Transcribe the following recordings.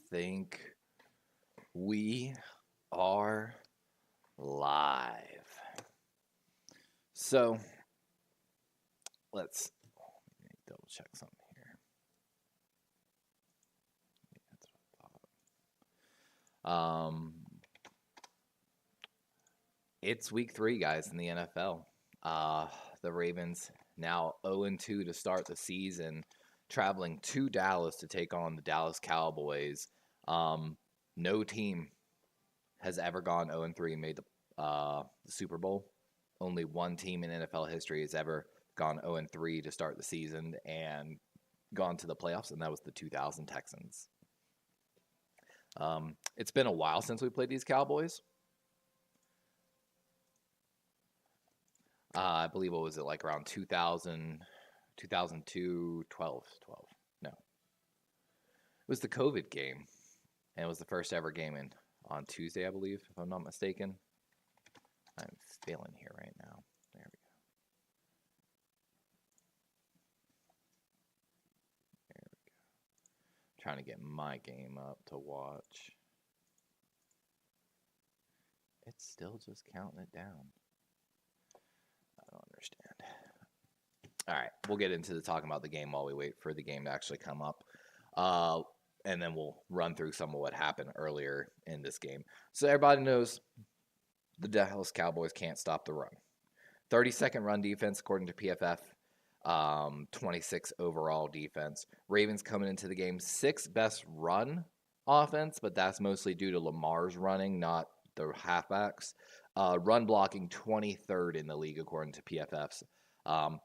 think we are live. So let's double check something here. Yeah, that's what I thought. It's week 3, guys, in the NFL. The Ravens now 0-2 to start the season, traveling to Dallas to take on the Dallas Cowboys. No team has ever gone 0-3 and made the Super Bowl. Only one team in NFL history has ever gone 0-3 to start the season and gone to the playoffs, and that was the 2000 Texans. It's been a while since we played these Cowboys. I believe, what was it, like around 2000, 2002, 12. No. It was the COVID game, and it was the first ever game on Tuesday, I believe, if I'm not mistaken. I'm failing here right now. There we go. There we go. I'm trying to get my game up to watch. It's still just counting it down. I don't understand. All right, we'll get into talking about the game while we wait for the game to actually come up. And then we'll run through some of what happened earlier in this game. So everybody knows the Dallas Cowboys can't stop the run. 32nd run defense, according to PFF. 26 overall defense. Ravens coming into the game 6th best run offense, but that's mostly due to Lamar's running, not the halfbacks. Run blocking 23rd in the league, according to PFFs.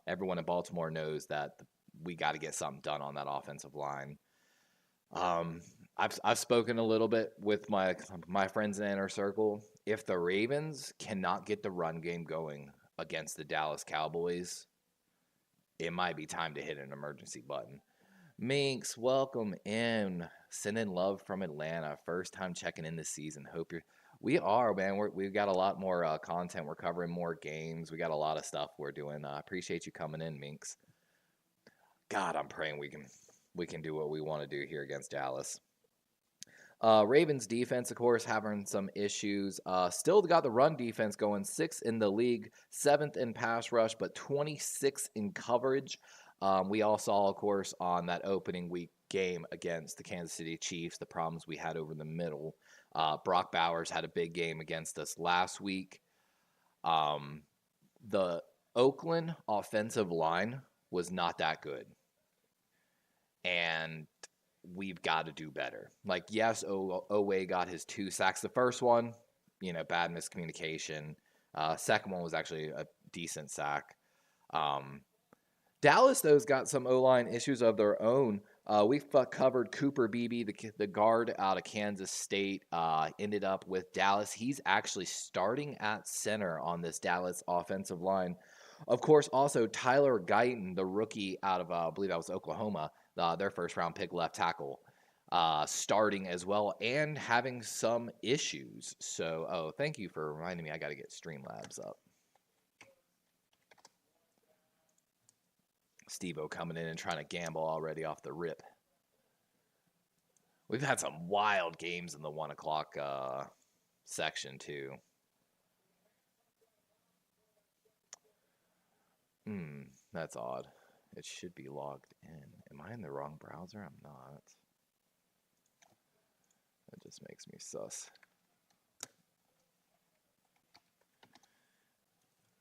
Everyone in Baltimore knows that we got to get something done on that offensive line. I've spoken a little bit with my friends in the inner circle. If the Ravens cannot get the run game going against the Dallas Cowboys, it might be time to hit an emergency button. Minx, welcome in. Sending love from Atlanta. First time checking in this season. We are, man. We've got a lot more content. We're covering more games. We got a lot of stuff we're doing. I appreciate you coming in, Minx. God, I'm praying we can do what we want to do here against Dallas. Ravens defense, of course, having some issues. Still got the run defense going, 6th in the league, 7th in pass rush, but 26th in coverage. We all saw, of course, on that opening week game against the Kansas City Chiefs, the problems we had over the middle. Brock Bowers had a big game against us last week. The Oakland offensive line was not that good. And we've got to do better. Like, yes, Owe got his 2 sacks. The first one, bad miscommunication. Second one was actually a decent sack. Dallas, though, has got some O-line issues of their own. We covered Cooper Beebe, the guard out of Kansas State, ended up with Dallas. He's actually starting at center on this Dallas offensive line. Of course, also Tyler Guyton, the rookie out of, I believe that was Oklahoma, their first-round pick left tackle, starting as well and having some issues. So, thank you for reminding me. I got to get Streamlabs up. Steve-O coming in and trying to gamble already off the rip. We've had some wild games in the 1 o'clock section, too. That's odd. It should be logged in. Am I in the wrong browser? I'm not. That just makes me sus.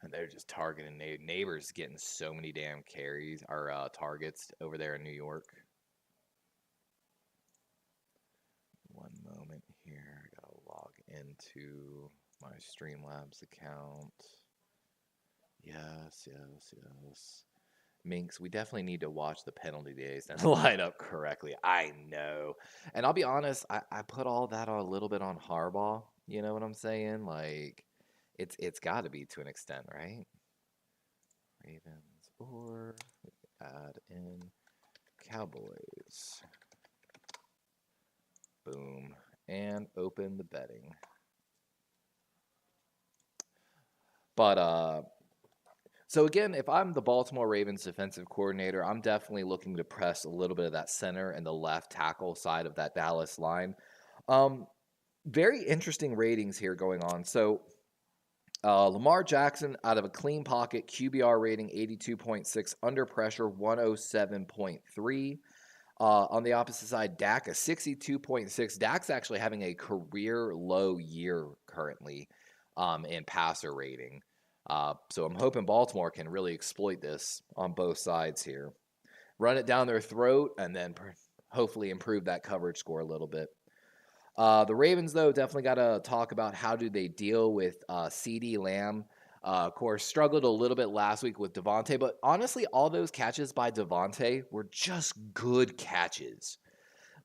And they're just targeting neighbors, getting so many damn carries or targets over there in New York. One moment here. I gotta log into my Streamlabs account. Yes. Minx, we definitely need to watch the penalty days and line up correctly. I know. And I'll be honest, I put all that a little bit on Harbaugh. You know what I'm saying? Like, it's got to be to an extent, right? Ravens or add in Cowboys. Boom. And open the betting. But, So again, if I'm the Baltimore Ravens defensive coordinator, I'm definitely looking to press a little bit of that center and the left tackle side of that Dallas line. Very interesting ratings here going on. So Lamar Jackson out of a clean pocket, QBR rating 82.6, under pressure 107.3. On the opposite side, Dak a 62.6. Dak's actually having a career low year currently in passer rating. So I'm hoping Baltimore can really exploit this on both sides here. Run it down their throat and then hopefully improve that coverage score a little bit. The Ravens, though, definitely got to talk about how do they deal with CeeDee Lamb. Of course, struggled a little bit last week with Devontae, but honestly, all those catches by Devontae were just good catches.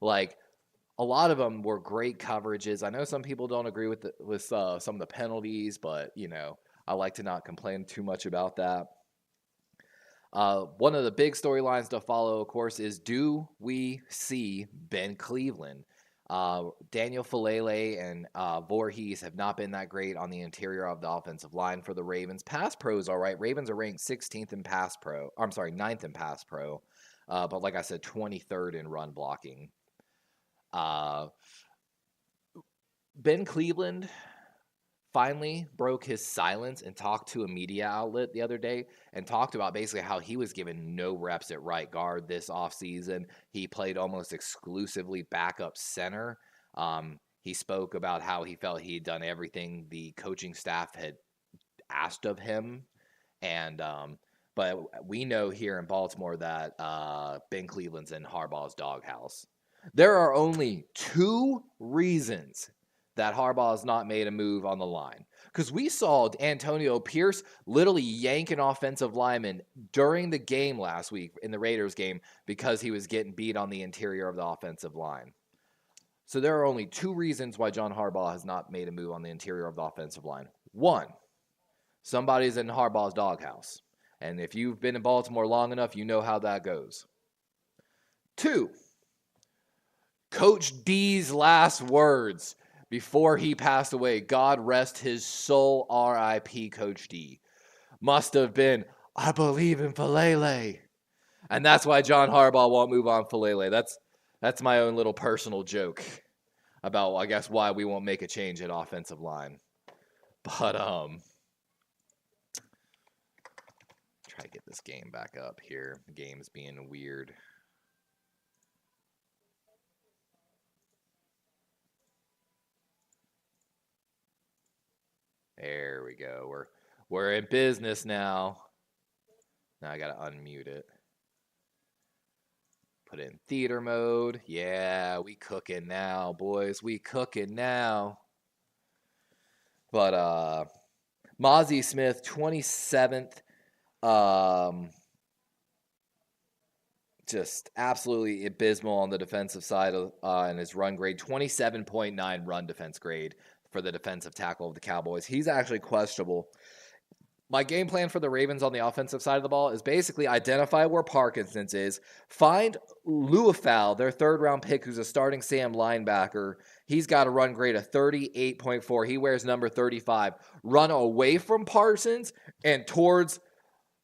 Like, a lot of them were great coverages. I know some people don't agree with some of the penalties, but, I like to not complain too much about that. One of the big storylines to follow, of course, is do we see Ben Cleveland? Daniel Falele and Voorhees have not been that great on the interior of the offensive line for the Ravens. Pass pro is all right. Ravens are ranked 16th in pass pro. I'm sorry, 9th in pass pro. But like I said, 23rd in run blocking. Ben Cleveland finally broke his silence and talked to a media outlet the other day and talked about basically how he was given no reps at right guard this offseason. He played almost exclusively backup center. He spoke about how he felt he had done everything the coaching staff had asked of him. And but we know here in Baltimore that Ben Cleveland's in Harbaugh's doghouse. There are only 2 reasons that Harbaugh has not made a move on the line. Because we saw Antonio Pierce literally yank an offensive lineman during the game last week in the Raiders game because he was getting beat on the interior of the offensive line. So there are only 2 reasons why John Harbaugh has not made a move on the interior of the offensive line. 1, somebody's in Harbaugh's doghouse. And if you've been in Baltimore long enough, you know how that goes. 2, Coach D's last words before he passed away, God rest his soul, R.I.P. Coach D, must have been, I believe in Falele. And that's why John Harbaugh won't move on Falele. That's my own little personal joke about, I guess, why we won't make a change at offensive line. But, try to get this game back up here. The game's being weird. There we go. We're in business now. Now I gotta unmute it. Put it in theater mode. Yeah, we cooking now, boys. We cooking now. But Mozzie Smith, 27th. Just absolutely abysmal on the defensive side in his run grade. 27.9 run defense grade for the defensive tackle of the Cowboys. He's actually questionable. My game plan for the Ravens on the offensive side of the ball is basically identify where Parkinson's is, find Luafau, their 3rd-round pick, who's a starting Sam linebacker. He's got a run grade of 38.4. He wears number 35. Run away from Parsons and towards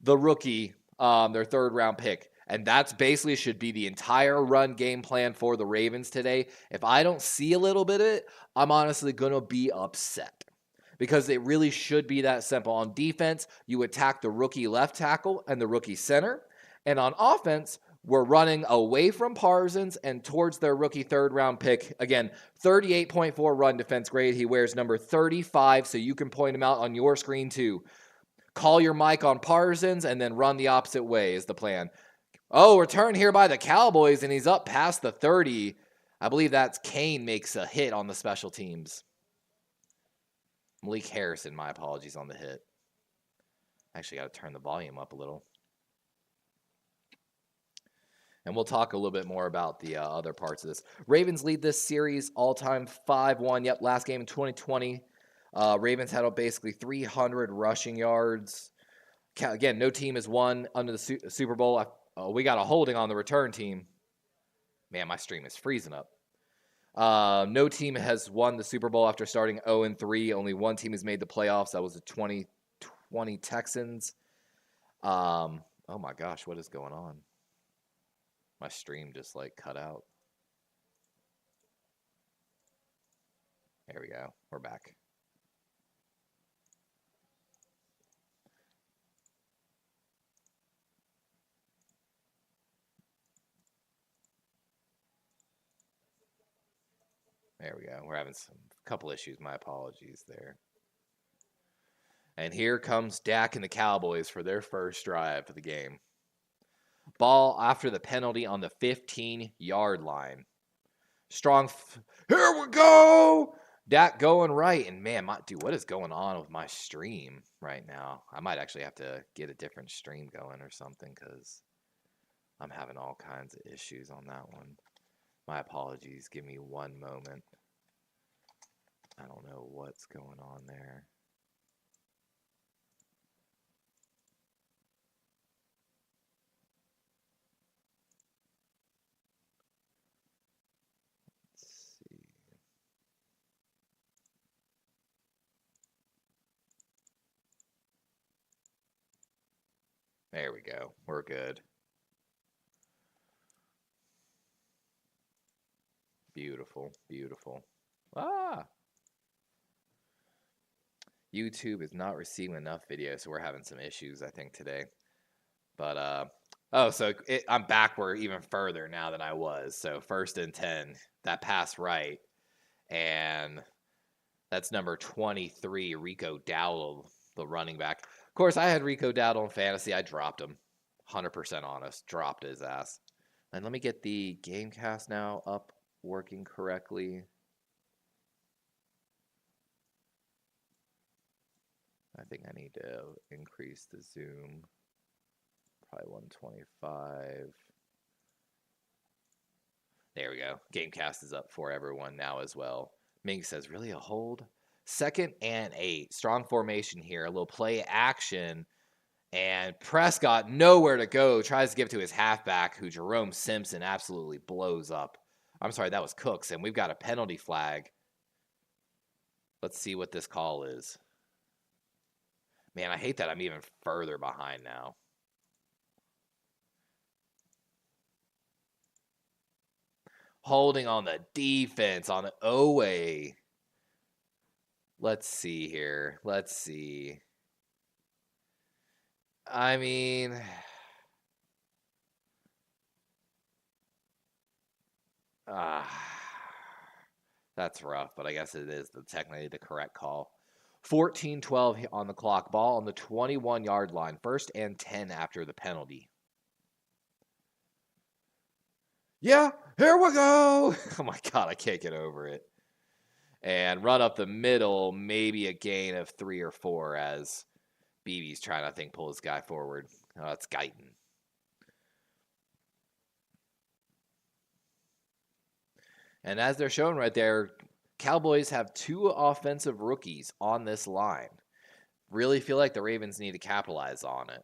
the rookie, their 3rd-round pick. And that's basically should be the entire run game plan for the Ravens today. If I don't see a little bit of it, I'm honestly going to be upset. Because it really should be that simple. On defense, you attack the rookie left tackle and the rookie center. And on offense, we're running away from Parsons and towards their rookie 3rd-round pick. Again, 38.4 run defense grade. He wears number 35, so you can point him out on your screen too. Call your mic on Parsons and then run the opposite way is the plan. Oh, return here by the Cowboys, and he's up past the 30. I believe that's Kane makes a hit on the special teams. Malik Harrison, my apologies on the hit. Actually got to turn the volume up a little. And we'll talk a little bit more about the other parts of this. Ravens lead this series all-time 5-1. Yep, last game in 2020. Ravens had basically 300 rushing yards. Again, no team has won under the Super Bowl. We got a holding on the return team. Man, my stream is freezing up. No team has won the Super Bowl after starting 0-3. Only one team has made the playoffs. That was the 2020 Texans. Oh my gosh, what is going on? My stream just like cut out. There we go. We're back. There we go. We're having some couple issues. My apologies there. And here comes Dak and the Cowboys for their first drive of the game. Ball after the penalty on the 15-yard line. Strong. Here we go. Dak going right. And man, dude, what is going on with my stream right now? I might actually have to get a different stream going or something because I'm having all kinds of issues on that one. My apologies. Give me one moment. I don't know what's going on there. Let's see. There we go. We're good. Beautiful, beautiful. Ah! YouTube is not receiving enough video, so we're having some issues, I think, today. But, oh, so I'm backward even further now than I was. So 1st and 10, that pass right. And that's number 23, Rico Dowdle, the running back. Of course, I had Rico Dowdle in fantasy. I dropped him. 100% honest. Dropped his ass. And let me get the Gamecast now up, working correctly. I think I need to increase the zoom. Probably 125. There we go. Gamecast is up for everyone now as well. Mink says, really a hold? 2nd and 8. Strong formation here. A little play action. And Prescott, nowhere to go. Tries to give it to his halfback, who Jerome Simpson absolutely blows up. I'm sorry, that was Cooks. And we've got a penalty flag. Let's see what this call is. Man, I hate that I'm even further behind now. Holding on the defense on the OA. Let's see here. Let's see. I mean, that's rough, but I guess it is technically the correct call. 14-12 on the clock. Ball on the 21-yard line. 1st and 10 after the penalty. Yeah, here we go. Oh my God, I can't get over it. And run up the middle, maybe a gain of 3 or 4 as BB's trying to, I think, pull this guy forward. Oh, that's Guyton. And as they're showing right there, Cowboys have 2 offensive rookies on this line. Really feel like the Ravens need to capitalize on it.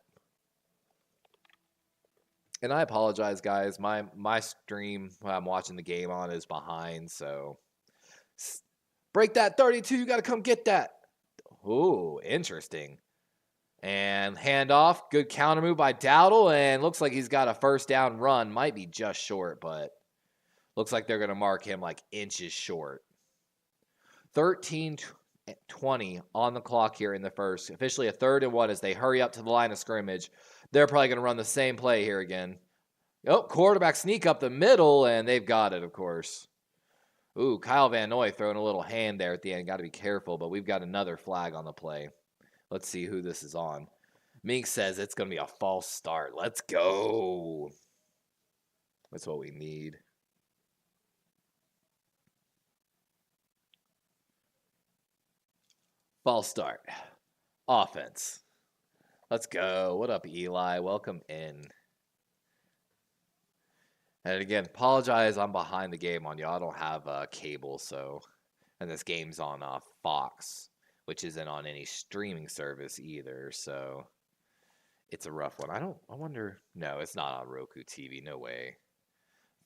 And I apologize, guys. My stream I'm watching the game on is behind, so break that 32. You got to come get that. Ooh, interesting. And handoff. Good counter move by Dowdle, and looks like he's got a 1st down run. Might be just short, but looks like they're going to mark him like inches short. 13-20 on the clock here in the first. Officially a 3rd and 1 as they hurry up to the line of scrimmage. They're probably going to run the same play here again. Oh, quarterback sneak up the middle, and they've got it, of course. Ooh, Kyle Van Noy throwing a little hand there at the end. Got to be careful, but we've got another flag on the play. Let's see who this is on. Mink says it's going to be a false start. Let's go. That's what we need. False start. Offense. Let's go. What up, Eli? Welcome in. And again, apologize. I'm behind the game on y'all. I don't have cable, so. And this game's on Fox, which isn't on any streaming service either, so. It's a rough one. I wonder. No, it's not on Roku TV. No way.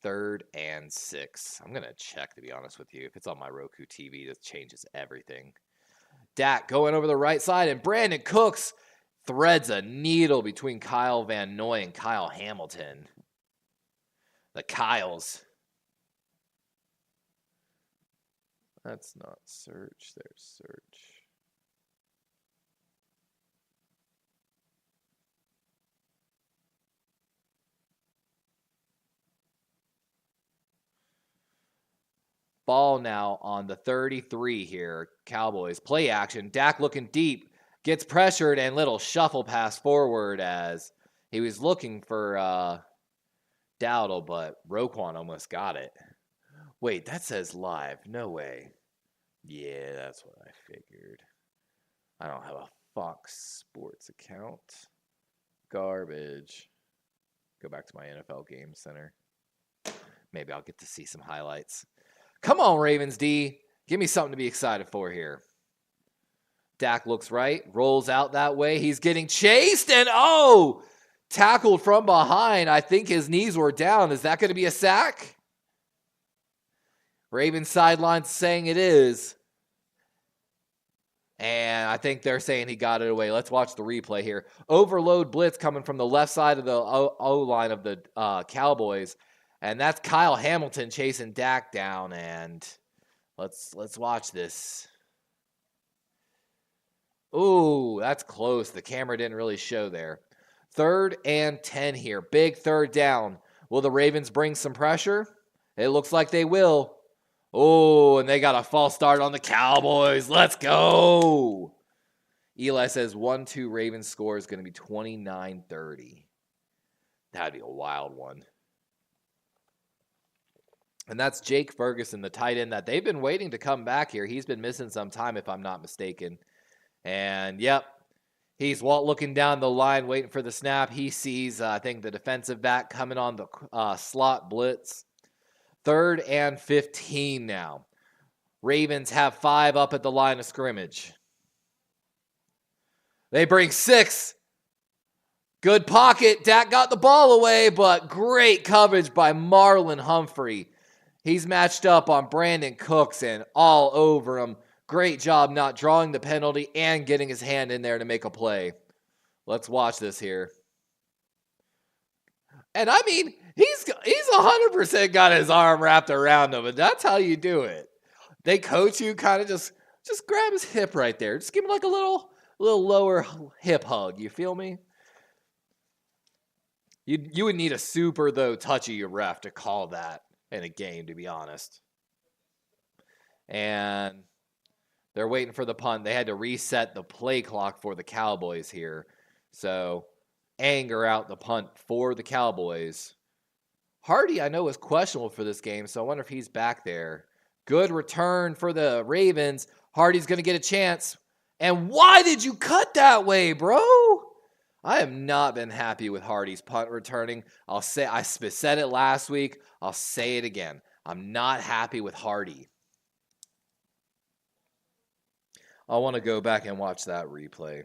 3rd and 6. I'm going to check, to be honest with you. If it's on my Roku TV, this changes everything. Dak going over the right side, and Brandon Cooks threads a needle between Kyle Van Noy and Kyle Hamilton. The Kyles. That's not search. There's search. Ball now on the 33 here. Cowboys play action. Dak looking deep. Gets pressured and little shuffle pass forward as he was looking for Dowdle, but Roquan almost got it. Wait, that says live. No way. Yeah, that's what I figured. I don't have a Fox Sports account. Garbage. Go back to my NFL Game Center. Maybe I'll get to see some highlights. Come on, Ravens D. Give me something to be excited for here. Dak looks right, rolls out that way. He's getting chased and, tackled from behind. I think his knees were down. Is that going to be a sack? Ravens sidelines saying it is. And I think they're saying he got it away. Let's watch the replay here. Overload blitz coming from the left side of the O-line of the Cowboys. And that's Kyle Hamilton chasing Dak down. And let's watch this. Ooh, that's close. The camera didn't really show there. 3rd and 10 here. Big 3rd down. Will the Ravens bring some pressure? It looks like they will. Oh, and they got a false start on the Cowboys. Let's go. Eli says 1-2 Ravens score is going to be 29-30. That'd be a wild one. And that's Jake Ferguson, the tight end that they've been waiting to come back here. He's been missing some time, if I'm not mistaken. And, yep, he's looking down the line, waiting for the snap. He sees, I think, the defensive back coming on the slot blitz. 3rd and 15 now. Ravens have 5 up at the line of scrimmage. They bring 6. Good pocket. Dak got the ball away, but great coverage by Marlon Humphrey. He's matched up on Brandon Cooks and all over him. Great job not drawing the penalty and getting his hand in there to make a play. Let's watch this here. And I mean, he's 100% got his arm wrapped around him, and that's how you do it. They coach you kind of just grab his hip right there. Just give him like a little lower hip hug. You feel me? You would need a super, though, touchy ref to call that in a game, to be honest. And they're waiting for the punt. They had to reset the play clock for the Cowboys here. So, anger out the punt for the Cowboys. Hardy, I know, is questionable for this game, so I wonder if he's back there. Good return for the Ravens. Hardy's going to get a chance. And why did you cut that way, bro? I have not been happy with Hardy's punt returning. I said it last week. I'll say it again. I'm not happy with Hardy. I want to go back and watch that replay.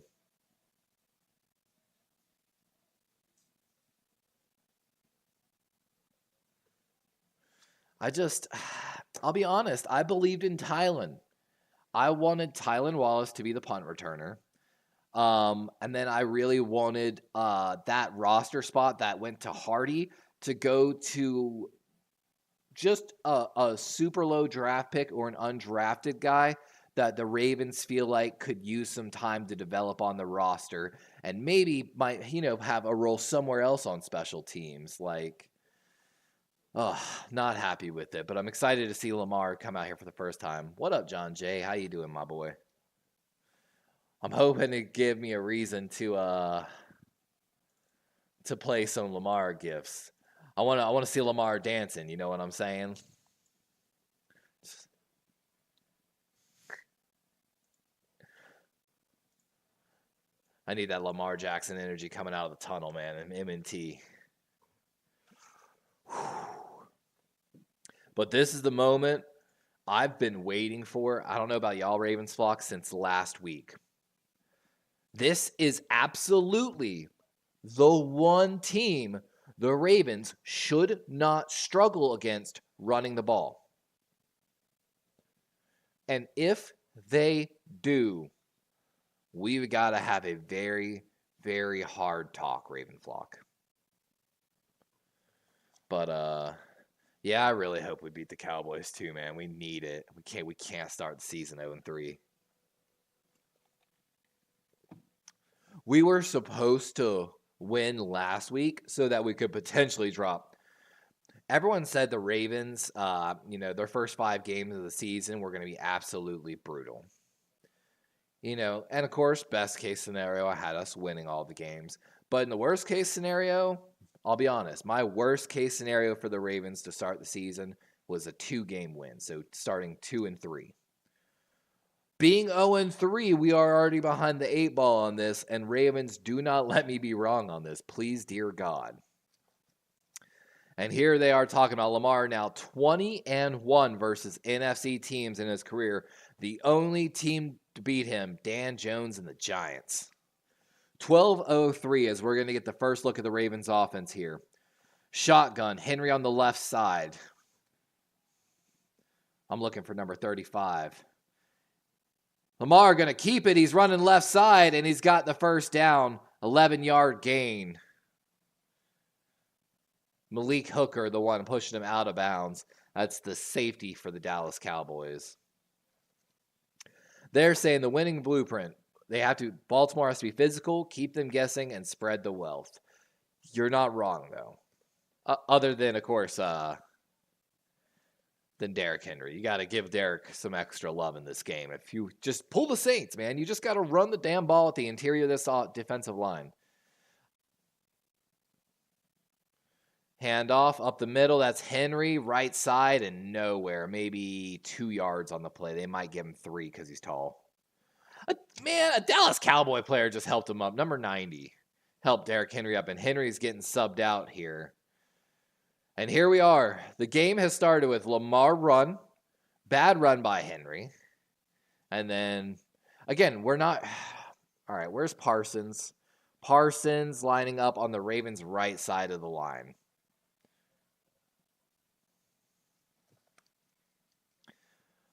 I'll be honest, I believed in Tylen. I wanted Tylen Wallace to be the punt returner. And then I really wanted that roster spot that went to Hardy to go to just a super low draft pick or an undrafted guy that the Ravens feel like could use some time to develop on the roster and maybe might, have a role somewhere else on special teams. Not happy with it, but I'm excited to see Lamar come out here for the first time. What up, John Jay? How you doing, my boy? I'm hoping to give me a reason to play some Lamar gifts. I want to see Lamar dancing, you know what I'm saying? I need that Lamar Jackson energy coming out of the tunnel, man, and M&T. But this is the moment I've been waiting for. I don't know about y'all Ravens flock since last week. This is absolutely the one team the Ravens should not struggle against running the ball. And if they do, we've got to have a very, very hard talk, Raven flock. But yeah, I really hope we beat the Cowboys too, man. We need it. We can't start the season 0-3. We were supposed to win last week so that we could potentially drop. Everyone said the Ravens, their first 5 games of the season were going to be absolutely brutal. And of course, best case scenario, I had us winning all the games. But in the worst case scenario, I'll be honest, my worst case scenario for the Ravens to start the season was a 2-game win. So starting 2-3. Being 0-3, we are already behind the 8 ball on this, and Ravens, do not let me be wrong on this. Please, dear God. And here they are talking about Lamar now 20-1 versus NFC teams in his career. The only team to beat him, Dan Jones and the Giants. 12-3 as we're going to get the first look at the Ravens offense here. Shotgun, Henry on the left side. I'm looking for number 35. Lamar going to keep it. He's running left side, and he's got the first down. 11-yard gain. Malik Hooker, the one pushing him out of bounds. That's the safety for the Dallas Cowboys. They're saying the winning blueprint. Baltimore has to be physical, keep them guessing, and spread the wealth. You're not wrong, though. Other than, of course, than Derrick Henry. You got to give Derrick some extra love in this game. If you just pull the Saints, man, you just got to run the damn ball at the interior of this defensive line. Handoff up the middle. That's Henry, right side, and nowhere. Maybe 2 yards on the play. They might give him 3 because he's tall. A Dallas Cowboy player just helped him up. Number 90 helped Derrick Henry up, and Henry's getting subbed out here. And here we are. The game has started with Lamar run, bad run by Henry. And then, again, we're not... All right, where's Parsons? Parsons lining up on the Ravens' right side of the line.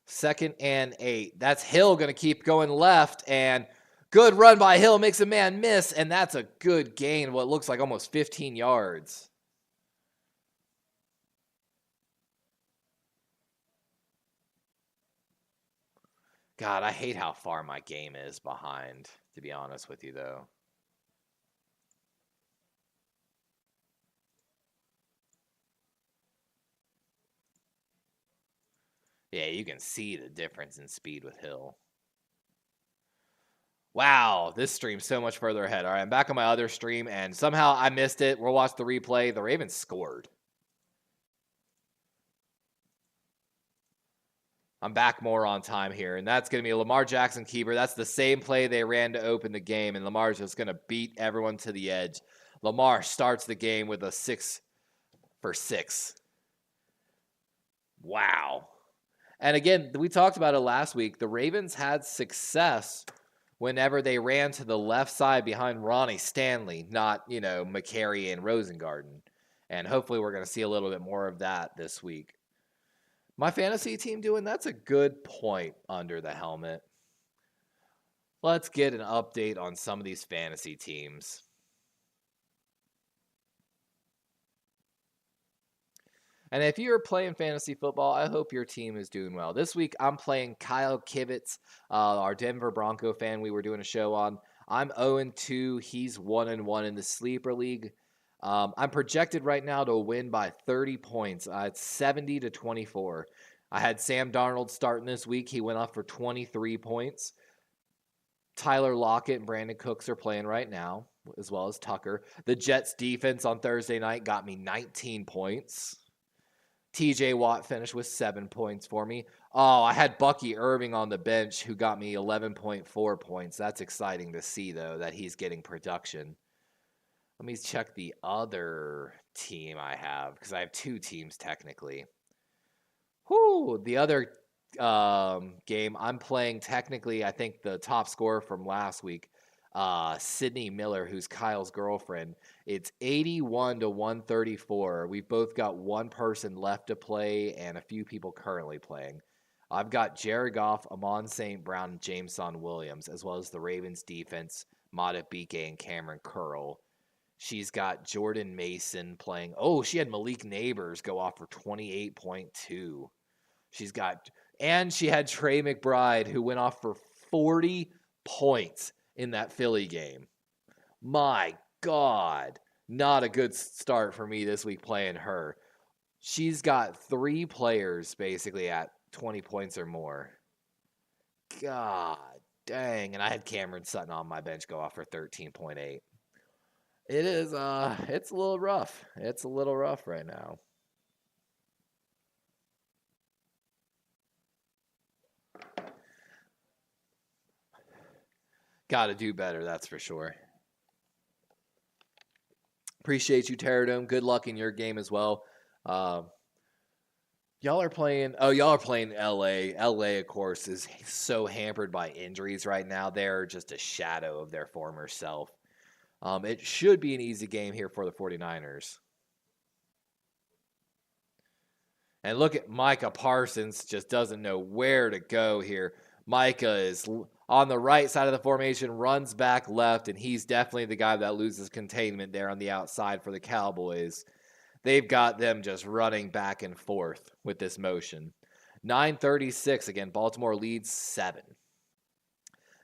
Second and 8. That's Hill going to keep going left, and good run by Hill makes a man miss, and that's a good gain, what looks like almost 15 yards. God, I hate how far my game is behind, to be honest with you, though. Yeah, you can see the difference in speed with Hill. Wow, this stream's so much further ahead. All right, I'm back on my other stream, and somehow I missed it. We'll watch the replay. The Ravens scored. I'm back more on time here, and that's going to be a Lamar Jackson keeper. That's the same play they ran to open the game, and Lamar's just going to beat everyone to the edge. Lamar starts the game with a 6 for 6. Wow. And again, we talked about it last week. The Ravens had success whenever they ran to the left side behind Ronnie Stanley, not, McCary and Rosengarten. And hopefully we're going to see a little bit more of that this week. My fantasy team doing that's a good point under the helmet. Let's get an update on some of these fantasy teams. And if you're playing fantasy football, I hope your team is doing well. This week, I'm playing Kyle Kivitz, our Denver Bronco fan we were doing a show on. I'm 0-2. He's 1-1 in the Sleeper League. I'm projected right now to win by 30 points. It's 70-24. I had Sam Darnold starting this week. He went off for 23 points. Tyler Lockett and Brandon Cooks are playing right now, as well as Tucker. The Jets defense on Thursday night got me 19 points. TJ Watt finished with 7 points for me. Oh, I had Bucky Irving on the bench who got me 11.4 points. That's exciting to see, though, that he's getting production. Let me check the other team I have, because I have 2 teams technically. The other game I'm playing technically, I think the top scorer from last week, Sydney Miller, who's Kyle's girlfriend. It's 81-134. We've both got one person left to play and a few people currently playing. I've got Jared Goff, Amon St. Brown, and Jameson Williams, as well as the Ravens defense, Matabike and Cameron Curl. She's got Jordan Mason playing. Oh, she had Malik Neighbors go off for 28.2. And she had Trey McBride, who went off for 40 points in that Philly game. My God, not a good start for me this week playing her. She's got 3 players basically at 20 points or more. God dang. And I had Cameron Sutton on my bench go off for 13.8. It's a little rough. It's a little rough right now. Got to do better, that's for sure. Appreciate you, Terradome. Good luck in your game as well. Y'all are playing LA. LA, of course, is so hampered by injuries right now. They're just a shadow of their former self. It should be an easy game here for the 49ers. And look at Micah Parsons, just doesn't know where to go here. Micah is on the right side of the formation, runs back left, and he's definitely the guy that loses containment there on the outside for the Cowboys. They've got them just running back and forth with this motion. 9:36 again. Baltimore leads 7.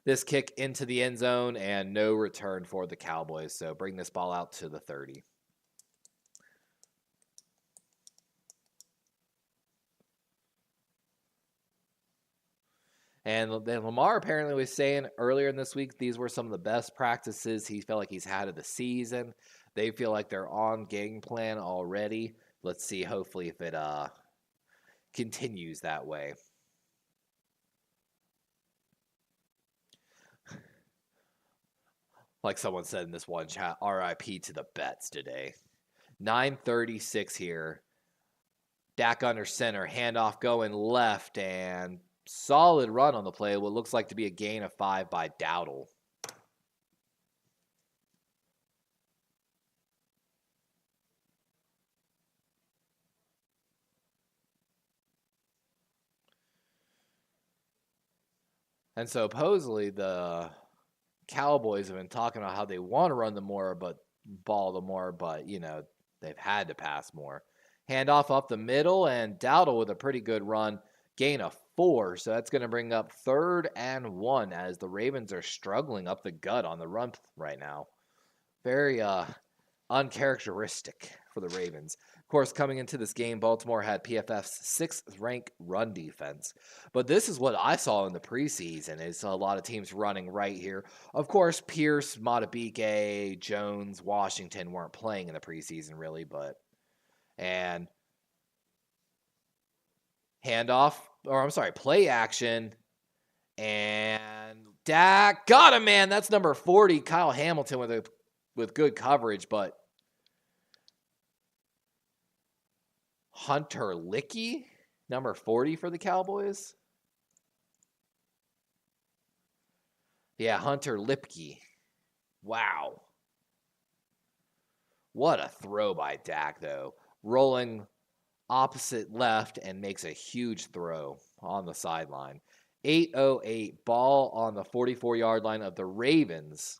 This kick into the end zone and no return for the Cowboys. So bring this ball out to the 30. And then Lamar apparently was saying earlier in this week these were some of the best practices he felt like he's had of the season. They feel like they're on game plan already. Let's see, hopefully, if it continues that way. Like someone said in this one chat, RIP to the bets today. 9:36 here. Dak under center, handoff going left, and solid run on the play. What looks like to be a gain of 5 by Dowdle. And so supposedly the Cowboys have been talking about how they want to run the more, but they've had to pass more. Handoff up the middle, and Dowdle with a pretty good run. Gain of 4, so that's going to bring up 3rd and 1 as the Ravens are struggling up the gut on the run right now. Very uncharacteristic for the Ravens. Of course, coming into this game, Baltimore had PFF's 6th ranked run defense. But this is what I saw in the preseason is a lot of teams running right here. Of course, Pierce, Matabike, Jones, Washington weren't playing in the preseason really, and play action, and Dak got him, man. That's number 40, Kyle Hamilton with good coverage, but Hunter Licky, number 40 for the Cowboys. Yeah, Hunter Lipke. Wow. What a throw by Dak, though. Rolling opposite left and makes a huge throw on the sideline. 8:08, ball on the 44-yard line of the Ravens.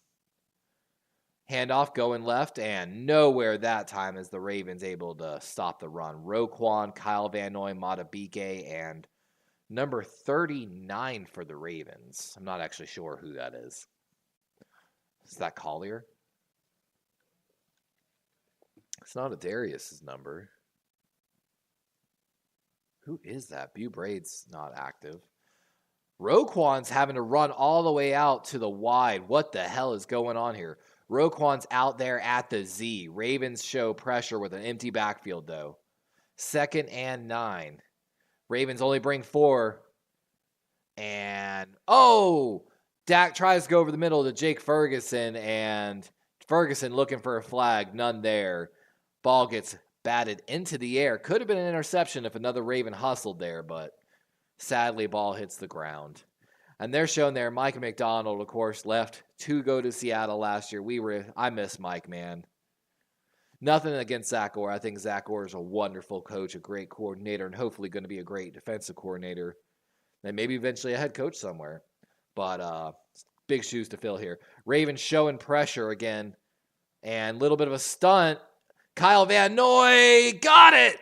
Handoff going left and nowhere that time as the Ravens able to stop the run. Roquan, Kyle Van Noy, Matabike, and number 39 for the Ravens. I'm not actually sure who that is. Is that Collier? It's not a Darius's number. Who is that? Braid's not active. Roquan's having to run all the way out to the wide. What the hell is going on here? Roquan's out there at the Z. Ravens show pressure with an empty backfield, though. 2nd and 9. Ravens only bring 4. And, Dak tries to go over the middle to Jake Ferguson, and Ferguson looking for a flag. None there. Ball gets batted into the air. Could have been an interception if another Raven hustled there, but sadly, ball hits the ground. And they're shown there, Mike McDonald, of course, left to go to Seattle last year. I miss Mike, man. Nothing against Zach Orr. I think Zach Orr is a wonderful coach, a great coordinator, and hopefully going to be a great defensive coordinator. And maybe eventually a head coach somewhere. But big shoes to fill here. Ravens showing pressure again. And a little bit of a stunt. Kyle Van Noy got it.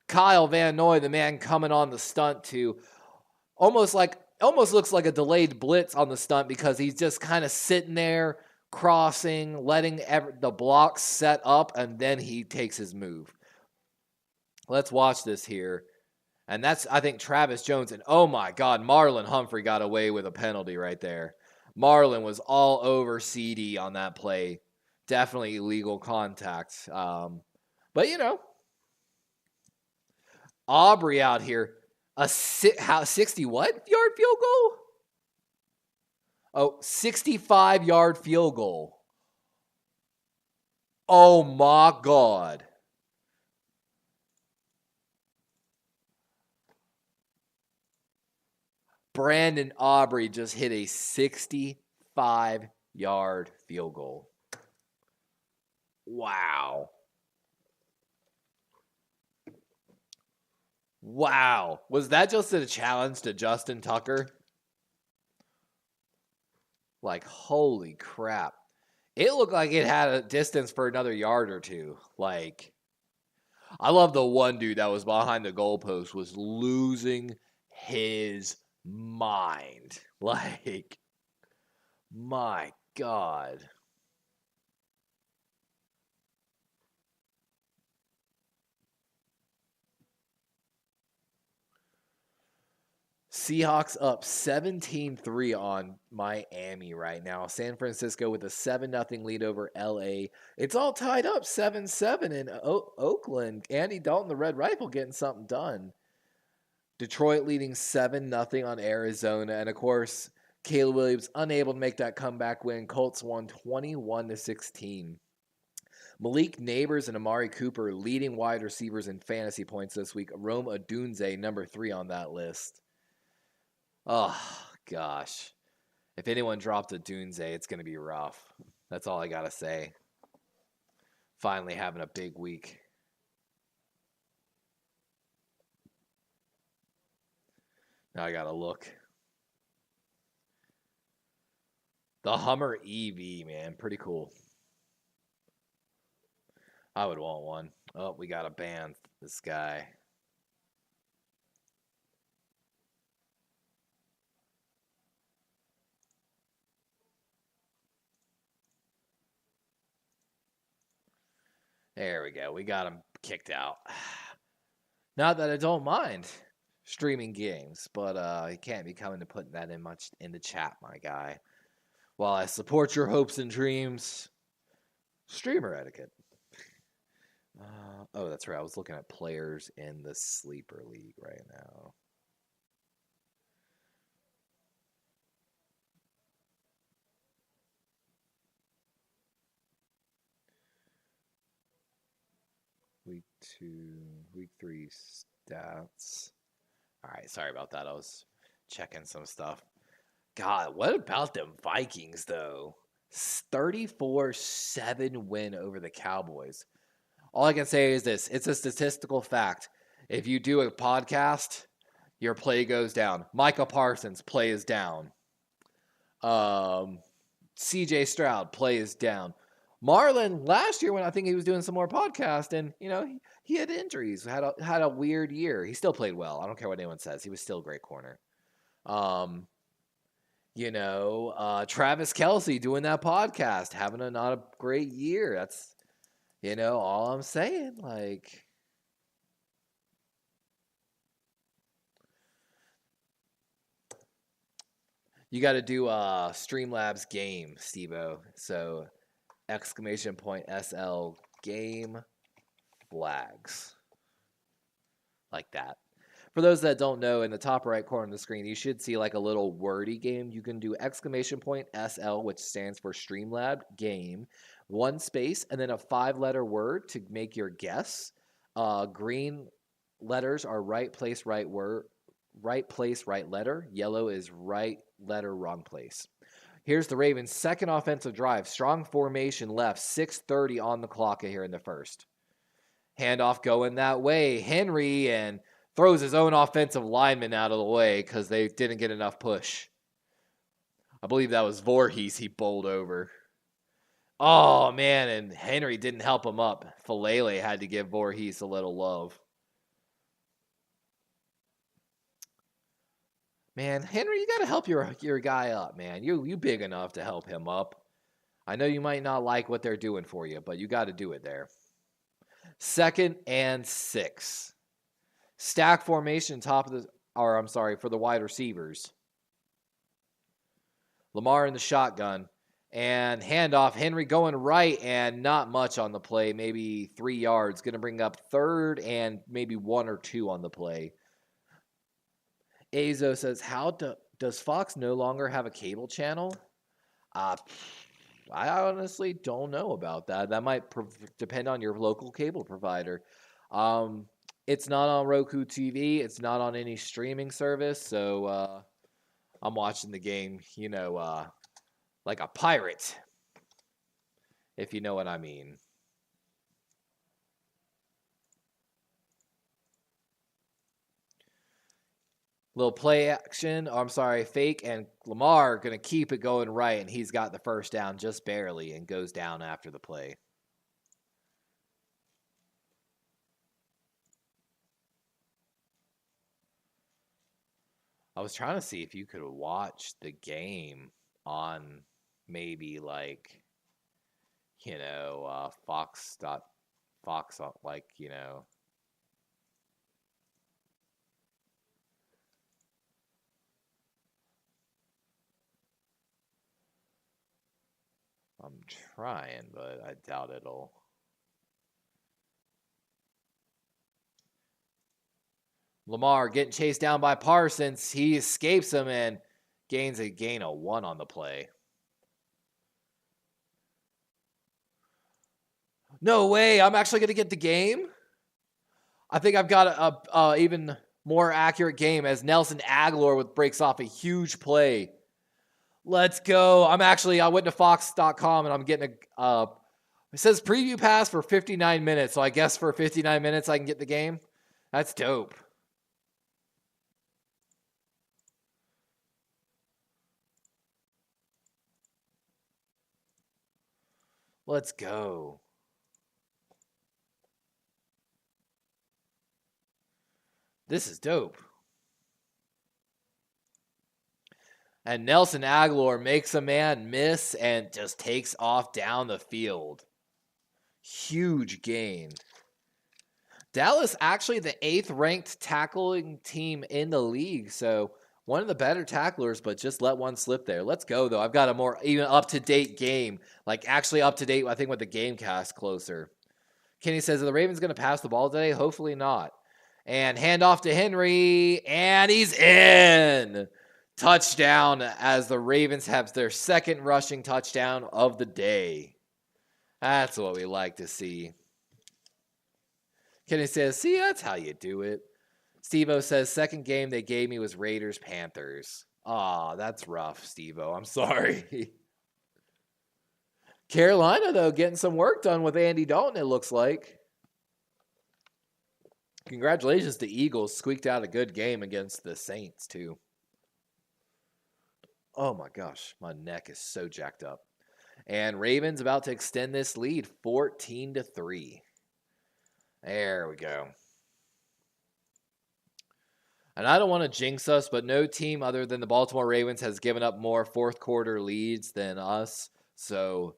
Kyle Van Noy, the man coming on the stunt to almost looks like a delayed blitz on the stunt because he's just kind of sitting there, crossing, letting the blocks set up, and then he takes his move. Let's watch this here. And that's, I think, Travis Jones. And oh my God, Marlon Humphrey got away with a penalty right there. Marlon was all over CD on that play. Definitely illegal contact. But, Aubrey out here. A 60 what yard field goal? Oh, 65-yard field goal. Oh, my God. Brandon Aubrey just hit a 65-yard field goal. Wow. Wow. Was that just a challenge to Justin Tucker? Like, holy crap. It looked like it had a distance for another yard or two. Like, I love the one dude that was behind the goalpost was losing his mind. Like, my God. Seahawks up 17-3 on Miami right now. San Francisco with a 7-0 lead over LA. It's all tied up 7-7 in Oakland. Andy Dalton, the Red Rifle, getting something done. Detroit leading 7-0 on Arizona. And, of course, Caleb Williams unable to make that comeback win. Colts won 21-16. Malik Neighbors and Amari Cooper leading wide receivers in fantasy points this week. Rome Odunze, number 3 on that list. Oh, gosh. If anyone dropped Odunze, it's going to be rough. That's all I got to say. Finally having a big week. Now I got to look. The Hummer EV, man. Pretty cool. I would want one. Oh, we got to ban this guy. There we go. We got him kicked out. Not that I don't mind streaming games, but you can't be coming to putting that in much in the chat, my guy. While I support your hopes and dreams, streamer etiquette. Oh, that's right. I was looking at players in the Sleeper League right now. Week 3 stats. All right, sorry about that. I was checking some stuff. God, what about them Vikings, though? 34-7 win over the Cowboys. All I can say is this. It's a statistical fact. If you do a podcast, your play goes down. Micah Parsons, play is down. CJ Stroud, play is down. Marlon, last year when I think he was doing some more podcast, and, he had injuries, had a weird year. He still played well. I don't care what anyone says. He was still a great corner. Travis Kelce doing that podcast, having not a great year. That's, all I'm saying. Like, you got to do Streamlabs game, Steve-O. So, !SL game flags. Like that. For those that don't know, in the top right corner of the screen, you should see like a little wordy game. You can do !SL, which stands for Streamlab game, 1 space, and then a 5-letter word to make your guess. Green letters are right place, right word. Right place, right letter. Yellow is right letter, wrong place. Here's the Ravens' second offensive drive. Strong formation left. 6:30 on the clock here in the first. Handoff going that way. Henry and throws his own offensive lineman out of the way because they didn't get enough push. I believe that was Voorhees he bowled over. Oh, man, and Henry didn't help him up. Falele had to give Voorhees a little love. Man, Henry, you got to help your guy up, man. You big enough to help him up. I know you might not like what they're doing for you, but you got to do it there. 2nd and 6. Stack formation for the wide receivers. Lamar in the shotgun. And handoff, Henry going right and not much on the play, maybe 3 yards. Going to bring up 3rd and maybe 1 or 2 on the play. Azo says, does Fox no longer have a cable channel? I honestly don't know about that. That might depend on your local cable provider. It's not on Roku TV. It's not on any streaming service. So I'm watching the game, like a pirate, if you know what I mean. Little play action, fake, and Lamar going to keep it going right, and he's got the first down just barely and goes down after the play. I was trying to see if you could watch the game on maybe like, Fox, like, I'm trying, but I doubt it'll. Lamar getting chased down by Parsons. He escapes him and gains a gain of 1 on the play. No way. I'm actually going to get the game. I think I've got a even more accurate game as Nelson Aguilar breaks off a huge play. Let's go. I went to Fox.com and I'm getting it says preview pass for 59 minutes. So I guess for 59 minutes I can get the game. That's dope. Let's go. This is dope. And Nelson Aguilar makes a man miss and just takes off down the field. Huge gain. Dallas actually the 8th ranked tackling team in the league. So one of the better tacklers, but just let one slip there. Let's go, though. I've got a more even up-to-date game. Like, actually up-to-date, I think, with the game cast closer. Kenny says, are the Ravens going to pass the ball today? Hopefully not. And handoff to Henry, and he's in. Touchdown as the Ravens have their 2nd rushing touchdown of the day. That's what we like to see. Kenny says, see, that's how you do it. Steve-O says, 2nd game they gave me was Raiders-Panthers. Aw, that's rough, Steve-O. I'm sorry. Carolina, though, getting some work done with Andy Dalton, it looks like. Congratulations to Eagles. Squeaked out a good game against the Saints, too. Oh, my gosh. My neck is so jacked up. And Ravens about to extend this lead 14-3. There we go. And I don't want to jinx us, but no team other than the Baltimore Ravens has given up more 4th quarter leads than us. So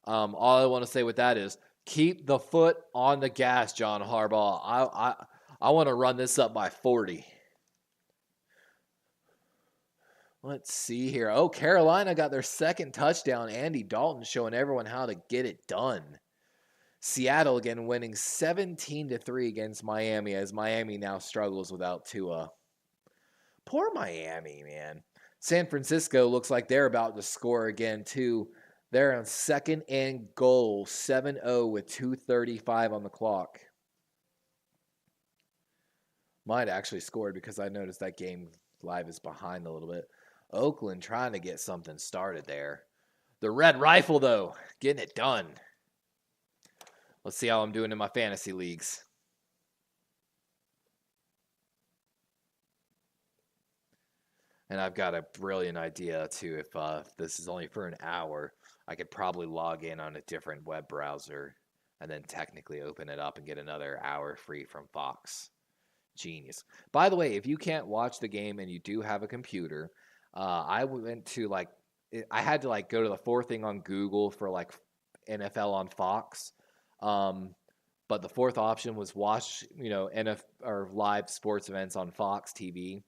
all I want to say with that is keep the foot on the gas, John Harbaugh. I want to run this up by 40. Let's see here. Oh, Carolina got their 2nd touchdown. Andy Dalton showing everyone how to get it done. Seattle again winning 17-3 against Miami as Miami now struggles without Tua. Poor Miami, man. San Francisco looks like they're about to score again, too. They're on 2nd and goal, 7-0 with 2:35 on the clock. Might actually scored because I noticed that game live is behind a little bit. Oakland trying to get something started there. The Red Rifle, though, getting it done. Let's see how I'm doing in my fantasy leagues. And I've got a brilliant idea too. If this is only for an hour, I could probably log in on a different web browser and then technically open it up and get another hour free from Fox. Genius. By the way, if you can't watch the game and you do have a computer, I went to I had to go to the fourth thing on Google for NFL on Fox. But the fourth option was watch, NFL or live sports events on Fox TV.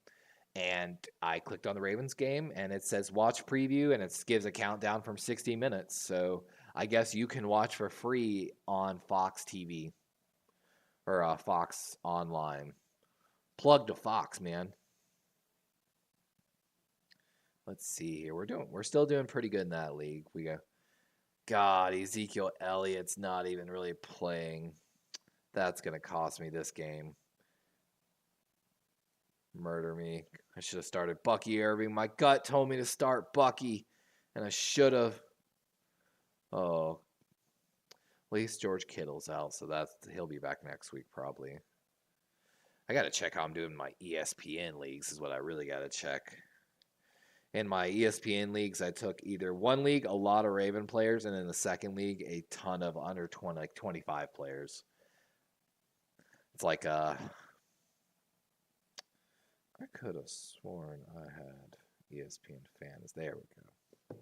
And I clicked on the Ravens game and it says watch preview and it gives a countdown from 60 minutes. So I guess you can watch for free on Fox TV or Fox Online. Plug to Fox, man. Let's see here. We're still doing pretty good in that league. We go. God, Ezekiel Elliott's not even really playing. That's going to cost me this game. Murder me. I should have started Bucky Irving. My gut told me to start Bucky, and I should have. Oh. At least George Kittle's out, so he'll be back next week probably. I got to check how I'm doing my ESPN leagues is what I really got to check. In my ESPN leagues, I took either one league, a lot of Raven players, and in the second league, a ton of under 20, 25 players. It's I could have sworn I had ESPN fans. There we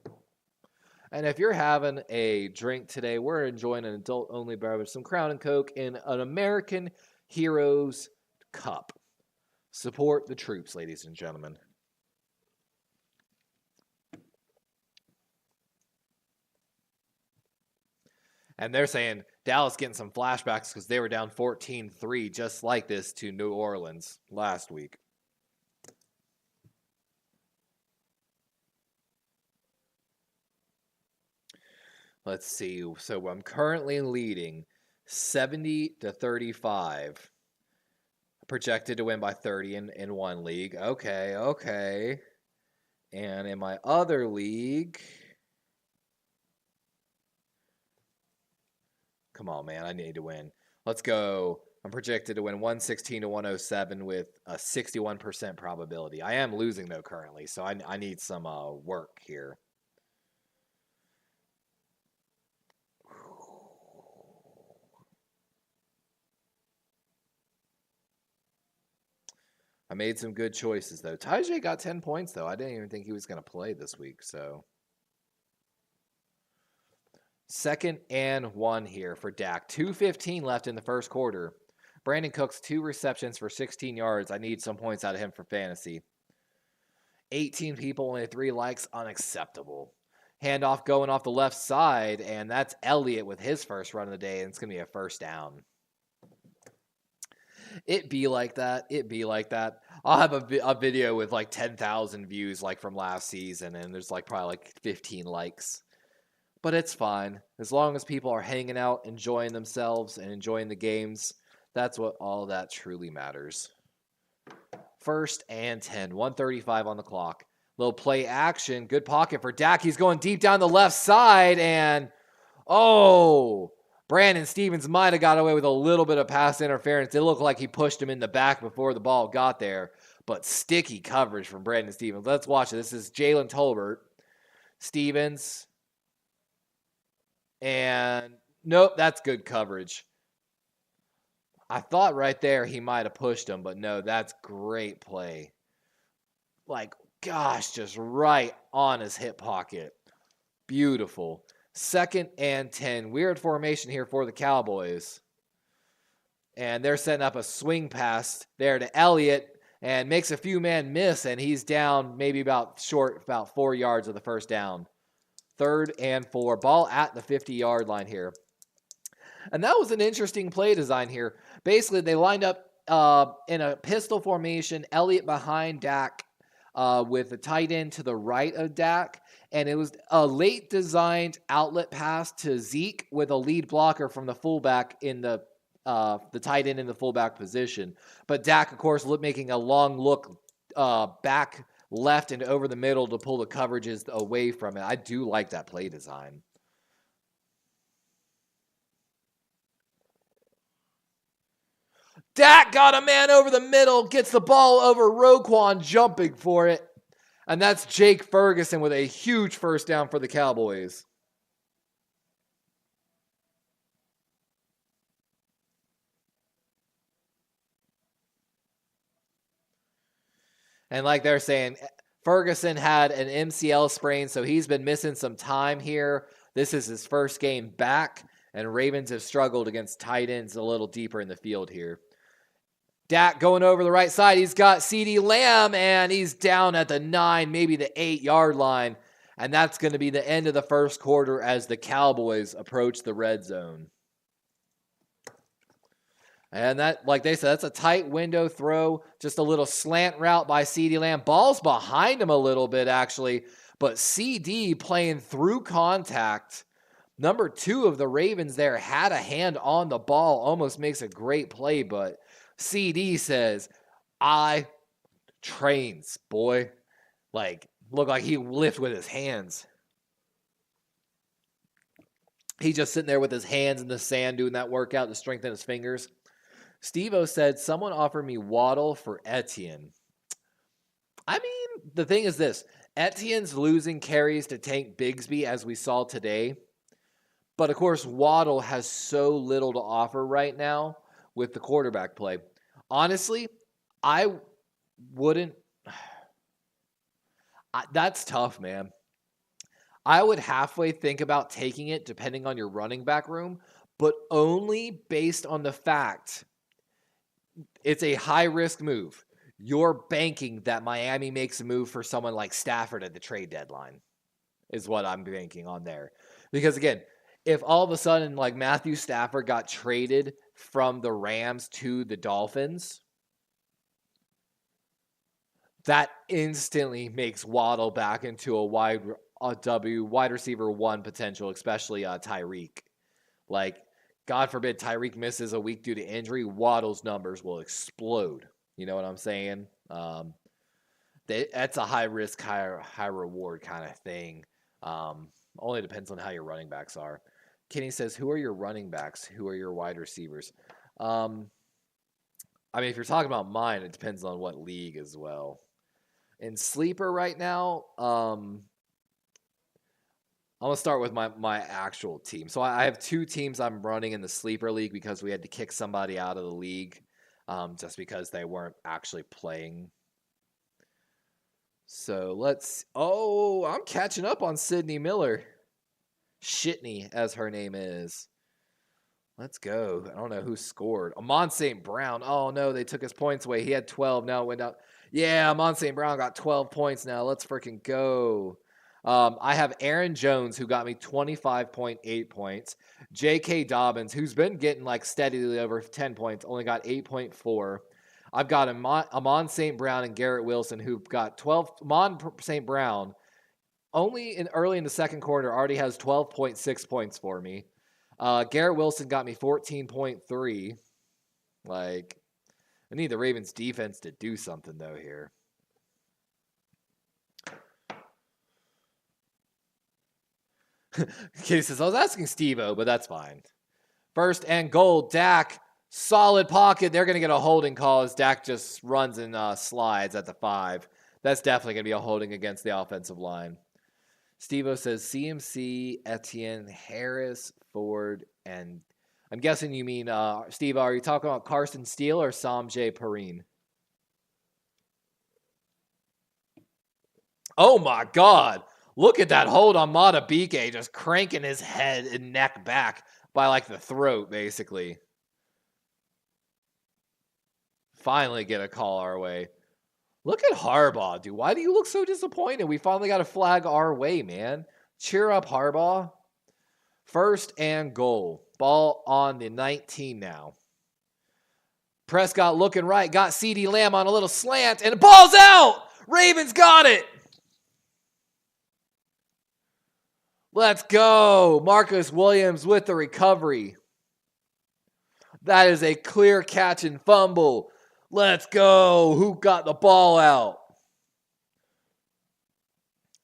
go. And if you're having a drink today, we're enjoying an adult-only beverage, some Crown and Coke in an American Heroes Cup. Support the troops, ladies and gentlemen. And they're saying Dallas getting some flashbacks because they were down 14-3 just like this to New Orleans last week. Let's see. So I'm currently leading 70-35. Projected to win by 30 in one league. Okay. And in my other league... Come on, man. I need to win. Let's go. I'm projected to win 116-107 with a 61% probability. I am losing, though, currently, so I need some work here. I made some good choices, though. Tajay got 10 points, though. I didn't even think he was going to play this week, so... 2nd and 1 here for Dak. 2:15 left in the first quarter. Brandon Cooks, 2 receptions for 16 yards. I need some points out of him for fantasy. 18 people, only 3 likes. Unacceptable. Handoff going off the left side, and that's Elliott with his first run of the day, and it's going to be a first down. It be like that. I'll have a video with 10,000 views from last season, and there's probably 15 likes. But it's fine. As long as people are hanging out, enjoying themselves, and enjoying the games, that's what all that truly matters. 1st and 10. 1:35 on the clock. Little play action. Good pocket for Dak. He's going deep down the left side, and Brandon Stevens might have got away with a little bit of pass interference. It looked like he pushed him in the back before the ball got there, but sticky coverage from Brandon Stevens. Let's watch it. This is Jalen Tolbert. Stevens. And nope, that's good coverage. I thought right there he might have pushed him, but no, that's great play. Just right on his hip pocket. Beautiful. 2nd and 10. Weird formation here for the Cowboys. And they're setting up a swing pass there to Elliott and makes a few man miss, and he's down maybe about 4 yards of the first down. 3rd and 4. Ball at the 50-yard line here. And that was an interesting play design here. Basically, they lined up in a pistol formation, Elliott behind Dak with the tight end to the right of Dak. And it was a late designed outlet pass to Zeke with a lead blocker from the fullback in the tight end in the fullback position. But Dak, of course, making a long look back left and over the middle to pull the coverages away from it. I do like that play design. Dak got a man over the middle, gets the ball over Roquan, jumping for it. And that's Jake Ferguson with a huge first down for the Cowboys. And like they're saying, Ferguson had an MCL sprain, so he's been missing some time here. This is his first game back, and Ravens have struggled against tight ends a little deeper in the field here. Dak going over the right side. He's got CeeDee Lamb, and he's down at the 9, maybe the 8-yard line. And that's going to be the end of the first quarter as the Cowboys approach the red zone. And that, like they said, that's a tight window throw. Just a little slant route by CeeDee Lamb. Ball's behind him a little bit, actually. But CD playing through contact. Number 2 of the Ravens there had a hand on the ball. Almost makes a great play, but CD says, I trains, boy. Like, look like he lift with his hands. He's just sitting there with his hands in the sand doing that workout to strengthen his fingers. Steve-O said, someone offered me Waddle for Etienne. I mean, the thing is this. Etienne's losing carries to Tank Bigsby, as we saw today. But, of course, Waddle has so little to offer right now with the quarterback play. Honestly, I wouldn't. That's tough, man. I would halfway think about taking it depending on your running back room, but only based on the fact it's a high-risk move. You're banking that Miami makes a move for someone like Stafford at the trade deadline is what I'm banking on there. Because, again, if all of a sudden, like, Matthew Stafford got traded from the Rams to the Dolphins, that instantly makes Waddle back into a wide receiver 1 potential, especially Tyreek. Like, God forbid Tyreek misses a week due to injury, Waddle's numbers will explode. You know what I'm saying? That's a high risk, high reward kind of thing. Only depends on how your running backs are. Kenny says, who are your running backs? Who are your wide receivers? I mean, if you're talking about mine, it depends on what league as well. In Sleeper right now, I'm going to start with my actual team. So I have 2 teams I'm running in the Sleeper League because we had to kick somebody out of the league just because they weren't actually playing. So I'm catching up on Sydney Miller. Shitney, as her name is. Let's go. I don't know who scored. Amon St. Brown. Oh, no, they took his points away. He had 12. Now it went out. Yeah, Amon St. Brown got 12 points now. Let's freaking go. I have Aaron Jones, who got me 25.8 points. J.K. Dobbins, who's been getting like steadily over 10 points, only got 8.4. I've got Amon St. Brown and Garrett Wilson, who got 12. Amon St. Brown, early in the second quarter, already has 12.6 points for me. Garrett Wilson got me 14.3. Like, I need the Ravens defense to do something, though, here. Kitty says, I was asking Steve-O, but that's fine. First and goal, Dak. Solid pocket. They're going to get a holding call as Dak just runs and slides at the 5. That's definitely going to be a holding against the offensive line. Steve-O says CMC, Etienne, Harris, Ford, and I'm guessing you mean, Steve, are you talking about Carson Steele or Samjay Perine? Oh, my God. Look at that hold on Matabike, just cranking his head and neck back by, like, the throat, basically. Finally get a call our way. Look at Harbaugh, dude. Why do you look so disappointed? We finally got a flag our way, man. Cheer up, Harbaugh. First and goal. Ball on the 19 now. Prescott looking right. Got CeeDee Lamb on a little slant. And the ball's out! Ravens got it! Let's go. Marcus Williams with the recovery. That is a clear catch and fumble. Let's go. Who got the ball out?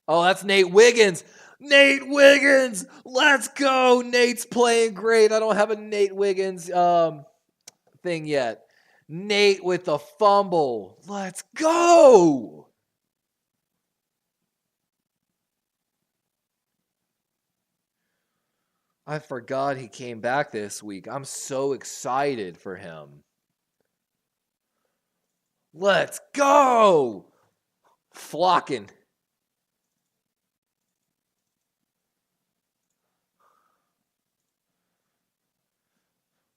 Oh, that's Nate Wiggins. Nate Wiggins. Let's go. Nate's playing great. I don't have a Nate Wiggins thing yet. Nate with the fumble. Let's go. I forgot he came back this week. I'm so excited for him. Let's go! Flocking.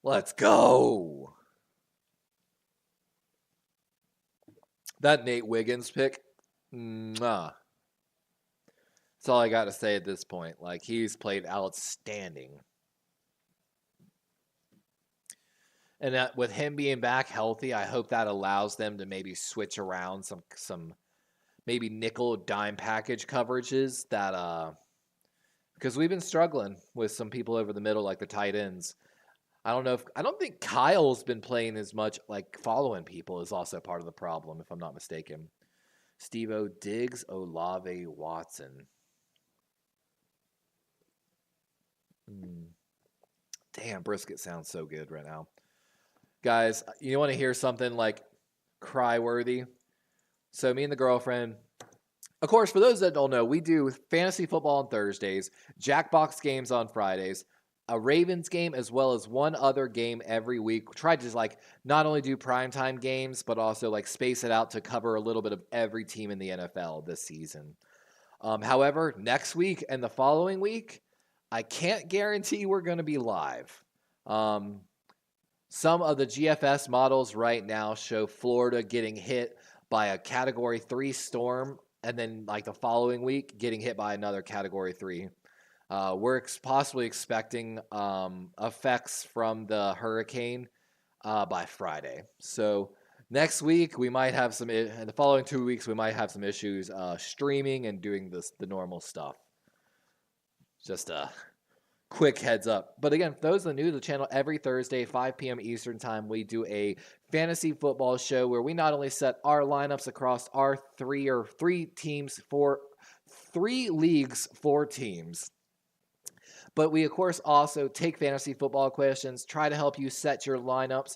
Let's go. That Nate Wiggins pick, mwah. That's all I got to say at this point. Like, he's played outstanding. And with him being back healthy, I hope that allows them to maybe switch around some maybe nickel dime package coverages that because we've been struggling with some people over the middle like the tight ends. I don't think Kyle's been playing as much, like following people is also part of the problem, if I'm not mistaken. Steve-O, Diggs, Olave, Watson. Damn, brisket sounds so good right now. Guys, you want to hear something like cry-worthy? So me and the girlfriend, of course, for those that don't know, we do fantasy football on Thursdays, Jackbox games on Fridays, a Ravens game, as well as one other game every week. We tried to like not only do primetime games, but also like space it out to cover a little bit of every team in the NFL this season. However, next week and the following week, I can't guarantee we're going to be live. Some of the GFS models right now show Florida getting hit by a Category 3 storm, and then like the following week getting hit by another Category 3. We're possibly expecting effects from the hurricane by Friday. So next week we might have some, in the following 2 weeks we might have some issues streaming and doing the normal stuff. Just a quick heads up. But again, for those that are new to the channel, every Thursday, 5 p.m. Eastern Time, we do a fantasy football show where we not only set our lineups across our three teams for 3 leagues, 4 teams, but we, of course, also take fantasy football questions, try to help you set your lineups,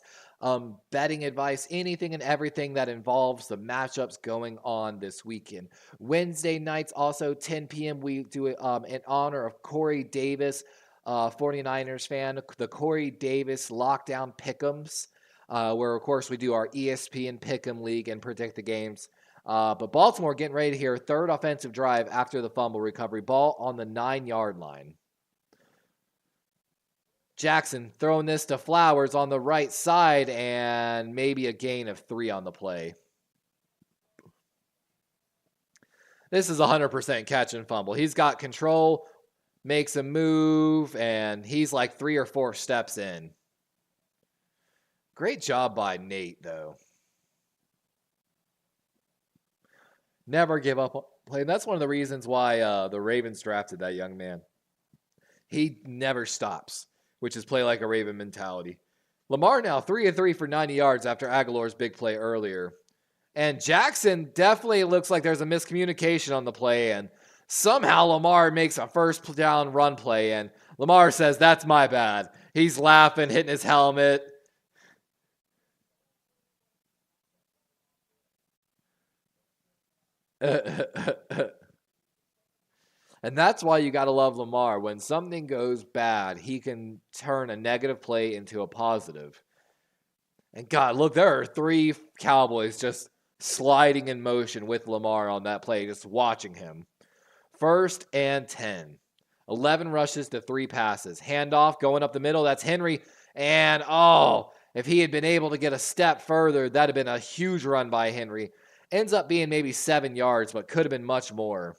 betting advice, anything and everything that involves the matchups going on this weekend. Wednesday nights, also 10 p.m., we do it in honor of Corey Davis, 49ers fan, the Corey Davis Lockdown Pick'ems, where, of course, we do our ESPN Pick'em League and predict the games. But Baltimore getting ready to hear third offensive drive after the fumble recovery, ball on the 9-yard line. Jackson throwing this to Flowers on the right side and maybe a gain of 3 on the play. This is 100% catch and fumble. He's got control, makes a move, and he's like 3 or 4 steps in. Great job by Nate, though. Never give up on play. And that's one of the reasons why the Ravens drafted that young man. He never stops, which is play like a Raven mentality. Lamar now 3-3 for 90 yards after Aguilar's big play earlier. And Jackson definitely looks like there's a miscommunication on the play, and somehow Lamar makes a first down run play, and Lamar says, "That's my bad." He's laughing, hitting his helmet. And that's why you got to love Lamar. When something goes bad, he can turn a negative play into a positive. And God, look, there are 3 Cowboys just sliding in motion with Lamar on that play, just watching him. 1st and 10. 11 rushes to 3 passes. Handoff going up the middle. That's Henry. And, if he had been able to get a step further, that would have been a huge run by Henry. Ends up being maybe 7 yards, but could have been much more.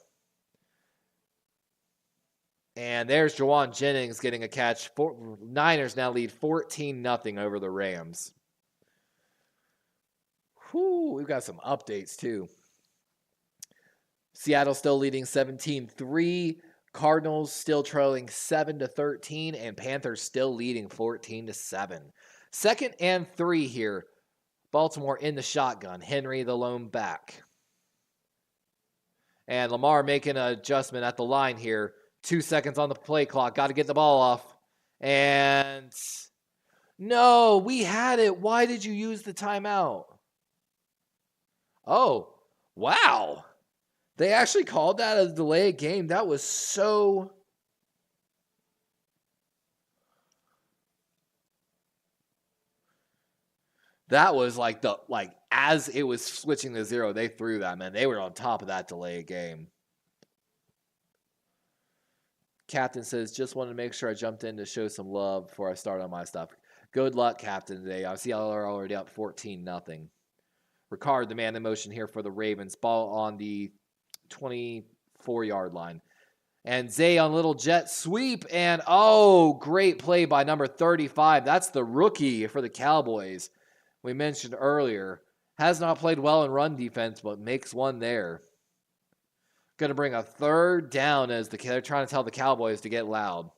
And there's Jawan Jennings getting a catch. Niners now lead 14-0 over the Rams. We've got some updates, too. Seattle still leading 17-3. Cardinals still trailing 7-13. And Panthers still leading 14-7. 2nd and 3 here. Baltimore in the shotgun. Henry the lone back. And Lamar making an adjustment at the line here. 2 seconds on the play clock. Got to get the ball off. And no, we had it. Why did you use the timeout? Oh, wow. They actually called that a delayed game. That was so That was like as it was switching to 0, they threw that, man. They were on top of that delay game. Captain says, just wanted to make sure I jumped in to show some love before I start on my stuff. Good luck, Captain, today. I see y'all are already up 14-0. Ricard, the man in motion here for the Ravens. Ball on the 24-yard line. And Zay on little jet sweep. And, great play by number 35. That's the rookie for the Cowboys we mentioned earlier. Has not played well in run defense, but makes one there. Going to bring a third down as they're trying to tell the Cowboys to get loud.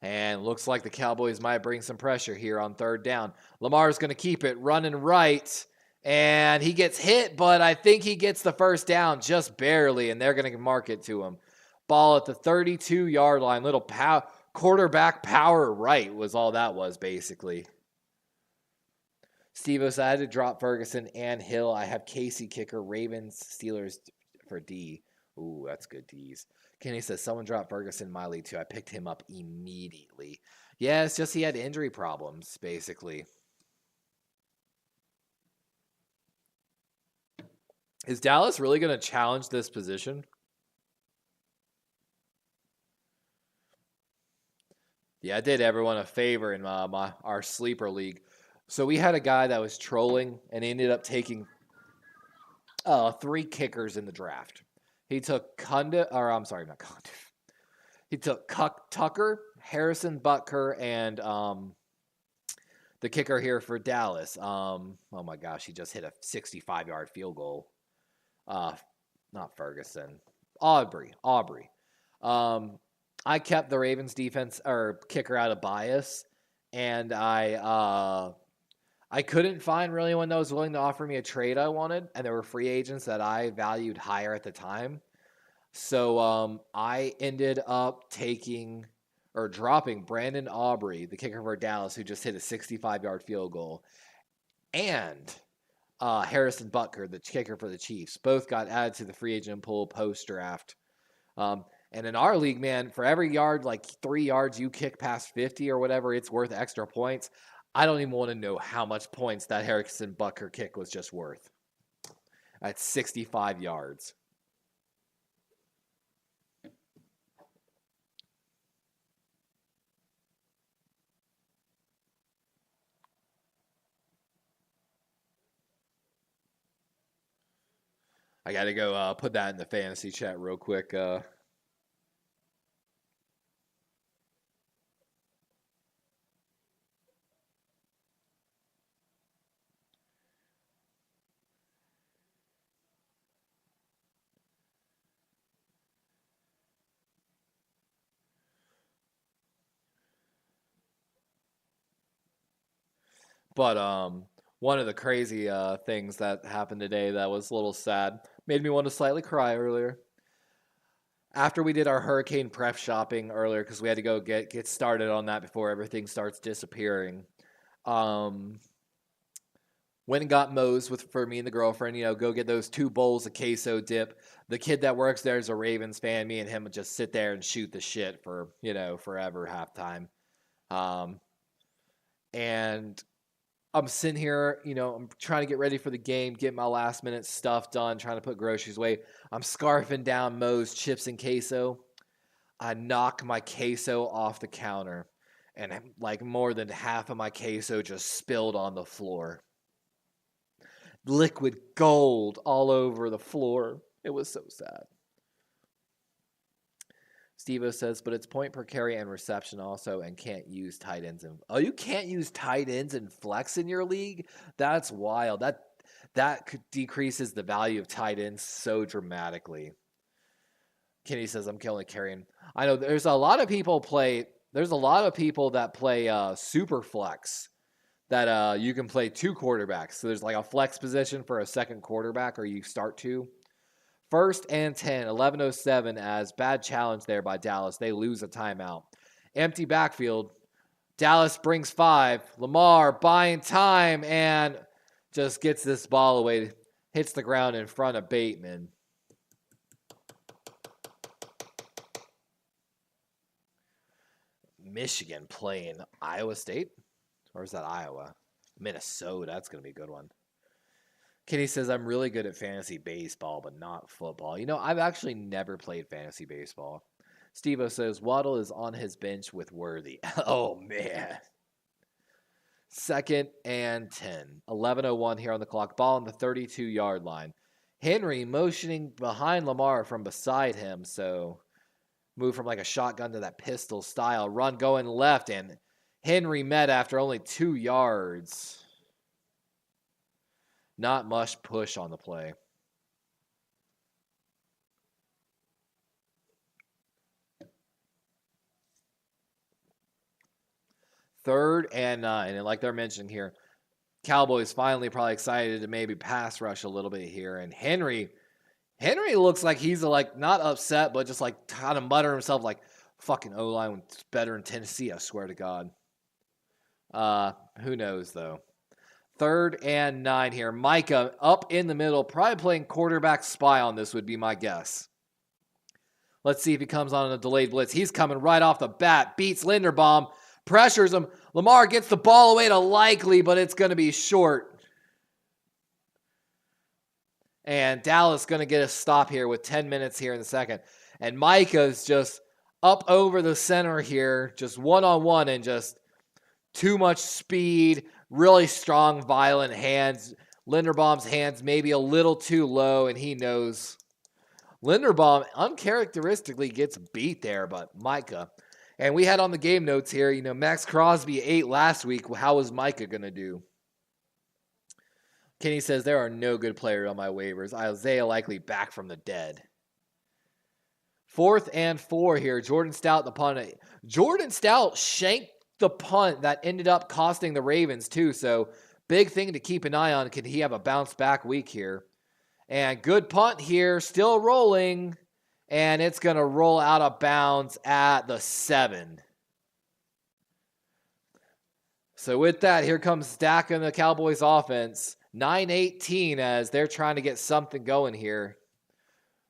And looks like the Cowboys might bring some pressure here on third down. Lamar's going to keep it running right. And he gets hit, but I think he gets the first down just barely, and they're going to mark it to him. Ball at the 32-yard line. Little quarterback power right was all that was, basically. Steve said, I had to drop Ferguson and Hill. I have Casey kicker, Ravens, Steelers for D. Ooh, that's good D's. Kenny says, someone dropped Ferguson in my league too. I picked him up immediately. Yeah, it's just he had injury problems, basically. Is Dallas really going to challenge this position? Yeah, I did everyone a favor in our sleeper league. So we had a guy that was trolling and he ended up taking 3 kickers in the draft. He took He took Tucker, Harrison Butker, and the kicker here for Dallas. Oh my gosh, he just hit a 65-yard field goal. Not Ferguson. Aubrey. I kept the Ravens defense or kicker out of bias, and I couldn't find really anyone that was willing to offer me a trade I wanted, and there were free agents that I valued higher at the time. So I ended up dropping Brandon Aubrey, the kicker for Dallas, who just hit a 65-yard field goal, and Harrison Butker, the kicker for the Chiefs. Both got added to the free agent pool post-draft. And in our league, man, for every yard, like 3 yards you kick past 50 or whatever, it's worth extra points. I don't even want to know how much points that Harrison Butker kick was just worth. At 65 yards. I got to go put that in the fantasy chat real quick. But one of the crazy things that happened today that was a little sad, made me want to slightly cry earlier. After we did our hurricane prep shopping earlier, because we had to go get started on that before everything starts disappearing. Went and got Moe's for me and the girlfriend, go get those 2 bowls of queso dip. The kid that works there is a Ravens fan. Me and him would just sit there and shoot the shit for, forever, halftime. And I'm sitting here, I'm trying to get ready for the game, get my last minute stuff done, trying to put groceries away. I'm scarfing down Moe's chips and queso. I knock my queso off the counter, and like more than half of my queso just spilled on the floor. Liquid gold all over the floor. It was so sad. Steve-O says, but it's point per carry and reception also, and can't use tight ends. You can't use tight ends and flex in your league? That's wild. That decreases the value of tight ends so dramatically. Kenny says, I'm only carrying. I know there's a lot of people that play super flex that you can play 2 quarterbacks. So there's like a flex position for a second quarterback, or you start 2. 1st and 10, 11:07 as bad challenge there by Dallas. They lose a timeout. Empty backfield. Dallas brings 5. Lamar buying time, and Just gets this ball away, hits the ground in front of Baitman. Michigan playing Iowa State? Or is that Iowa? Minnesota. That's going to be a good one. Kenny says, I'm really good at fantasy baseball, but not football. You know, I've actually never played fantasy baseball. Steve-O says, Waddle is on his bench with Worthy. Oh, man. 2nd and 10. 11:01 here on the clock. Ball on the 32-yard line. Henry motioning behind Lamar from beside him. So move from like a shotgun to that pistol style. Run going left, and Henry met after only 2 yards. Not much push on the play. Third and 9. And like they're mentioning here, Cowboys finally probably excited to maybe pass rush a little bit here. And Henry looks like he's like not upset, but just like kind of muttering himself like, fucking O-line was better in Tennessee, I swear to God. Who knows, though. 3rd and 9 here. Micah up in the middle, probably playing quarterback spy on this would be my guess. Let's see if he comes on a delayed blitz. He's coming right off the bat. Beats Linderbaum. Pressures him. Lamar gets the ball away to Likely, but it's going to be short. And Dallas going to get a stop here with 10 minutes here in the second. And Micah's just up over the center here, just one-on-one and just too much speed, really strong, violent hands. Linderbaum's hands maybe a little too low, and he knows. Linderbaum uncharacteristically gets beat there, but Micah. And we had on the game notes here, you know, Max Crosby ate last week. How was Micah going to do? Kenny says, there are no good players on my waivers. Isaiah Likely back from the dead. 4th and 4 here. Jordan Stout, the punt. Jordan Stout shanked the punt that ended up costing the Ravens too. So big thing to keep an eye on. Can he have a bounce back week here? And good punt here. Still rolling. And it's going to roll out of bounds at the 7. So with that, here comes stacking the Cowboys offense. 9-18 as they're trying to get something going here.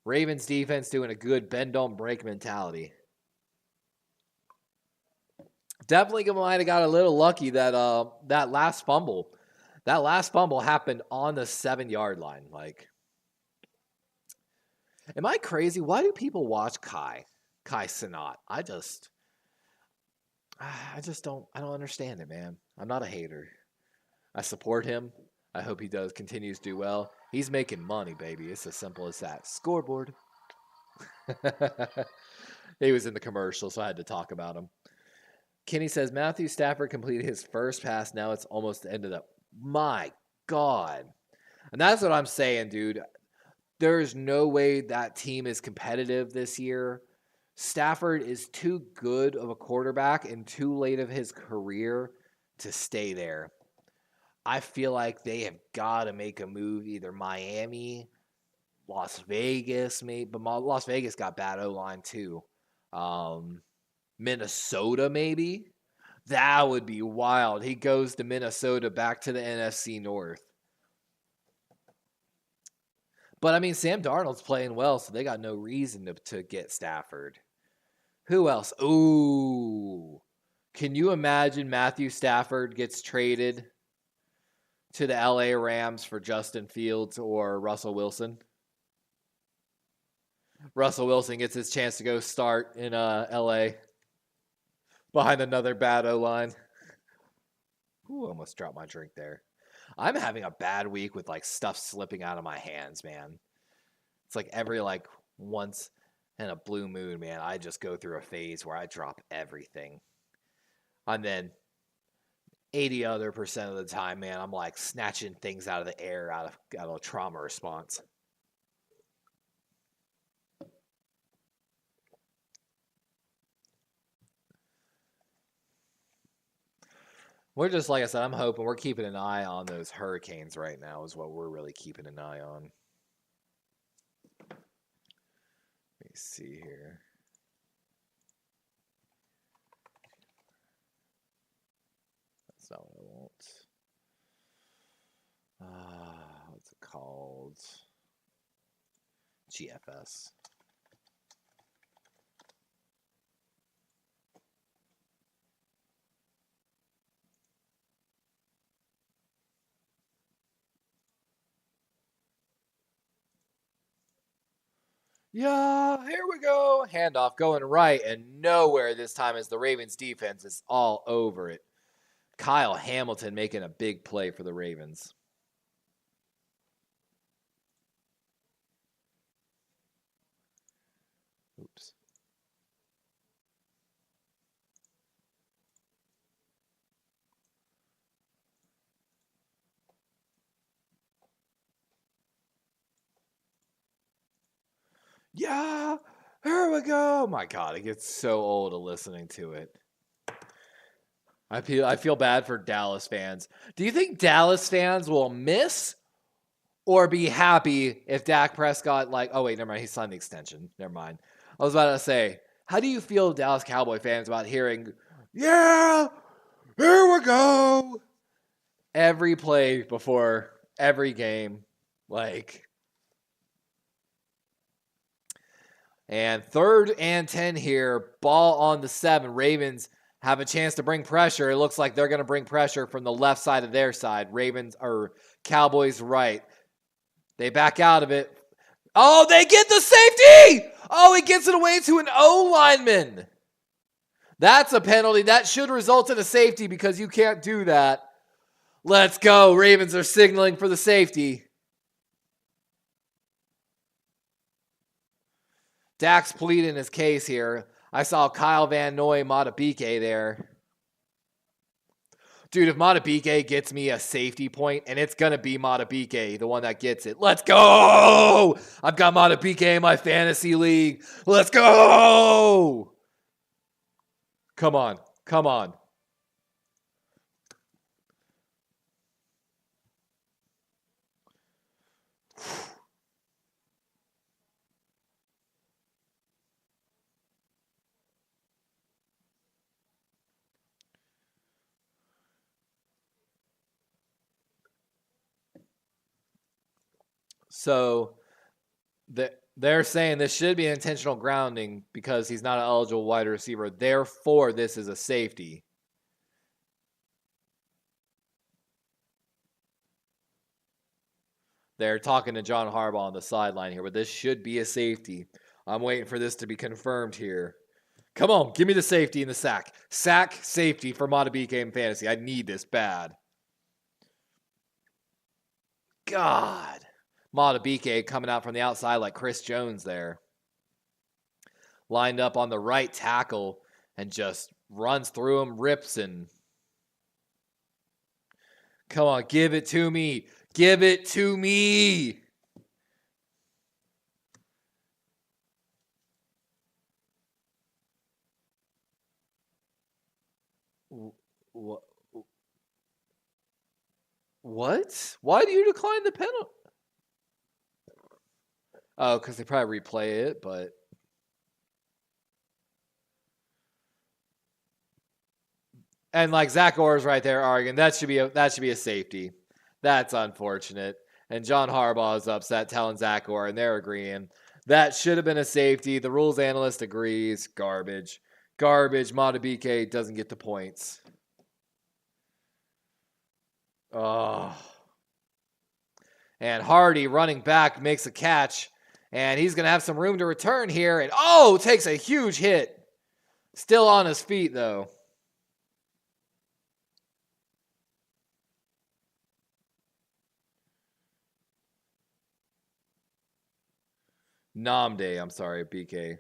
Ravens defense doing a good bend don't break mentality. Definitely might have got a little lucky that that last fumble happened on the 7-yard line. Like, am I crazy? Why do people watch Kai Cenat? I don't understand it, man. I'm not a hater. I support him. I hope he continues to do well. He's making money, baby. It's as simple as that. Scoreboard. He was in the commercial, so I had to talk about him. Kenny says, Matthew Stafford completed his first pass. Now it's almost the end of the... My God. And that's what I'm saying, dude. There's no way that team is competitive this year. Stafford is too good of a quarterback and too late of his career to stay there. I feel like they have got to make a move, either Miami, Las Vegas, maybe. But Las Vegas got bad O-line too. Minnesota, maybe. That would be wild. He goes to Minnesota, back to the NFC North. But, I mean, Sam Darnold's playing well, so they got no reason to get Stafford. Who else? Ooh. Can you imagine Matthew Stafford gets traded to the LA Rams for Justin Fields or Russell Wilson? Russell Wilson gets his chance to go start in LA behind another bad O-line. Ooh, almost dropped my drink there. I'm having a bad week with like stuff slipping out of my hands, man. It's like every like once in a blue moon, man, I just go through a phase where I drop everything. And then 80% of the time, man, I'm like snatching things out of the air out of a trauma response. We're just, like I said, I'm hoping we're keeping an eye on those hurricanes right now is what we're really keeping an eye on. Let me see here. That's not what I want. What's it called? GFS. Yeah, here we go. Handoff going right and nowhere this time as the Ravens defense is all over it. Kyle Hamilton making a big play for the Ravens. Oops. Yeah, here we go. My God, it gets so old of listening to it. I feel bad for Dallas fans. Do you think Dallas fans will miss or be happy if Dak Prescott, like, oh wait, never mind, he signed the extension. Never mind. I was about to say, how do you feel, Dallas Cowboy fans, about hearing, yeah, here we go, every play before every game, like, and 3rd and 10 here, ball on the 7. Ravens have a chance to bring pressure. It looks like they're going to bring pressure from the left side of their side. Ravens or Cowboys right. They back out of it. Oh, they get the safety! Oh, he gets it away to an O lineman. That's a penalty. That should result in a safety because you can't do that. Let's go. Ravens are signaling for the safety. Dak's pleading his case here. I saw Kyle Van Noy Matabike there. Dude, if Matabike gets me a safety point, and it's going to be Matabike, the one that gets it. Let's go! I've got Matabike in my fantasy league. Let's go! Come on. Come on. So they're saying this should be an intentional grounding because he's not an eligible wide receiver. Therefore, this is a safety. They're talking to John Harbaugh on the sideline here, but this should be a safety. I'm waiting for this to be confirmed here. Come on, give me the safety and the sack. Sack, safety for Matabike in fantasy. I need this bad. God. Matabike coming out from the outside like Chris Jones there. Lined up on the right tackle and just runs through him, rips and... Come on, give it to me. Give it to me. What? Why do you decline the penalty? Oh, because they probably replay it, but... And like Zach Orr's right there arguing that should be a safety. That's unfortunate. And John Harbaugh is upset telling Zach Orr, and they're agreeing. That should have been a safety. The rules analyst agrees. Garbage. Garbage. Matabike doesn't get the points. Oh. And Hardy running back makes a catch. And he's going to have some room to return here. And takes a huge hit. Still on his feet, though. Namde, I'm sorry, BK.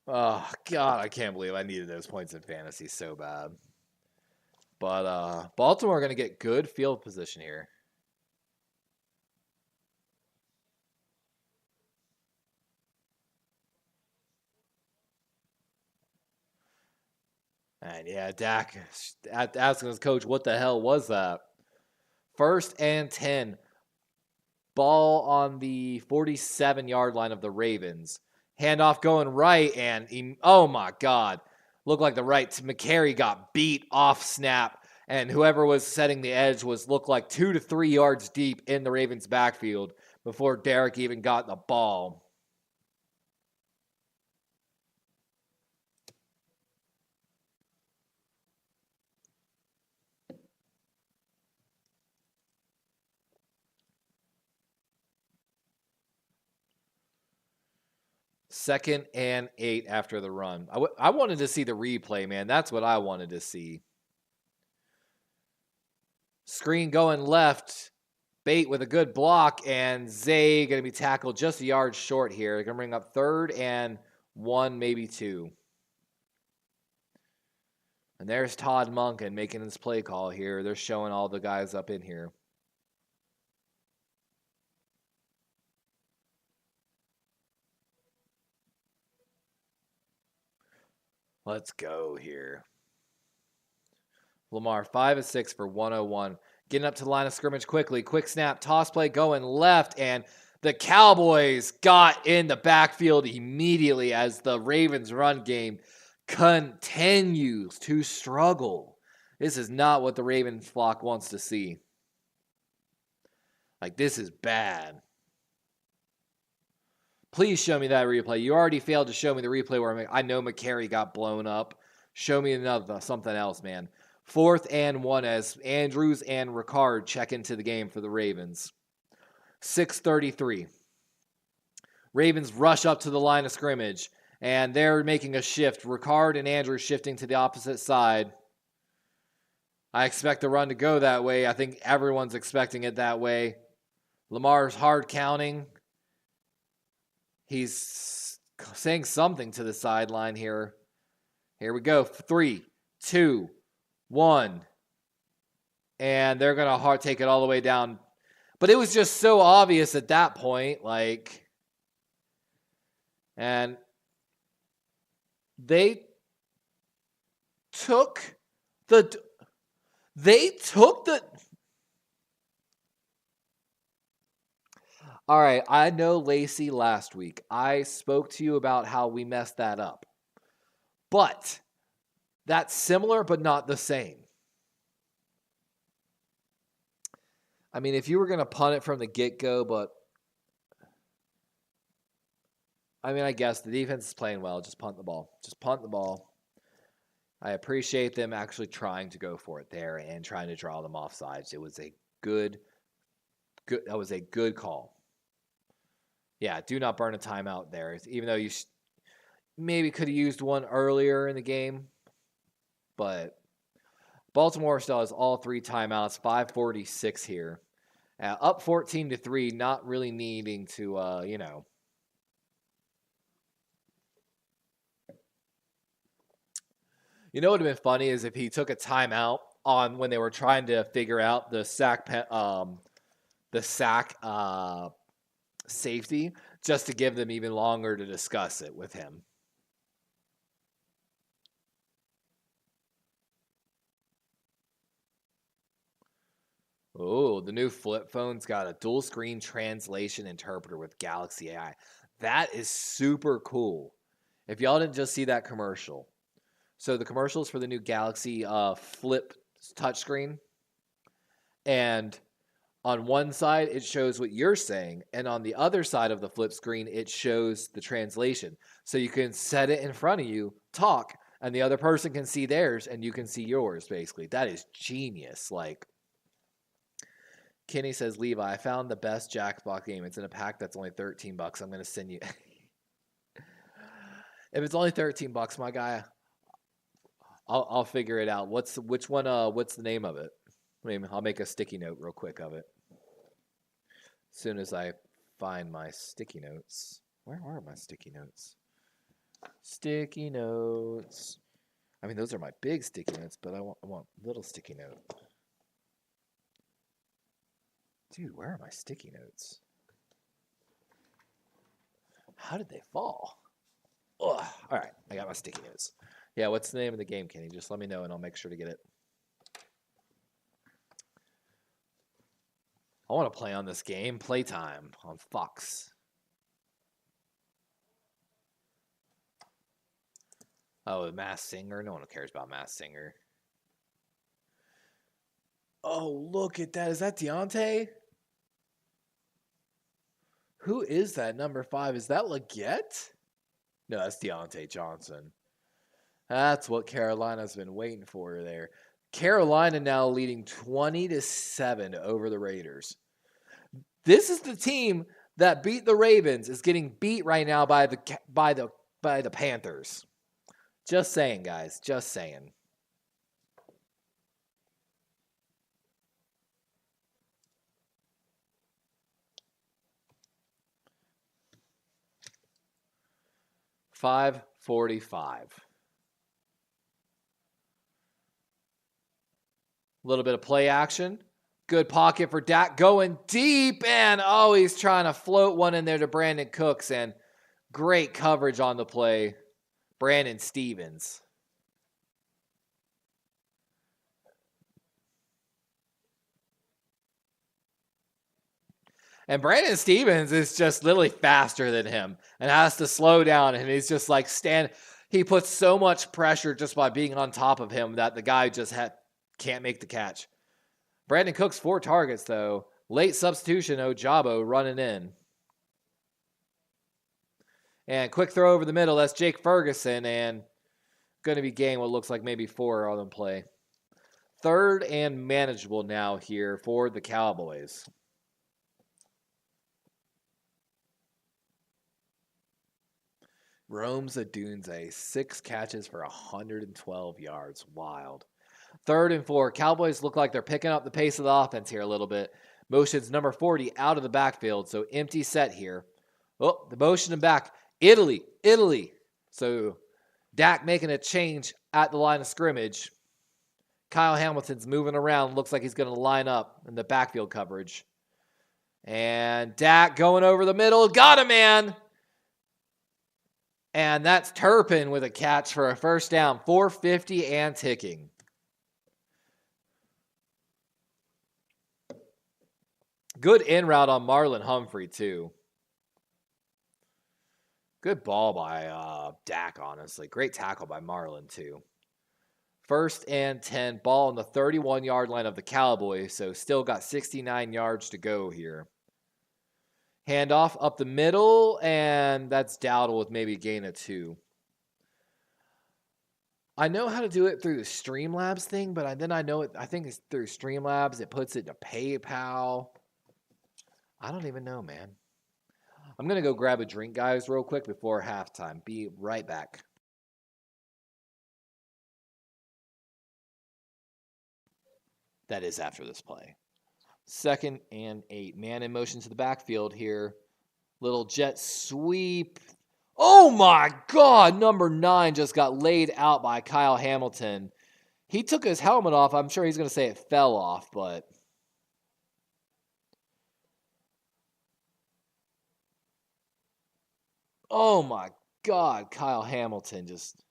Oh, God, I can't believe I needed those points in fantasy so bad. But Baltimore are going to get good field position here. And yeah, Dak asking his coach, what the hell was that? 1st and 10. Ball on the 47-yard line of the Ravens. Handoff going right, and oh my God. Looked like the right. McCary got beat off snap, and whoever was setting the edge looked like 2 to 3 yards deep in the Ravens' backfield before Derek even got the ball. Second and 8 after the run. I wanted to see the replay, man. That's what I wanted to see. Screen going left. Bait with a good block, and Zay going to be tackled just a yard short here. They're going to bring up 3rd and 1, maybe 2. And there's Todd Monken making his play call here. They're showing all the guys up in here. Let's go here. Lamar, 5 of 6 for 101. Getting up to the line of scrimmage quickly. Quick snap, toss play going left, and the Cowboys got in the backfield immediately as the Ravens' run game continues to struggle. This is not what the Ravens flock wants to see. Like, this is bad. Please show me that replay. You already failed to show me the replay where I know McCary got blown up. Show me something else, man. 4th and 1 as Andrews and Ricard check into the game for the Ravens. 6:33. Ravens rush up to the line of scrimmage, and they're making a shift. Ricard and Andrews shifting to the opposite side. I expect the run to go that way. I think everyone's expecting it that way. Lamar's hard counting. He's saying something to the sideline here. Here we go. 3, 2, 1. And they're going to take it all the way down. But it was just so obvious at that point. And they took the... All right, I know Lacey last week. I spoke to you about how we messed that up. But that's similar but not the same. I mean, if you were going to punt it from the get-go, but I mean, I guess the defense is playing well. Just punt the ball. Just punt the ball. I appreciate them actually trying to go for it there and trying to draw them offsides. It was a good that was a good call. Yeah, do not burn a timeout there. Even though you maybe could have used one earlier in the game. But Baltimore still has all 3 timeouts, 5:46 here. Up 14-3, not really needing to, You know what would have been funny is if he took a timeout on when they were trying to figure out the sack safety, just to give them even longer to discuss it with him. Oh, the new flip phone's got a dual screen translation interpreter with Galaxy AI. That is super cool. If y'all didn't just see that commercial. So the commercials for the new Galaxy flip touchscreen. And on one side, it shows what you're saying. And on the other side of the flip screen, it shows the translation. So you can set it in front of you, talk, and the other person can see theirs and you can see yours, basically. That is genius. Kenny says, Levi, I found the best Jackbox game. It's in a pack that's only $13. I'm going to send you. If it's only $13, my guy, I'll figure it out. What's the name of it? I'll make a sticky note real quick of it. As soon as I find my sticky notes. Where are my sticky notes? Sticky notes. I mean, those are my big sticky notes, but I want little sticky note. Dude, where are my sticky notes? How did they fall? Ugh. All right, I got my sticky notes. Yeah, what's the name of the game, Kenny? Just let me know and I'll make sure to get it. I want to play on this game. Playtime on Fox. Oh, Masked Singer? No one cares about Masked Singer. Oh, look at that. Is that Deontay? Who is that number 5? Is that Leggett? No, that's Deontay Johnson. That's what Carolina's been waiting for there. Carolina now leading 20-7 over the Raiders. This is the team that beat the Ravens is getting beat right now by the Panthers. Just saying, guys. Just saying. $5.45. A little bit of play action. Good pocket for Dak going deep. And, oh, he's trying to float one in there to Brandon Cooks. And great coverage on the play. Brandon Stevens. And Brandon Stevens is just literally faster than him and has to slow down. And he's just like he puts so much pressure just by being on top of him that the guy just can't make the catch. Brandon Cooks 4 targets, though. Late substitution, Ojabo running in. And quick throw over the middle. That's Jake Ferguson. And going to be gain what looks like maybe 4 on the play. 3rd and manageable now here for the Cowboys. Rome's Adunze, 6 catches for 112 yards. Wild. 3rd and 4. Cowboys look like they're picking up the pace of the offense here a little bit. Motions number 40 out of the backfield, so empty set here. Oh, the motion and back. Italy. So Dak making a change at the line of scrimmage. Kyle Hamilton's moving around. Looks like he's going to line up in the backfield coverage. And Dak going over the middle. Got him, man. And that's Turpin with a catch for a first down. 450 and ticking. Good in route on Marlon Humphrey, too. Good ball by Dak, honestly. Great tackle by Marlon, too. 1st and 10. Ball on the 31-yard line of the Cowboys, so still got 69 yards to go here. Handoff up the middle, and that's Dowdle with maybe a gain of 2. I know how to do it through the Streamlabs thing, but then I think it's through Streamlabs. It puts it to PayPal. I don't even know, man. I'm going to go grab a drink, guys, real quick before halftime. Be right back. That is after this play. 2nd and 8. Man in motion to the backfield here. Little jet sweep. Oh, my God. Number 9 just got laid out by Kyle Hamilton. He took his helmet off. I'm sure he's going to say it fell off, but... Oh, my God. Kyle Hamilton just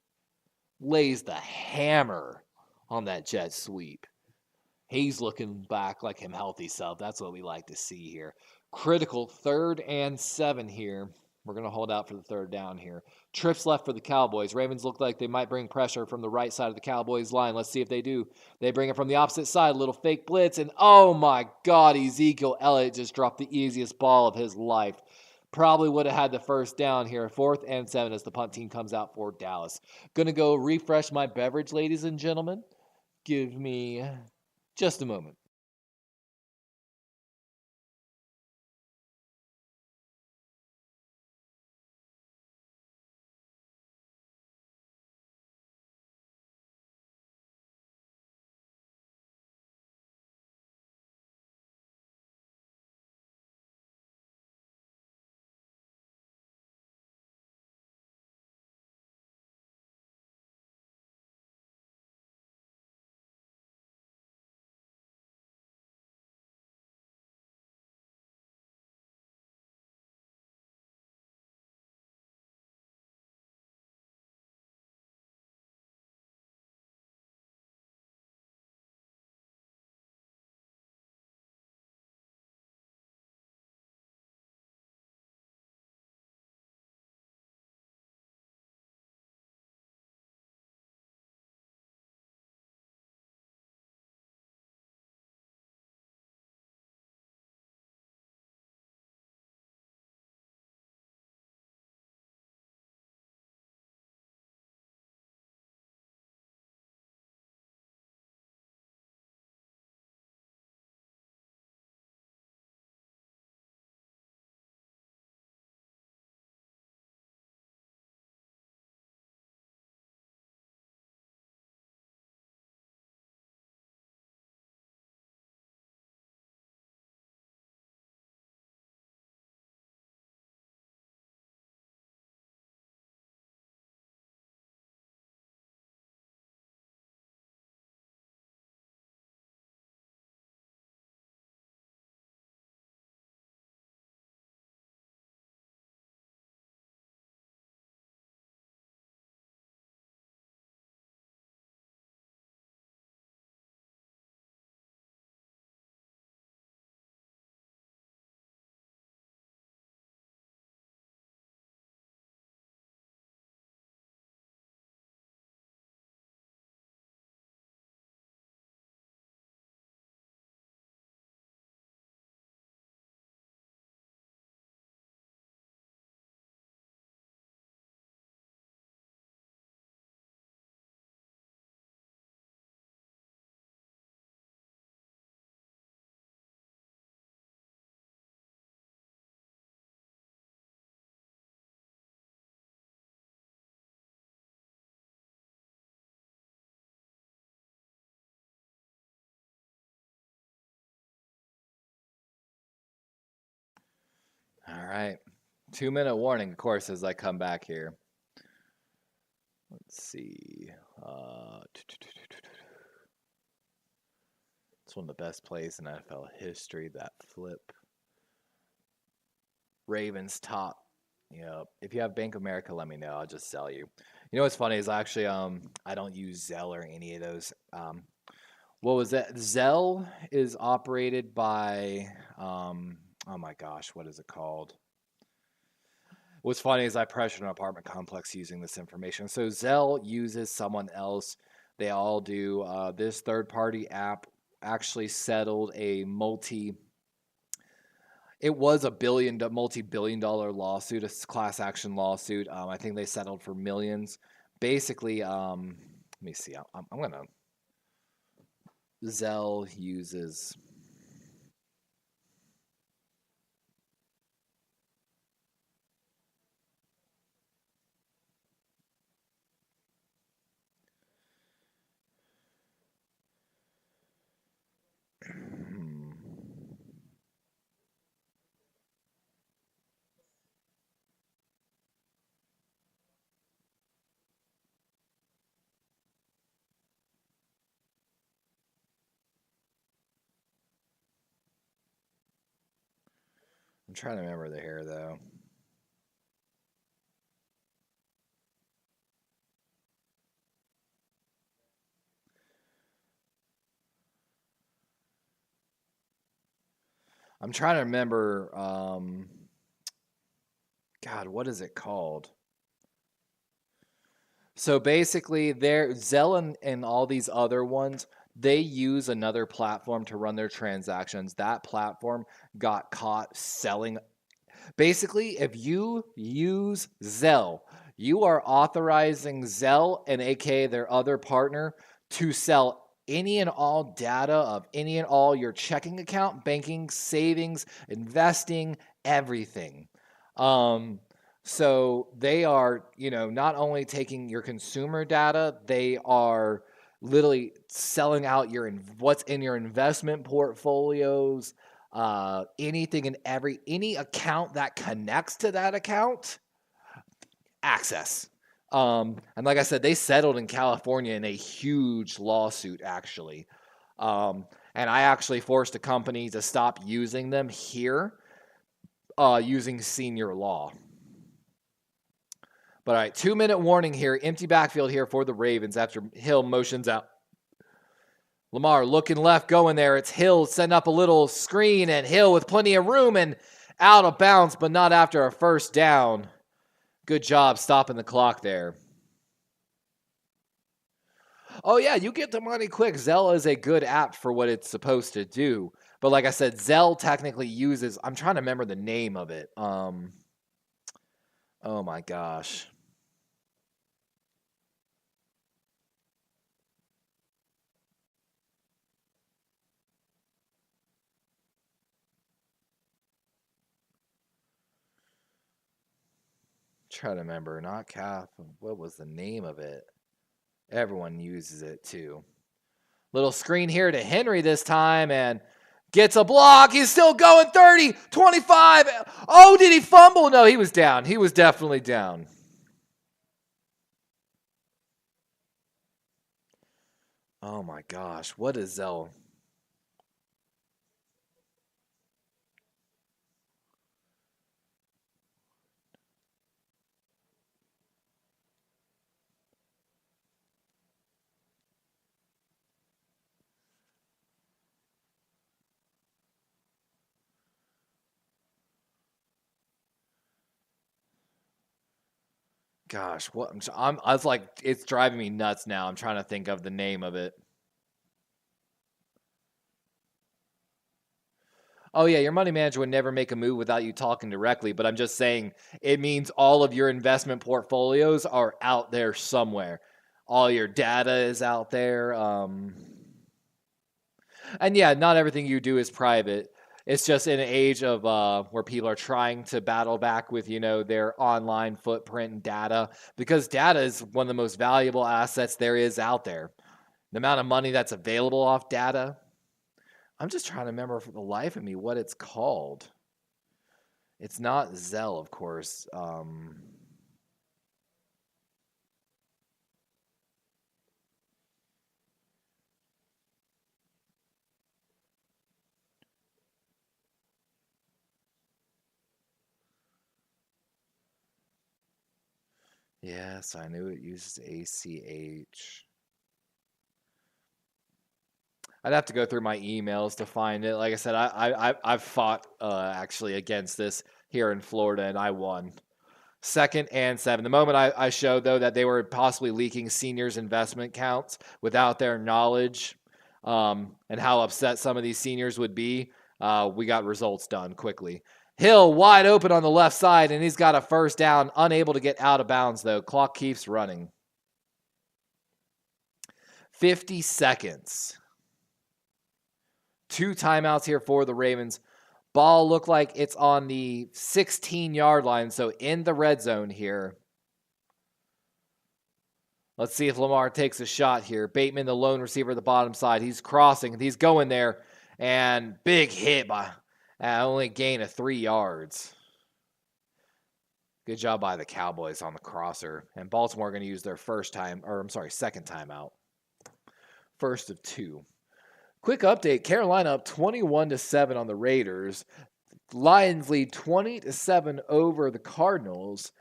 lays the hammer on that jet sweep. He's looking back like him healthy self. That's what we like to see here. Critical 3rd and 7 here. We're going to hold out for the 3rd down here. Trips left for the Cowboys. Ravens look like they might bring pressure from the right side of the Cowboys line. Let's see if they do. They bring it from the opposite side. A little fake blitz. And oh my God, Ezekiel Elliott just dropped the easiest ball of his life. Probably would have had the 1st down here. 4th and 7 as the punt team comes out for Dallas. Going to go refresh my beverage, ladies and gentlemen. Give me just a moment. right. 2-minute warning, of course, as I come back here. Let's see. It's one of the best plays in NFL history, that flip. Ravens top. Yep. If you have Bank of America, let me know. I'll just sell you. You know what's funny is actually I don't use Zelle or any of those. What was that? Zelle is operated by oh my gosh, what is it called? What's funny is I pressured an apartment complex using this information. So Zelle uses someone else. They all do. This third-party app actually settled a it was a multi-billion-dollar lawsuit, a class action lawsuit. I think they settled for millions. Basically, let me see. I'm gonna. Zelle uses. I'm trying to remember the hair though. I'm trying to remember. God, what is it called? So basically, Zelle and all these other ones, they use another platform to run their transactions. That platform got caught selling. Basically, if you use Zelle, you are authorizing Zelle and aka their other partner to sell any and all data of any and all your checking account, banking, savings, investing, everything. Um, so they are, not only taking your consumer data, they are literally selling out what's in your investment portfolios, anything and any account that connects to that account, access. And like I said, they settled in California in a huge lawsuit, actually. And I actually forced a company to stop using them here, using senior law. But all right, 2-minute warning here. Empty backfield here for the Ravens after Hill motions out. Lamar looking left, going there. It's Hill setting up a little screen, and Hill with plenty of room and out of bounds, but not after a first down. Good job stopping the clock there. Oh, yeah, you get the money quick. Zelle is a good app for what it's supposed to do. But like I said, Zelle technically uses, I'm trying to remember the name of it. Oh my gosh. Try to remember, not calf. What was the name of it? Everyone uses it too. Little screen here to Henry this time and gets a block. He's still going 30, 25. Oh, did he fumble? No, he was down. He was definitely down. Oh my gosh, what is Zell? Gosh, what I was like, it's driving me nuts now. I'm trying to think of the name of it. Oh yeah, your money manager would never make a move without you talking directly, but I'm just saying it means all of your investment portfolios are out there somewhere. All your data is out there. And yeah, not everything you do is private. It's just in an age of where people are trying to battle back with, their online footprint and data, because data is one of the most valuable assets there is out there. The amount of money that's available off data. I'm just trying to remember for the life of me what it's called. It's not Zell, of course. Yes, I knew it uses ACH. I'd have to go through my emails to find it. Like I said, I've fought actually against this here in Florida, and I won. 2nd and 7. The moment I showed, though, that they were possibly leaking seniors' investment counts without their knowledge, and how upset some of these seniors would be, we got results done quickly. Hill wide open on the left side, and he's got a first down, unable to get out of bounds, though. Clock keeps running. 50 seconds. 2 timeouts here for the Ravens. Ball looked like it's on the 16-yard line, so in the red zone here. Let's see if Lamar takes a shot here. Baitman, the lone receiver at the bottom side. He's crossing. He's going there. And big hit by only gain of 3 yards. Good job by the Cowboys on the crosser. And Baltimore going to use their second timeout. First of 2. Quick update. Carolina up 21-7 on the Raiders. Lions lead 20-7 over the Cardinals.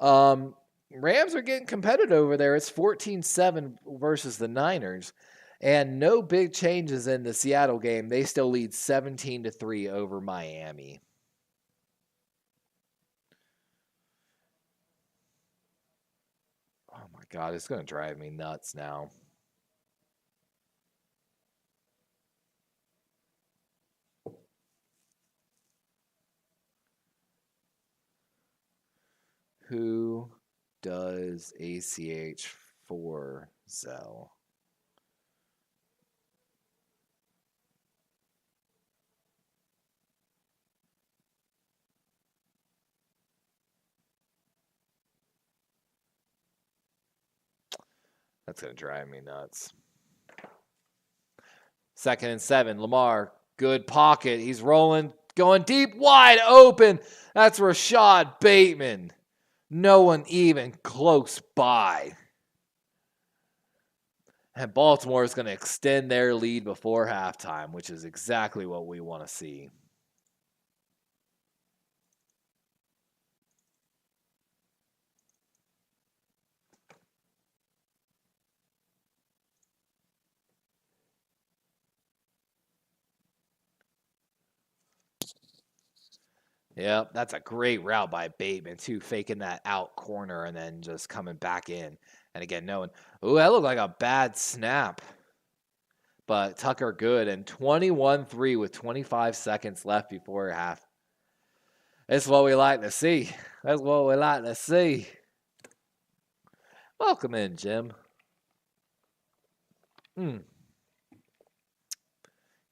Rams are getting competitive over there. It's 14-7 versus the Niners. And no big changes in the Seattle game. They still lead 17-3 over Miami. Oh my God, it's going to drive me nuts now. Who does ACH for Zell? That's going to drive me nuts. 2nd and 7. Lamar, good pocket. He's rolling, going deep, wide open. That's Rashad Bateman. No one even close by. And Baltimore is going to extend their lead before halftime, which is exactly what we want to see. Yep, that's a great route by Bateman, too, faking that out corner and then just coming back in. And again, knowing, ooh, that looked like a bad snap. But Tucker good, and 21-3 with 25 seconds left before half. That's what we like to see. That's what we like to see. Welcome in, Jim.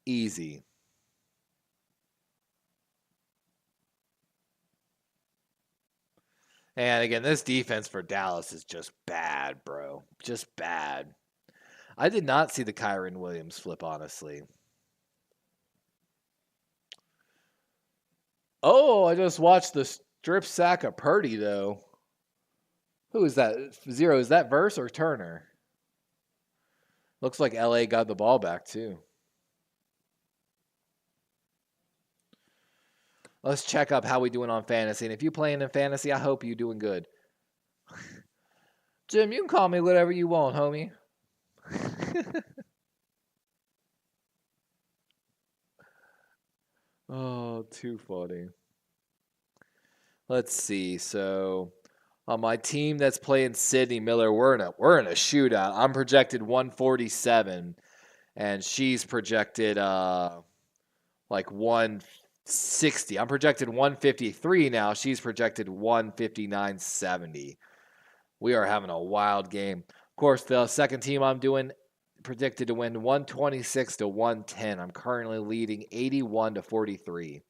Easy. And again, this defense for Dallas is just bad, bro. Just bad. I did not see the Kyron Williams flip, honestly. Oh, I just watched the strip sack of Purdy, though. Who is that? 0, is that Verse or Turner? Looks like LA got the ball back, too. Let's check up how we doing on fantasy. And if you playing in fantasy, I hope you doing good. Jim, you can call me whatever you want, homie. Oh, too funny. Let's see. So, on my team that's playing Sydney Miller, we're in a shootout. I'm projected 147, and she's projected like 160. I'm projected 153 now. She's projected 159.70. We are having a wild game. Of course, the second team I'm doing predicted to win 126-110. I'm currently leading 81-43.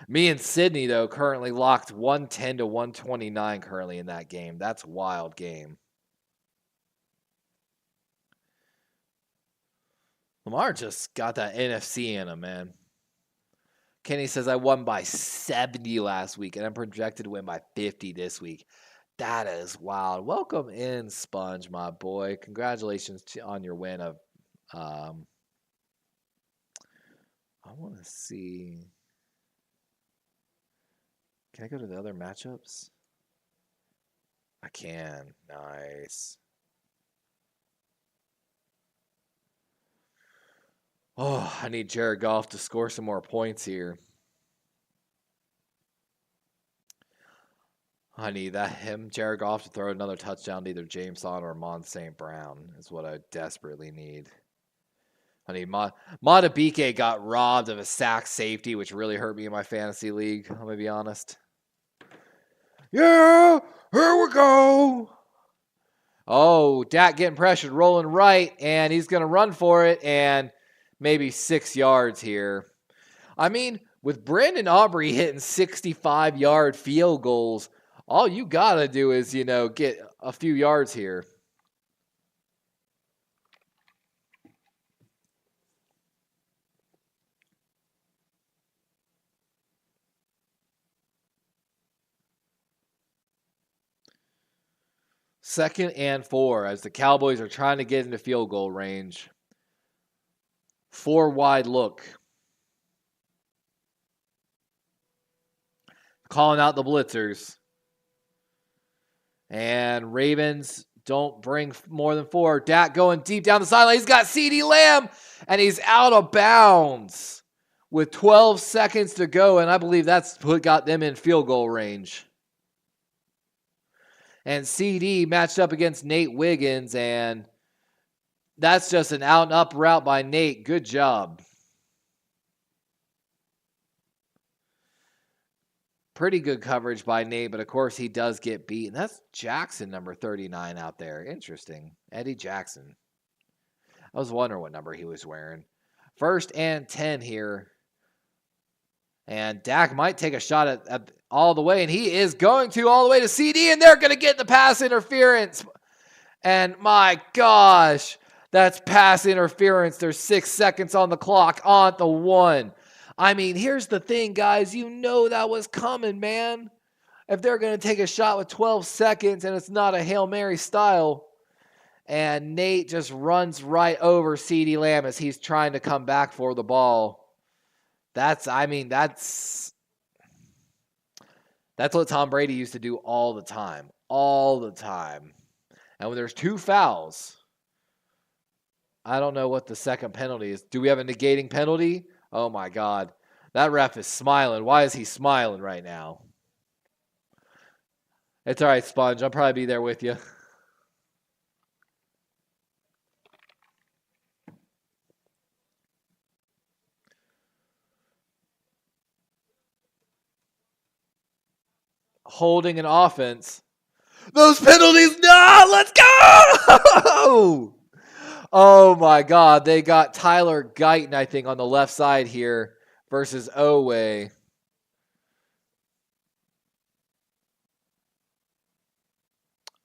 Me and Sydney, though, currently locked 110-129 currently in that game. That's a wild game. Lamar just got that NFC in him, man. Kenny says, I won by 70 last week, and I'm projected to win by 50 this week. That is wild. Welcome in, Sponge, my boy. Congratulations on your win of I want to see. Can I go to the other matchups? I can. Nice. Oh, I need Jared Goff to score some more points here. I need Jared Goff, to throw another touchdown to either James Son or Amon St. Brown is what I desperately need. I need Matabike got robbed of a sack safety, which really hurt me in my fantasy league. I'm gonna be honest. Yeah, here we go. Oh, Dak getting pressured, rolling right, and he's gonna run for it, and maybe 6 yards here. I mean, with Brandon Aubrey hitting 65-yard field goals, all you gotta do is, get a few yards here. Second and 4 as the Cowboys are trying to get into field goal range. 4 wide look. Calling out the blitzers. And Ravens don't bring more than 4. Dak going deep down the sideline. He's got CeeDee Lamb, and he's out of bounds with 12 seconds to go, and I believe that's what got them in field goal range. And CD matched up against Nate Wiggins, and that's just an out and up route by Nate. Good job. Pretty good coverage by Nate, but of course he does get beat. And that's Jackson, number 39 out there. Interesting. Eddie Jackson. I was wondering what number he was wearing. 1st and 10 here. And Dak might take a shot at all the way, and he is going to all the way to CD, and they're going to get the pass interference. And my gosh, that's pass interference. There's 6 seconds on the clock on the 1. I mean, here's the thing, guys. You know that was coming, man. If they're going to take a shot with 12 seconds and it's not a Hail Mary style, and Nate just runs right over CeeDee Lamb as he's trying to come back for the ball. That's what Tom Brady used to do all the time. All the time. And when there's 2 fouls, I don't know what the second penalty is. Do we have a negating penalty? Oh, my God. That ref is smiling. Why is he smiling right now? It's all right, Sponge. I'll probably be there with you. Holding an offense. Those penalties, no! Let's go! Oh, my God. They got Tyler Guyton, I think, on the left side here versus Oweh.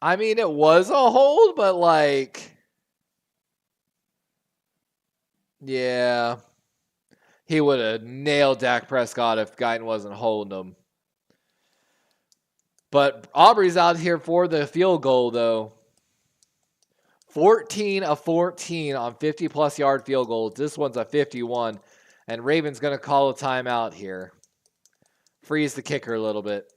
I mean, it was a hold, but yeah. He would have nailed Dak Prescott if Guyton wasn't holding him. But Aubrey's out here for the field goal, though. 14 of 14 on 50-plus yard field goals. This one's a 51. And Raven's going to call a timeout here. Freeze the kicker a little bit.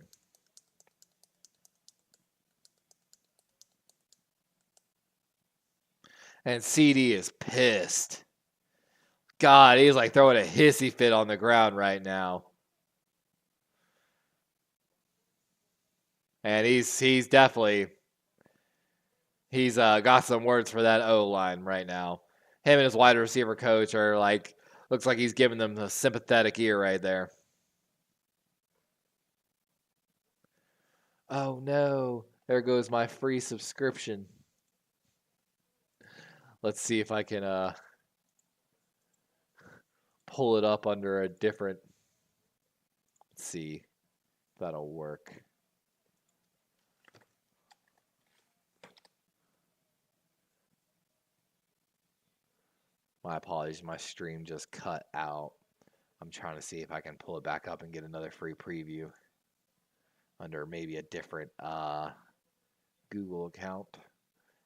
And CD is pissed. God, he's like throwing a hissy fit on the ground right now. And he's definitely got some words for that O-line right now. Him and his wide receiver coach are looks like he's giving them a sympathetic ear right there. Oh no, there goes my free subscription. Let's see if I can pull it up under a different. Let's see if that'll work. My apologies, my stream just cut out. I'm trying to see if I can pull it back up and get another free preview under maybe a different Google account.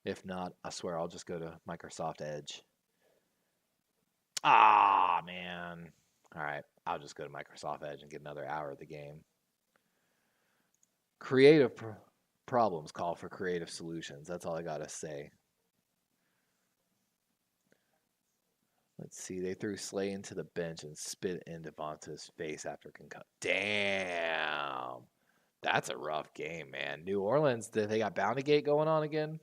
If not, I swear I'll just go to Microsoft Edge. Ah, man. All right, I'll just go to Microsoft Edge and get another hour of the game. Creative problems call for creative solutions. That's all I got to say. Let's see. They threw Slay into the bench and spit in Devonta's face after concussion. Damn. That's a rough game, man. New Orleans, they got Bountygate going on again?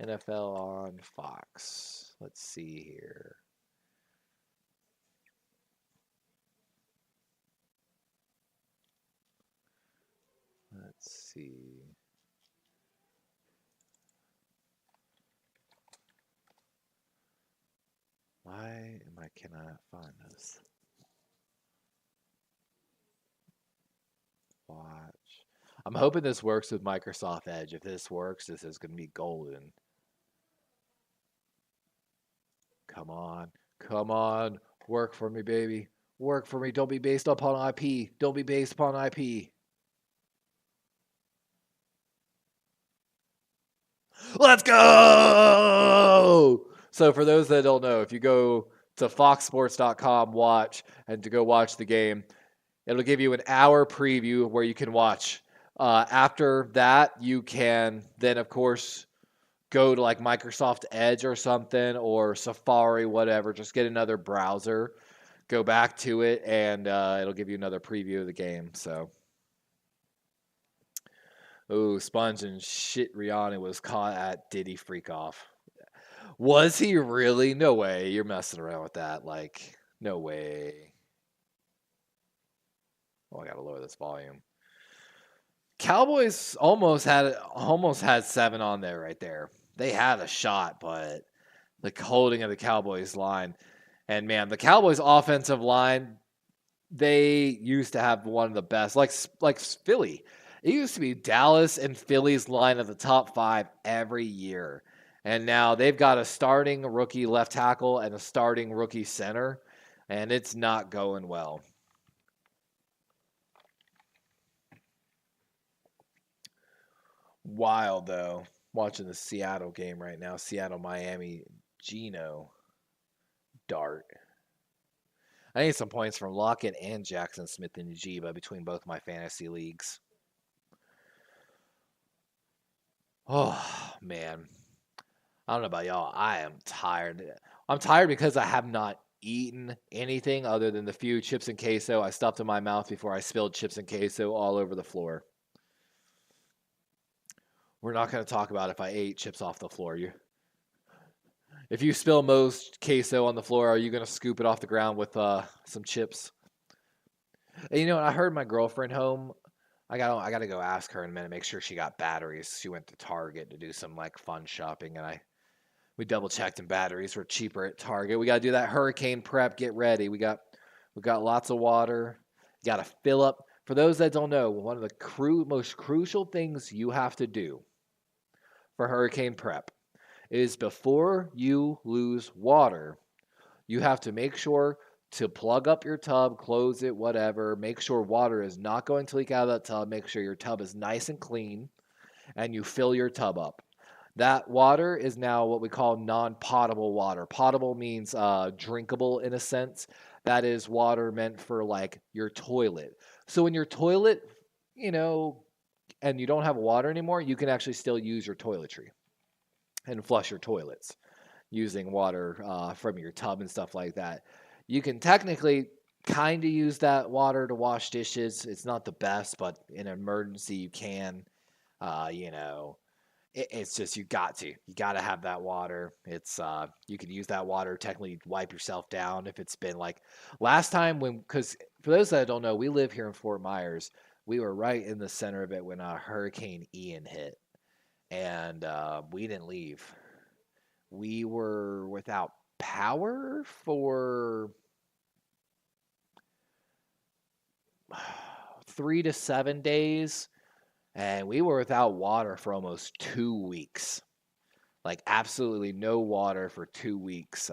NFL on Fox. Let's see here. Let's see. Why cannot find this? Watch. I'm hoping this works with Microsoft Edge. If this works, this is going to be golden. Come on. Come on. Work for me, baby. Work for me. Don't be based upon IP. Don't be based upon IP. Let's go! So for those that don't know, if you go to foxsports.com, watch, and to go watch the game, it'll give you an hour preview where you can watch. After that, you can then, of course, go to like Microsoft Edge or something, or Safari, whatever. Just get another browser, go back to it, and it'll give you another preview of the game. So, ooh, Sponge and shit Rihanna was caught at Diddy Freak Off. Was he really? No way. You're messing around with that. Like, no way. Oh, I gotta lower this volume. Cowboys almost had 7 on there right there. They had a shot, but the holding of the Cowboys line, and man, the Cowboys offensive line, they used to have one of the best, like Philly. It used to be Dallas and Philly's line of the top 5 every year. And now they've got a starting rookie left tackle and a starting rookie center, and it's not going well. Wild, though. Watching the Seattle game right now. Seattle, Miami, Geno, Dart. I need some points from Lockett and Jackson Smith and Jiba between both my fantasy leagues. Oh, man. I don't know about y'all. I am tired. I'm tired because I have not eaten anything other than the few chips and queso I stuffed in my mouth before I spilled chips and queso all over the floor. We're not going to talk about if I ate chips off the floor. If you spill most queso on the floor, are you going to scoop it off the ground with some chips? And, you know, I heard my girlfriend home. I got to go ask her in a minute, make sure she got batteries. She went to Target to do some like fun shopping, and we double checked, and batteries were cheaper at Target. We got to do that hurricane prep. Get ready. We got lots of water. You got to fill up. For those that don't know, one of the most crucial things you have to do for hurricane prep is before you lose water, you have to make sure to plug up your tub, close it, whatever. Make sure water is not going to leak out of that tub. Make sure your tub is nice and clean, and you fill your tub up. That water is now what we call non-potable water. Potable means drinkable in a sense. That is water meant for like your toilet. So when your toilet, you know, and you don't have water anymore, you can actually still use your toiletry and flush your toilets using water from your tub and stuff like that. You can technically kind of use that water to wash dishes. It's not the best, but in an emergency, you can. You know, it's just you got to have that water. It's you can use that water technically wipe yourself down if it's been like last time because for those that don't know, we live here in Fort Myers. We were right in the center of it when Hurricane Ian hit, and we didn't leave. We were without power for 3 to 7 days, and we were without water for almost 2 weeks. Like absolutely no water for 2 weeks.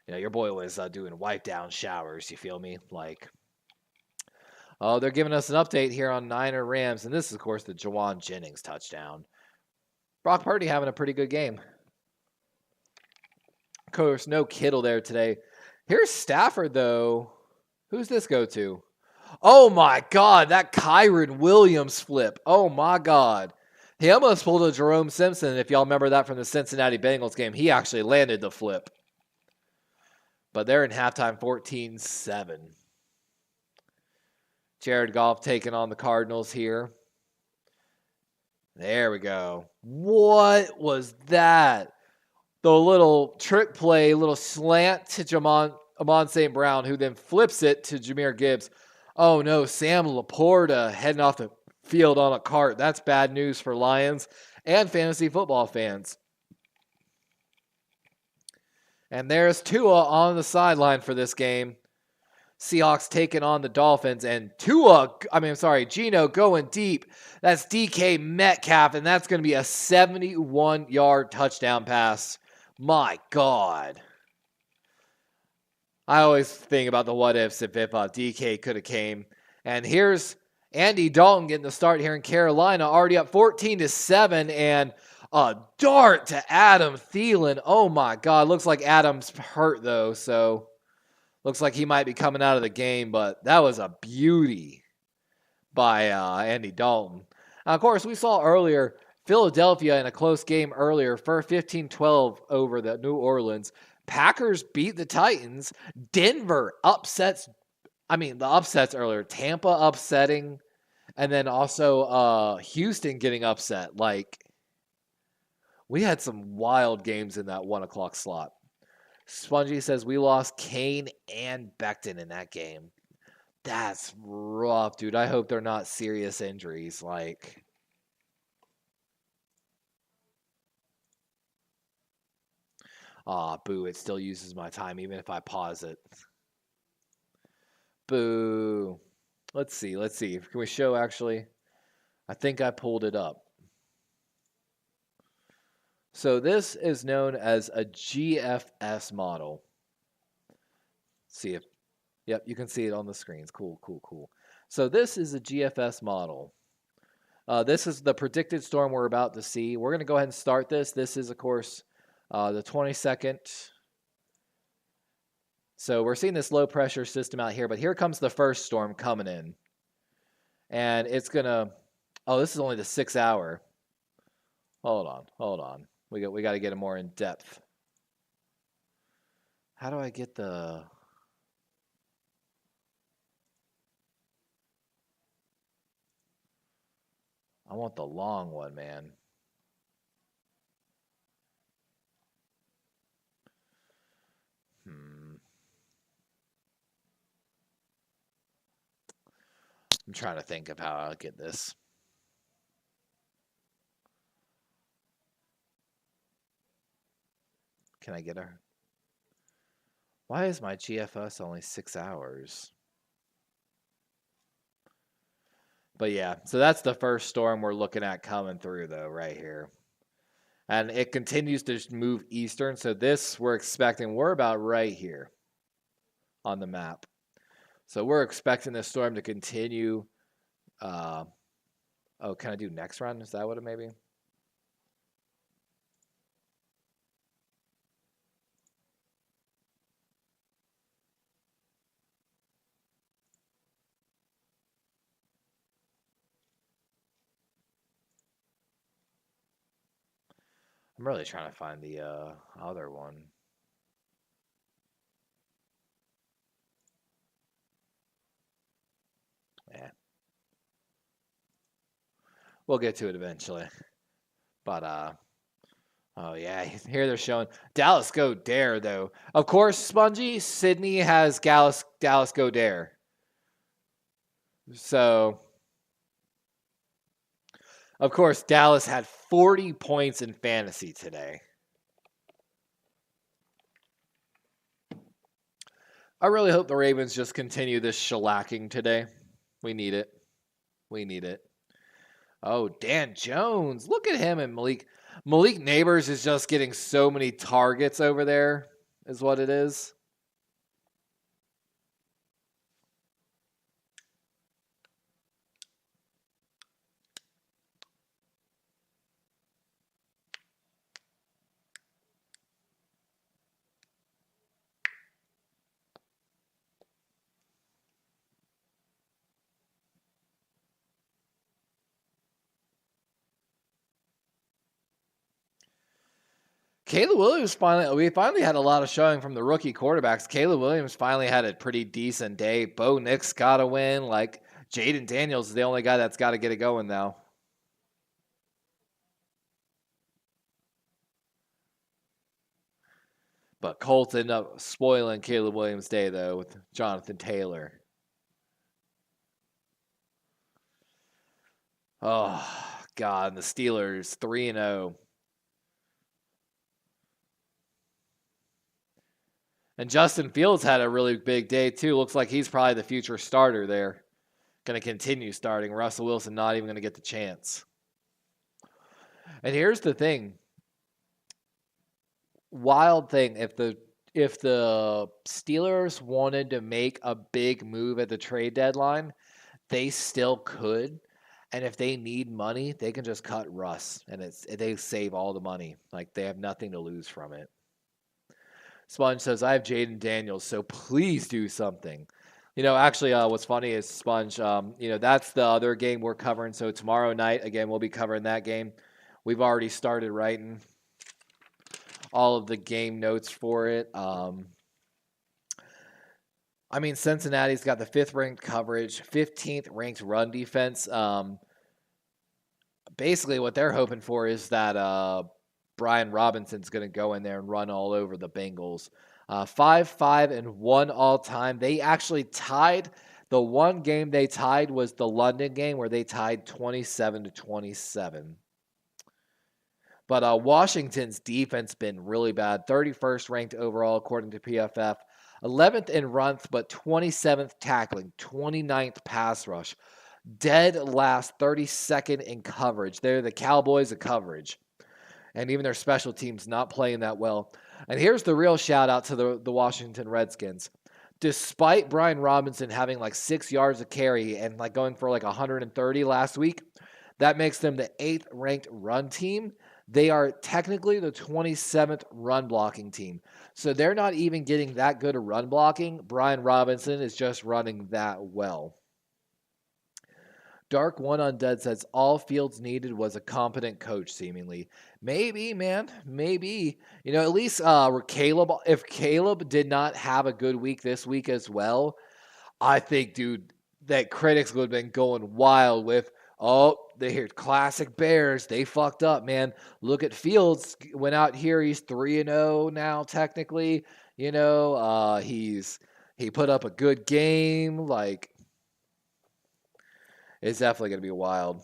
You know, your boy was doing wipe down showers. You feel me? Like, oh, they're giving us an update here on Niner Rams, and this is of course the Jawan Jennings touchdown. Brock Purdy having a pretty good game. Of course, no Kittle there today. Here's Stafford though. Who's this go to? Oh my God, that Kyron Williams flip. Oh my God. He almost pulled a Jerome Simpson. If y'all remember that from the Cincinnati Bengals game, he actually landed the flip. But they're in halftime 14-7. Jared Goff taking on the Cardinals here. There we go. What was that? The little trick play, little slant to Amon St. Brown, who then flips it to Jahmyr Gibbs. Oh no, Sam Laporta heading off the field on a cart. That's bad news for Lions and fantasy football fans. And there's Tua on the sideline for this game. Seahawks taking on the Dolphins, and Geno going deep. That's DK Metcalf, and that's going to be a 71-yard touchdown pass. My God. I always think about the what ifs if DK could have came. And here's Andy Dalton getting the start here in Carolina, already up 14-7, and a dart to Adam Thielen. Oh my God, looks like Adam's hurt though, so looks like he might be coming out of the game, but that was a beauty by Andy Dalton. Of course, we saw earlier Philadelphia in a close game earlier for 15-12 over the New Orleans. Packers beat the Titans. Denver upsets, the upsets earlier. Tampa upsetting, and then also Houston getting upset. Like, we had some wild games in that 1 o'clock slot. Spongy says we lost Kane and Becton in that game. That's rough, dude. I hope they're not serious injuries. Like, boo. It still uses my time even if I pause it. Boo. Let's see. Can we show actually? I think I pulled it up. So this is known as a GFS model. See if, yep, you can see it on the screens. Cool. So this is a GFS model. This is the predicted storm we're about to see. We're going to go ahead and start this. This is, of course, the 22nd. So we're seeing this low pressure system out here, but here comes the first storm coming in. And it's going to, this is only the 6 hour. Hold on. We got to get it more in depth. How do I get the... I want the long one, man. I'm trying to think of how I'll get this. Can I get her? Why is my GFS only 6 hours? But yeah, so that's the first storm we're looking at coming through, though, right here. And it continues to move eastern. So this we're expecting, we're about right here on the map. So we're expecting this storm to continue. Can I do next run? Is that what it may be? I'm really trying to find the other one. Yeah. We'll get to it eventually. But, oh yeah, here they're showing Dallas Go Dare, though. Of course, Spongy, Sydney has Dallas Go Dare. So, of course, Dallas had 40 points in fantasy today. I really hope the Ravens just continue this shellacking today. We need it. Oh, Dan Jones. Look at him and Malik Neighbors is just getting so many targets over there, is what it is. Caleb Williams we finally had a lot of showing from the rookie quarterbacks. Caleb Williams finally had a pretty decent day. Bo Nix got a win. Like, Jaden Daniels is the only guy that's got to get it going now. But Colts ended up spoiling Caleb Williams' day, though, with Jonathan Taylor. Oh, God. And the Steelers, 3-0. And Justin Fields had a really big day, too. Looks like he's probably the future starter there. Going to continue starting. Russell Wilson not even going to get the chance. And here's the thing. Wild thing, if the Steelers wanted to make a big move at the trade deadline, they still could. And if they need money, they can just cut Russ, and they save all the money. Like, they have nothing to lose from it. Sponge says, I have Jaden Daniels, so please do something. Actually, what's funny is, Sponge, that's the other game we're covering. So tomorrow night, again, we'll be covering that game. We've already started writing all of the game notes for it. Cincinnati's got the 5th ranked coverage, 15th ranked run defense. Basically, what they're hoping for is that Brian Robinson's going to go in there and run all over the Bengals. 5-5-1 all time. They actually tied. The one game they tied was the London game, where they tied 27-27. But Washington's defense been really bad. 31st ranked overall, according to PFF. 11th in runs, but 27th tackling. 29th pass rush. Dead last, 32nd in coverage. They're the Cowboys of coverage. And even their special teams not playing that well. And here's the real shout out to the Washington Redskins. Despite Brian Robinson having like 6 yards of carry and like going for like 130 last week, that makes them the 8th ranked run team. They are technically the 27th run blocking team. So they're not even getting that good of run blocking. Brian Robinson is just running that well. Dark One Undead says all Fields needed was a competent coach, seemingly. Maybe, man. Maybe. At least if Caleb did not have a good week this week as well, I think, dude, that critics would have been going wild with, they hear classic Bears. They fucked up, man. Look at Fields. Went out here. He's 3-0 now, technically. He put up a good game. Like, it's definitely going to be wild.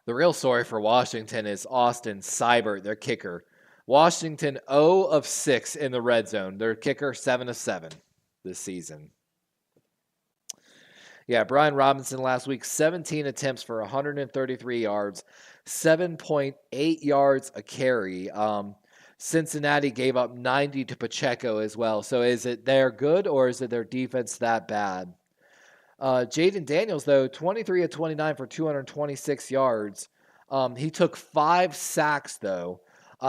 The real story for Washington is Austin Seibert, their kicker. Washington 0 of 6 in the red zone. Their kicker 7 of 7 this season. Yeah, Brian Robinson last week, 17 attempts for 133 yards, 7.8 yards a carry. Cincinnati gave up 90 to Pacheco as well. So is it they're good, or is it their defense that bad? Jaden Daniels, though, 23 of 29 for 226 yards. He took 5 sacks, though.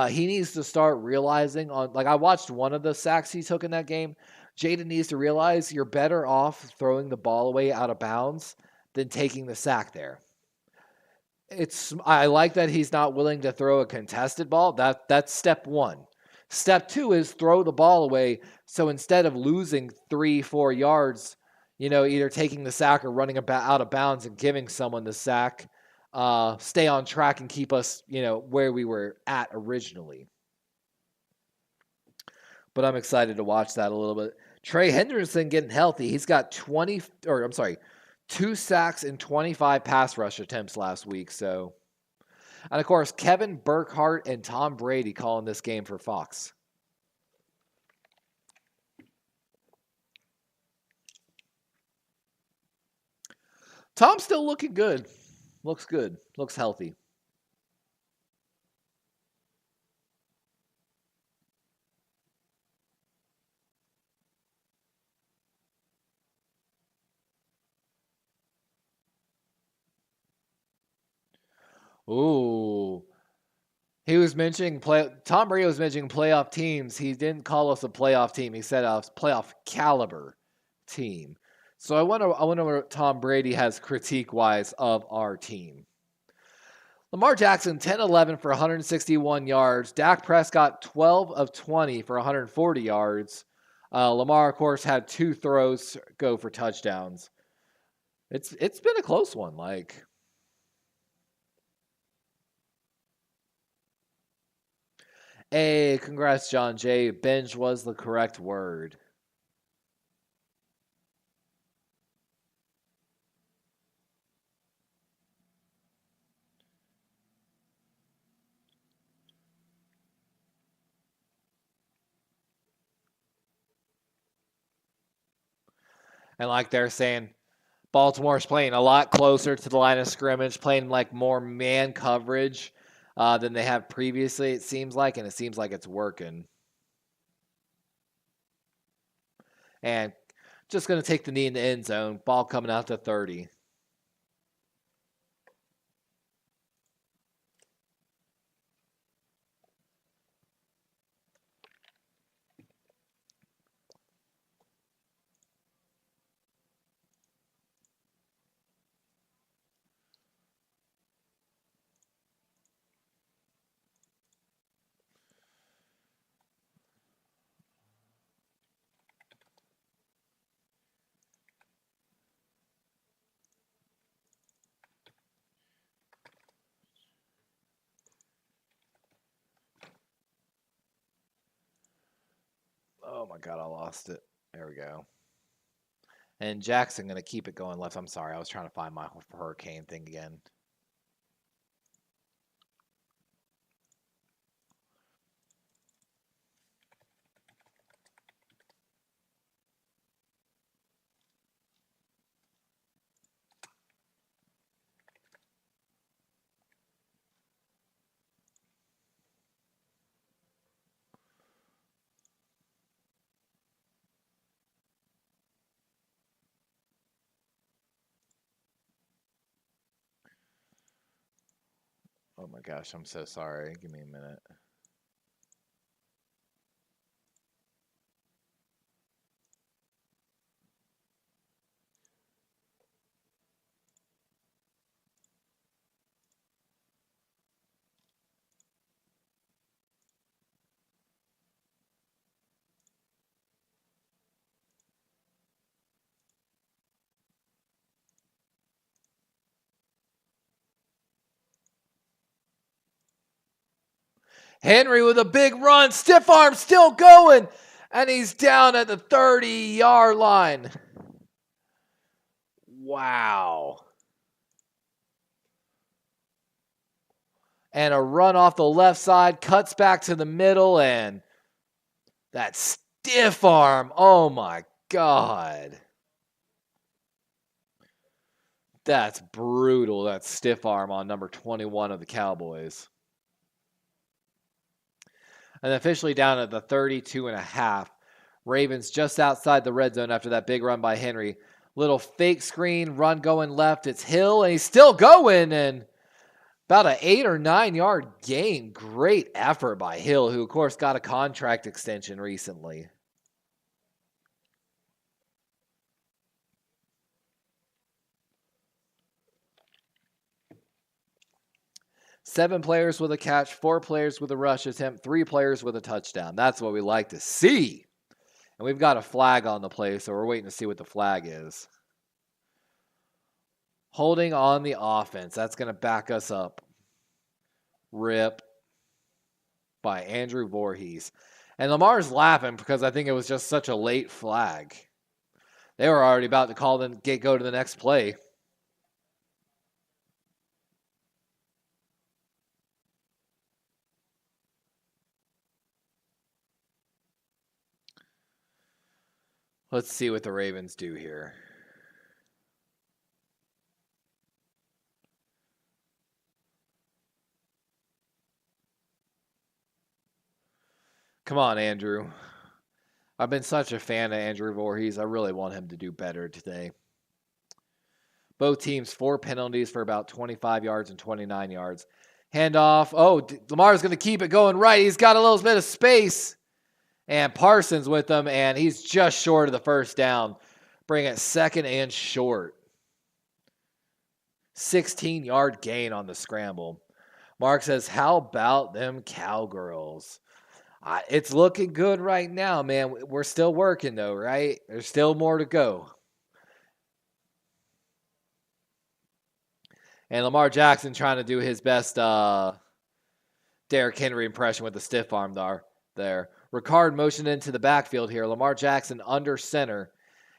He needs to start realizing I watched one of the sacks he took in that game. Jaden needs to realize you're better off throwing the ball away out of bounds than taking the sack there. I like that he's not willing to throw a contested ball. That's step 1. Step 2 is throw the ball away. So instead of losing 3-4 yards, either taking the sack or running out of bounds and giving someone the sack, stay on track and keep us, where we were at originally. But I'm excited to watch that a little bit. Trey Henderson getting healthy. He's got 2 sacks and 25 pass rush attempts last week. So, and of course, Kevin Burkhardt and Tom Brady calling this game for Fox. Tom's still looking good. Looks good. Looks healthy. Ooh. He was mentioning Tom Brady was mentioning playoff teams. He didn't call us a playoff team. He said a playoff caliber team. So I wonder what Tom Brady has critique-wise of our team. Lamar Jackson, 10-11 for 161 yards. Dak Prescott, 12 of 20 for 140 yards. Lamar, of course, had 2 throws go for touchdowns. It's been a close one. Hey, congrats, John Jay. Binge was the correct word. And like they're saying, Baltimore's playing a lot closer to the line of scrimmage, playing like more man coverage than they have previously, it seems like, and it seems like it's working. And just going to take the knee in the end zone. Ball coming out to 30. Oh my God, I lost it. There we go. And Jackson going to keep it going left. I'm sorry, I was trying to find my hurricane thing again. Oh my gosh, I'm so sorry. Give me a minute. Henry with a big run. Stiff arm still going. And he's down at the 30-yard line. Wow. And a run off the left side. Cuts back to the middle. And that stiff arm. Oh, my God. That's brutal. That stiff arm on number 21 of the Cowboys. And officially down at the 32.5. Ravens just outside the red zone after that big run by Henry. Little fake screen, run going left. It's Hill, and he's still going. And about an 8 or 9 yard gain. Great effort by Hill, who, of course, got a contract extension recently. Seven players with a catch, 4 players with a rush attempt, 3 players with a touchdown. That's what we like to see. And we've got a flag on the play, so we're waiting to see what the flag is. Holding on the offense. That's going to back us up. Rip by Andrew Voorhees. And Lamar's laughing because I think it was just such a late flag. They were already about to call them, go to the next play. Let's see what the Ravens do here. Come on, Andrew. I've been such a fan of Andrew Voorhees. I really want him to do better today. Both teams 4 penalties for about 25 yards and 29 yards. Handoff. Oh, Lamar's going to keep it going right. He's got a little bit of space. And Parsons with him, and he's just short of the first down. Bring it second and short. 16-yard gain on the scramble. Mark says, how about them Cowgirls? It's looking good right now, man. We're still working, though, right? There's still more to go. And Lamar Jackson trying to do his best Derrick Henry impression with the stiff arm there. Ricard motioned into the backfield here. Lamar Jackson under center.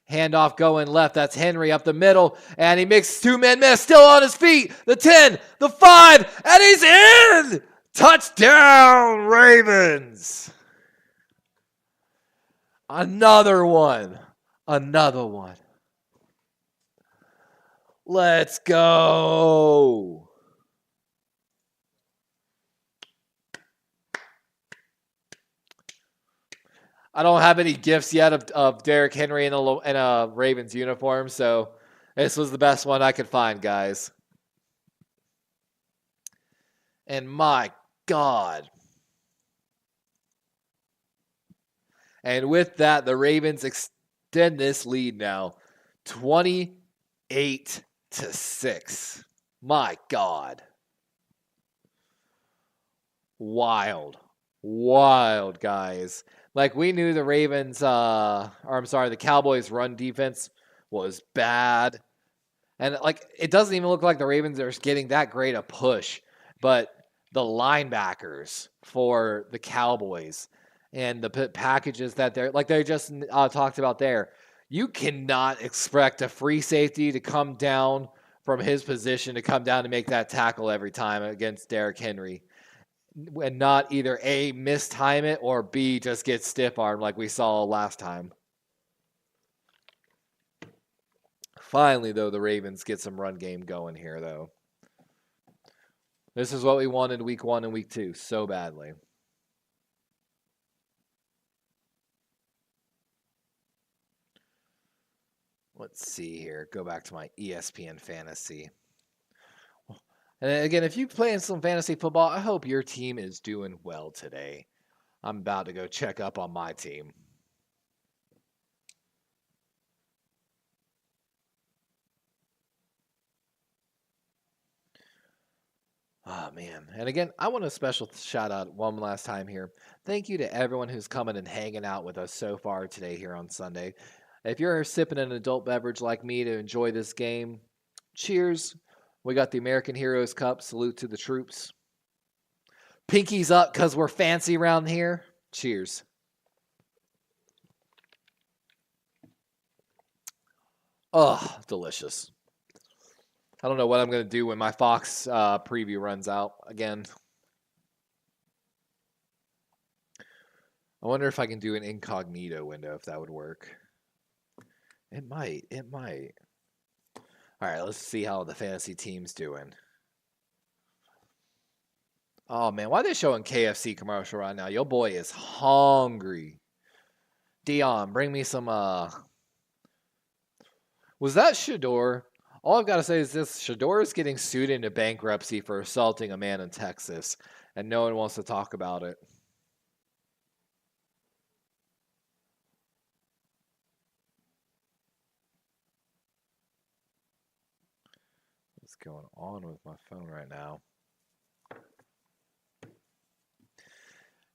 Handoff going left. That's Henry up the middle. And he makes two-man miss. Still on his feet. The 10, the 5, and he's in! Touchdown, Ravens! Another one. Let's go. I don't have any gifts yet of Derrick Henry in a Ravens uniform, so this was the best one I could find, guys. And my God. And with that, the Ravens extend this lead now 28-6. My God. Wild, guys. Like, we knew the the Cowboys' run defense was bad. And, like, it doesn't even look like the Ravens are getting that great a push. But the linebackers for the Cowboys and the packages that they just talked about there, you cannot expect a free safety to come down from his position to come down to make that tackle every time against Derrick Henry. And not either A, mistime it, or B, just get stiff-armed like we saw last time. Finally, though, the Ravens get some run game going here, though. This is what we wanted week 1 and week 2 so badly. Let's see here. Go back to my ESPN fantasy. And again, if you play in some fantasy football, I hope your team is doing well today. I'm about to go check up on my team. Oh, man. And again, I want a special shout out one last time here. Thank you to everyone who's coming and hanging out with us so far today here on Sunday. If you're sipping an adult beverage like me to enjoy this game, cheers. We got the American Heroes Cup. Salute to the troops. Pinkies up because we're fancy around here. Cheers. Oh, delicious. I don't know what I'm going to do when my Fox preview runs out again. I wonder if I can do an incognito window, if that would work. It might. All right, let's see how the fantasy team's doing. Oh, man, why are they showing KFC commercial right now? Your boy is hungry. Dion, bring me some, Was that Shador? All I've got to say is this. Shador is getting sued into bankruptcy for assaulting a man in Texas, and no one wants to talk about it. What's going on with my phone right now?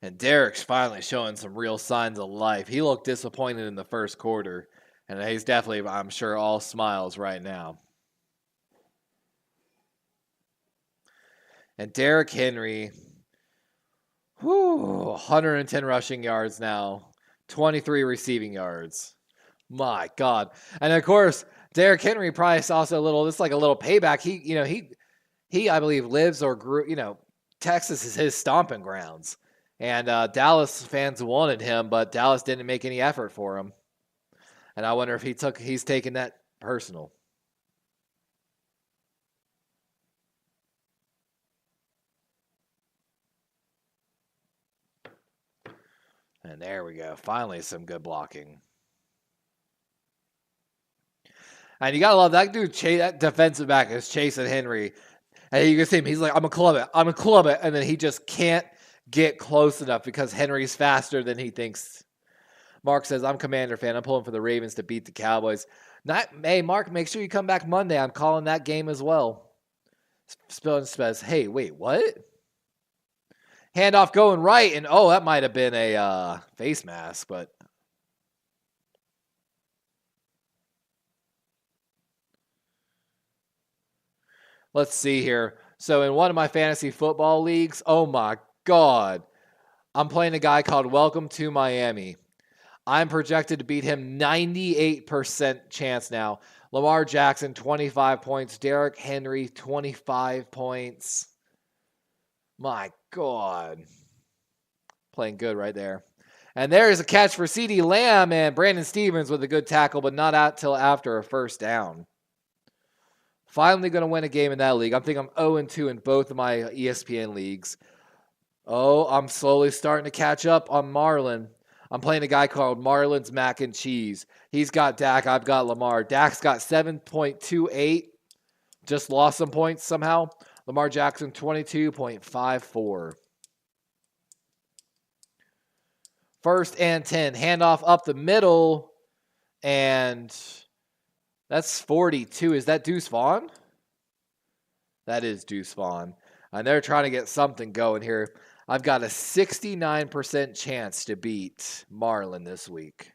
And Derrick's finally showing some real signs of life. He looked disappointed in the first quarter, and he's definitely, I'm sure, all smiles right now. And Derrick Henry, 110 rushing yards now, 23 receiving yards. My God. And of course, Derrick Henry probably saw also this is like a little payback. He I believe lives or grew, Texas is his stomping grounds. And Dallas fans wanted him, but Dallas didn't make any effort for him. And I wonder if he's taking that personal. And there we go. Finally, some good blocking. And you got to love that dude, that defensive back is chasing Henry. And you can see him. He's like, I'm going to club it. And then he just can't get close enough because Henry's faster than he thinks. Mark says, I'm Commander fan. I'm pulling for the Ravens to beat the Cowboys. Hey, Mark, make sure you come back Monday. I'm calling that game as well. Spilling says, hey, wait, what? Handoff going right, and oh, that might have been a face mask, but let's see here. So in one of my fantasy football leagues, oh my God, I'm playing a guy called Welcome to Miami. I'm projected to beat him 98% chance now. Lamar Jackson, 25 points. Derrick Henry, 25 points. My God. Playing good right there. And there's a catch for CeeDee Lamb and Brandon Stevens with a good tackle, but not out till after a first down. Finally going to win a game in that league. I think I'm 0-2 in both of my ESPN leagues. Oh, I'm slowly starting to catch up on Marlon. I'm playing a guy called Marlon's Mac and Cheese. He's got Dak. I've got Lamar. Dak's got 7.28. Just lost some points somehow. Lamar Jackson, 22.54. First and 10. Handoff up the middle. And that's 42. Is that Deuce Vaughn? That is Deuce Vaughn. And they're trying to get something going here. I've got a 69% chance to beat Marlon this week.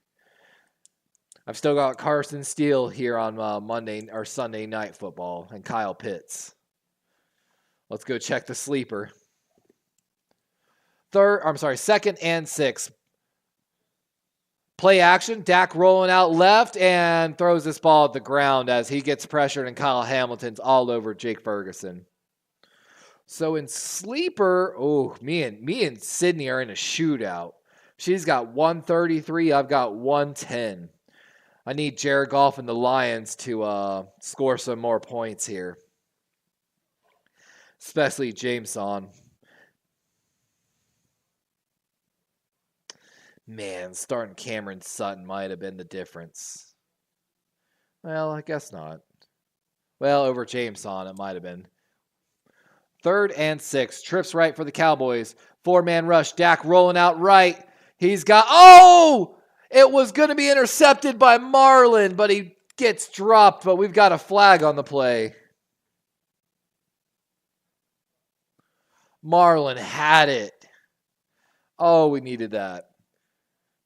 I've still got Carson Steele here on Monday or Sunday Night Football and Kyle Pitts. Let's go check the sleeper. Second and 6. Play action. Dak rolling out left and throws this ball at the ground as he gets pressured and Kyle Hamilton's all over Jake Ferguson. So in sleeper, me and Sydney are in a shootout. She's got 133. I've got 110. I need Jared Goff and the Lions to score some more points here. Especially Jameson. Man, starting Cameron Sutton might have been the difference. Well, I guess not. Well, over Jameson, it might have been. Third and 6. Trips right for the Cowboys. 4-man rush. Dak rolling out right. He's got... Oh! It was going to be intercepted by Marlon, but he gets dropped. But we've got a flag on the play. Marlon had it. Oh, we needed that.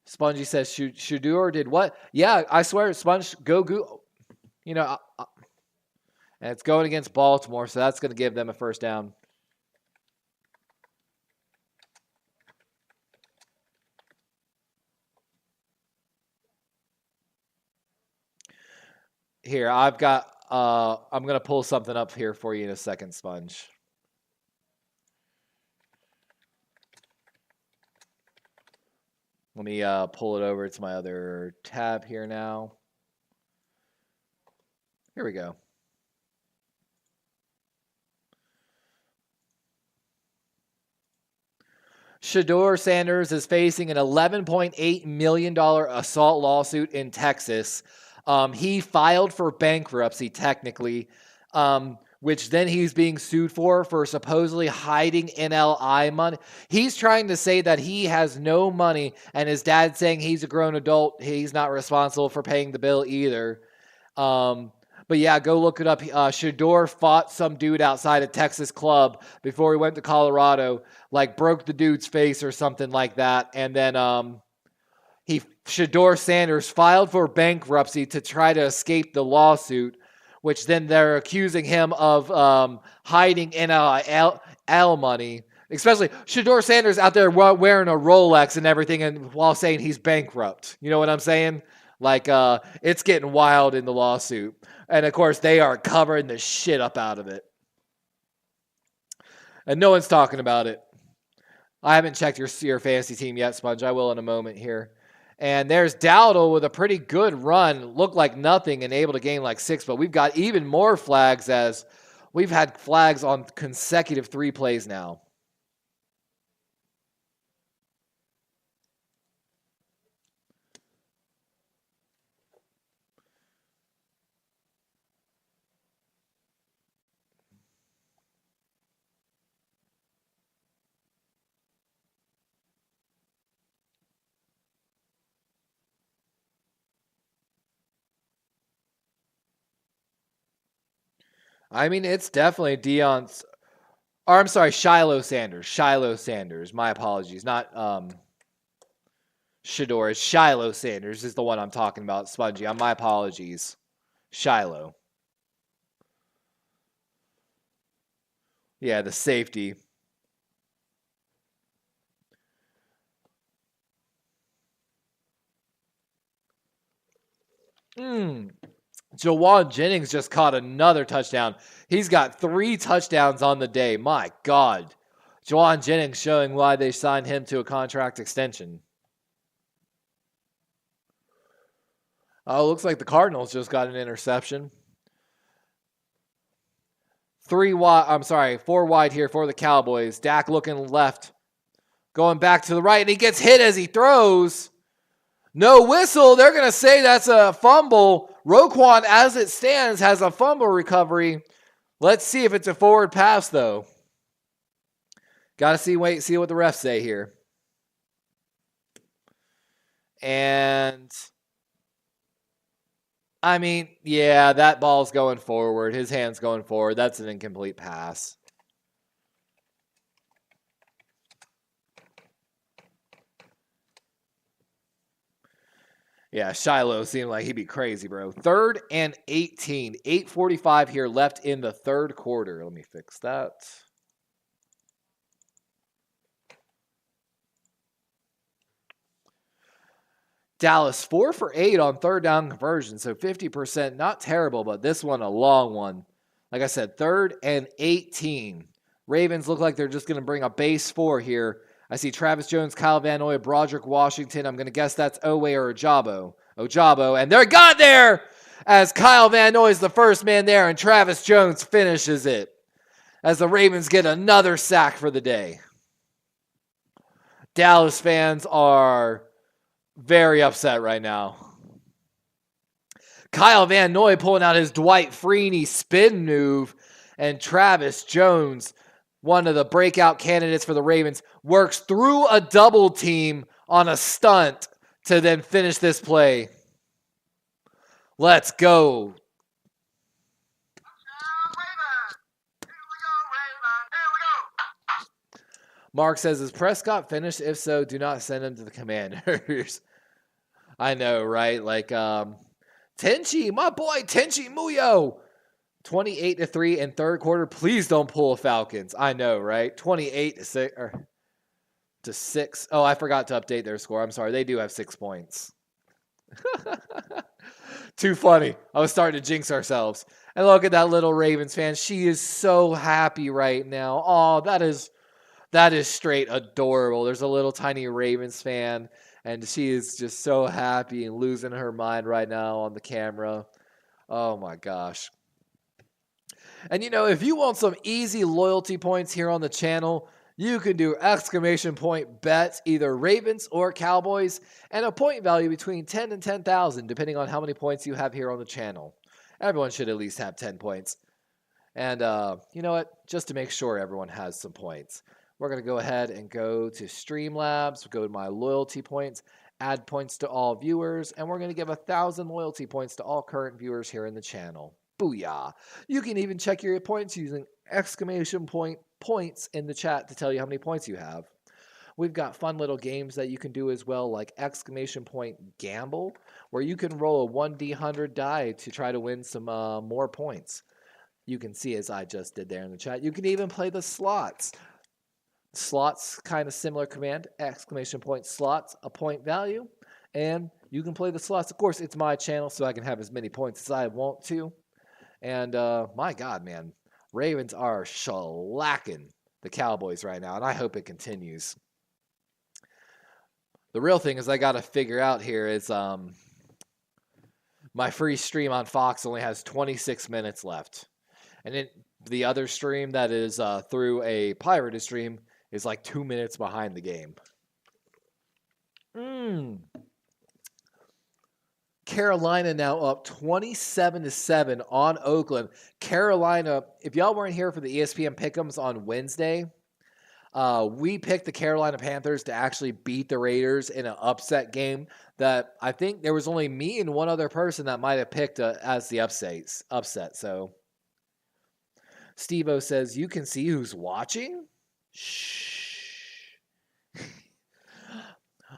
Spongy says Shador did what? Yeah, I swear, Sponge, go. You know, and it's going against Baltimore, so that's going to give them a first down. Here, I've got, I'm going to pull something up here for you in a second, Sponge. Let me pull it over to my other tab here now. Here we go. Shador Sanders is facing an $11.8 million assault lawsuit in Texas. He filed for bankruptcy, technically, which then he's being sued for supposedly hiding NLI money. He's trying to say that he has no money, and his dad's saying he's a grown adult. He's not responsible for paying the bill either. But yeah, go look it up. Shador fought some dude outside a Texas club before he went to Colorado, like broke the dude's face or something like that. And then Shador Sanders filed for bankruptcy to try to escape the lawsuit, which then they're accusing him of hiding NIL money. Especially Shador Sanders out there wearing a Rolex and everything, and while saying he's bankrupt. You know what I'm saying? Like, it's getting wild in the lawsuit. And, of course, they are covering the shit up out of it. And no one's talking about it. I haven't checked your fantasy team yet, Sponge. I will in a moment here. And there's Dowdle with a pretty good run. Looked like nothing and able to gain like 6. But we've got even more flags as we've had flags on consecutive 3 plays now. I mean, it's definitely Deion's. Or I'm sorry, Shiloh Sanders. Shiloh Sanders. My apologies. Not Shador. Shiloh Sanders is the one I'm talking about. Spongy. My apologies. Shiloh. Yeah, the safety. Jawan Jennings just caught another touchdown. He's got 3 touchdowns on the day. My God. Jawan Jennings showing why they signed him to a contract extension. Oh, looks like the Cardinals just got an interception. 4 wide here for the Cowboys. Dak looking left. Going back to the right, and he gets hit as he throws. No whistle. They're going to say that's a fumble. Roquan, as it stands, has a fumble recovery. Let's see if it's a forward pass, though. Got to see what the refs say here. And, I mean, yeah, that ball's going forward. His hand's going forward. That's an incomplete pass. Yeah, Shiloh seemed like he'd be crazy, bro. 3rd and 18. 8:45 here left in the third quarter. Let me fix that. Dallas 4 for 8 on third down conversion, so 50%. Not terrible, but this one a long one. Like I said, 3rd and 18. Ravens look like they're just going to bring a base 4 here. I see Travis Jones, Kyle Van Noy, Broderick Washington. I'm going to guess that's Owe or Ojabo. And they're got there as Kyle Van Noy is the first man there, and Travis Jones finishes it as the Ravens get another sack for the day. Dallas fans are very upset right now. Kyle Van Noy pulling out his Dwight Freeney spin move, and Travis Jones, one of the breakout candidates for the Ravens, works through a double team on a stunt to then finish this play. Let's go. Mark says, is Prescott finished? If so, do not send him to the Commanders. I know, right? Like, Tenchi, my boy, Tenchi Muyo. 28-3 in third quarter. Please don't pull a Falcons. I know, right? 28-6. Oh, I forgot to update their score. I'm sorry. They do have 6 points. Too funny. I was starting to jinx ourselves. And look at that little Ravens fan. She is so happy right now. Oh, that is straight adorable. There's a little tiny Ravens fan, and she is just so happy and losing her mind right now on the camera. Oh, my gosh. And, if you want some easy loyalty points here on the channel, you can do exclamation point bets, either Ravens or Cowboys, and a point value between 10 and 10,000, depending on how many points you have here on the channel. Everyone should at least have 10 points. And you know what? Just to make sure everyone has some points, we're going to go ahead and go to Streamlabs, go to my loyalty points, add points to all viewers, and we're going to give 1,000 loyalty points to all current viewers here in the channel. Booyah. You can even check your points using exclamation point points in the chat to tell you how many points you have. We've got fun little games that you can do as well, like exclamation point gamble, where you can roll a 1d100 die to try to win some more points. You can see as I just did there in the chat. You can even play the slots. Slots, kind of similar command, exclamation point slots, a point value, and you can play the slots. Of course, it's my channel, so I can have as many points as I want to. And my God, man, Ravens are shellacking the Cowboys right now, and I hope it continues. The real thing is I got to figure out here is my free stream on Fox only has 26 minutes left. And the other stream that is through a pirated stream is like 2 minutes behind the game. Carolina now up 27-7 on Oakland. Carolina, if y'all weren't here for the ESPN Pick'ems on Wednesday, we picked the Carolina Panthers to actually beat the Raiders in an upset game that I think there was only me and one other person that might have picked as the upset. Steve-O says, you can see who's watching? Shh.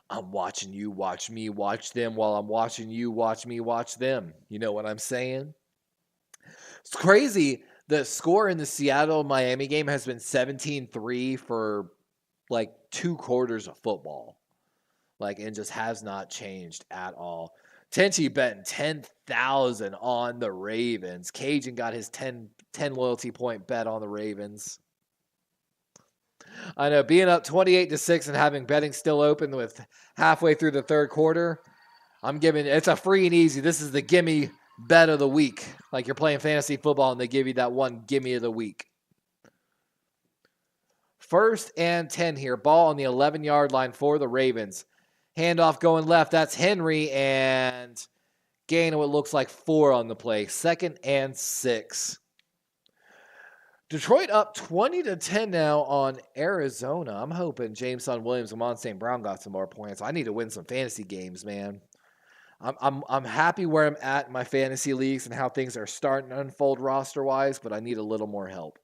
I'm watching you watch me watch them while I'm watching you watch me watch them. You know what I'm saying? It's crazy. The score in the Seattle-Miami game has been 17-3 for like 2 quarters of football. Like, and just has not changed at all. Tenchi betting 10,000 on the Ravens. Cajun got his 10 loyalty point bet on the Ravens. I know, being up 28-6 and having betting still open with halfway through the third quarter, I'm giving it's a free and easy. This is the gimme bet of the week. Like you're playing fantasy football and they give you that one gimme of the week. 1st and 10 here. Ball on the 11-yard line for the Ravens. Handoff going left. That's Henry and gain of what looks like 4 on the play. 2nd and 6. Detroit up 20-10 now on Arizona. I'm hoping Jameson Williams and Amon St. Brown got some more points. I need to win some fantasy games, man. I'm happy where I'm at in my fantasy leagues and how things are starting to unfold roster-wise, but I need a little more help.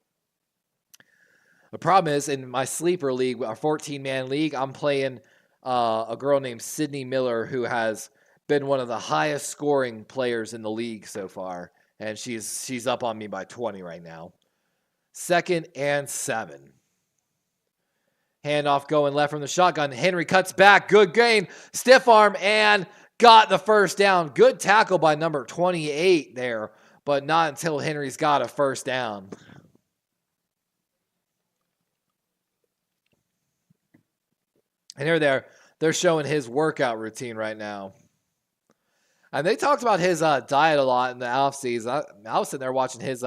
The problem is, in my sleeper league, our 14-man league, I'm playing a girl named Sydney Miller who has been one of the highest scoring players in the league so far, and she's up on me by 20 right now. 2nd and 7. Handoff going left from the shotgun. Henry cuts back. Good gain. Stiff arm and got the first down. Good tackle by number 28 there, but not until Henry's got a first down. And they're showing his workout routine right now. And they talked about his diet a lot in the offseason. I was sitting there watching his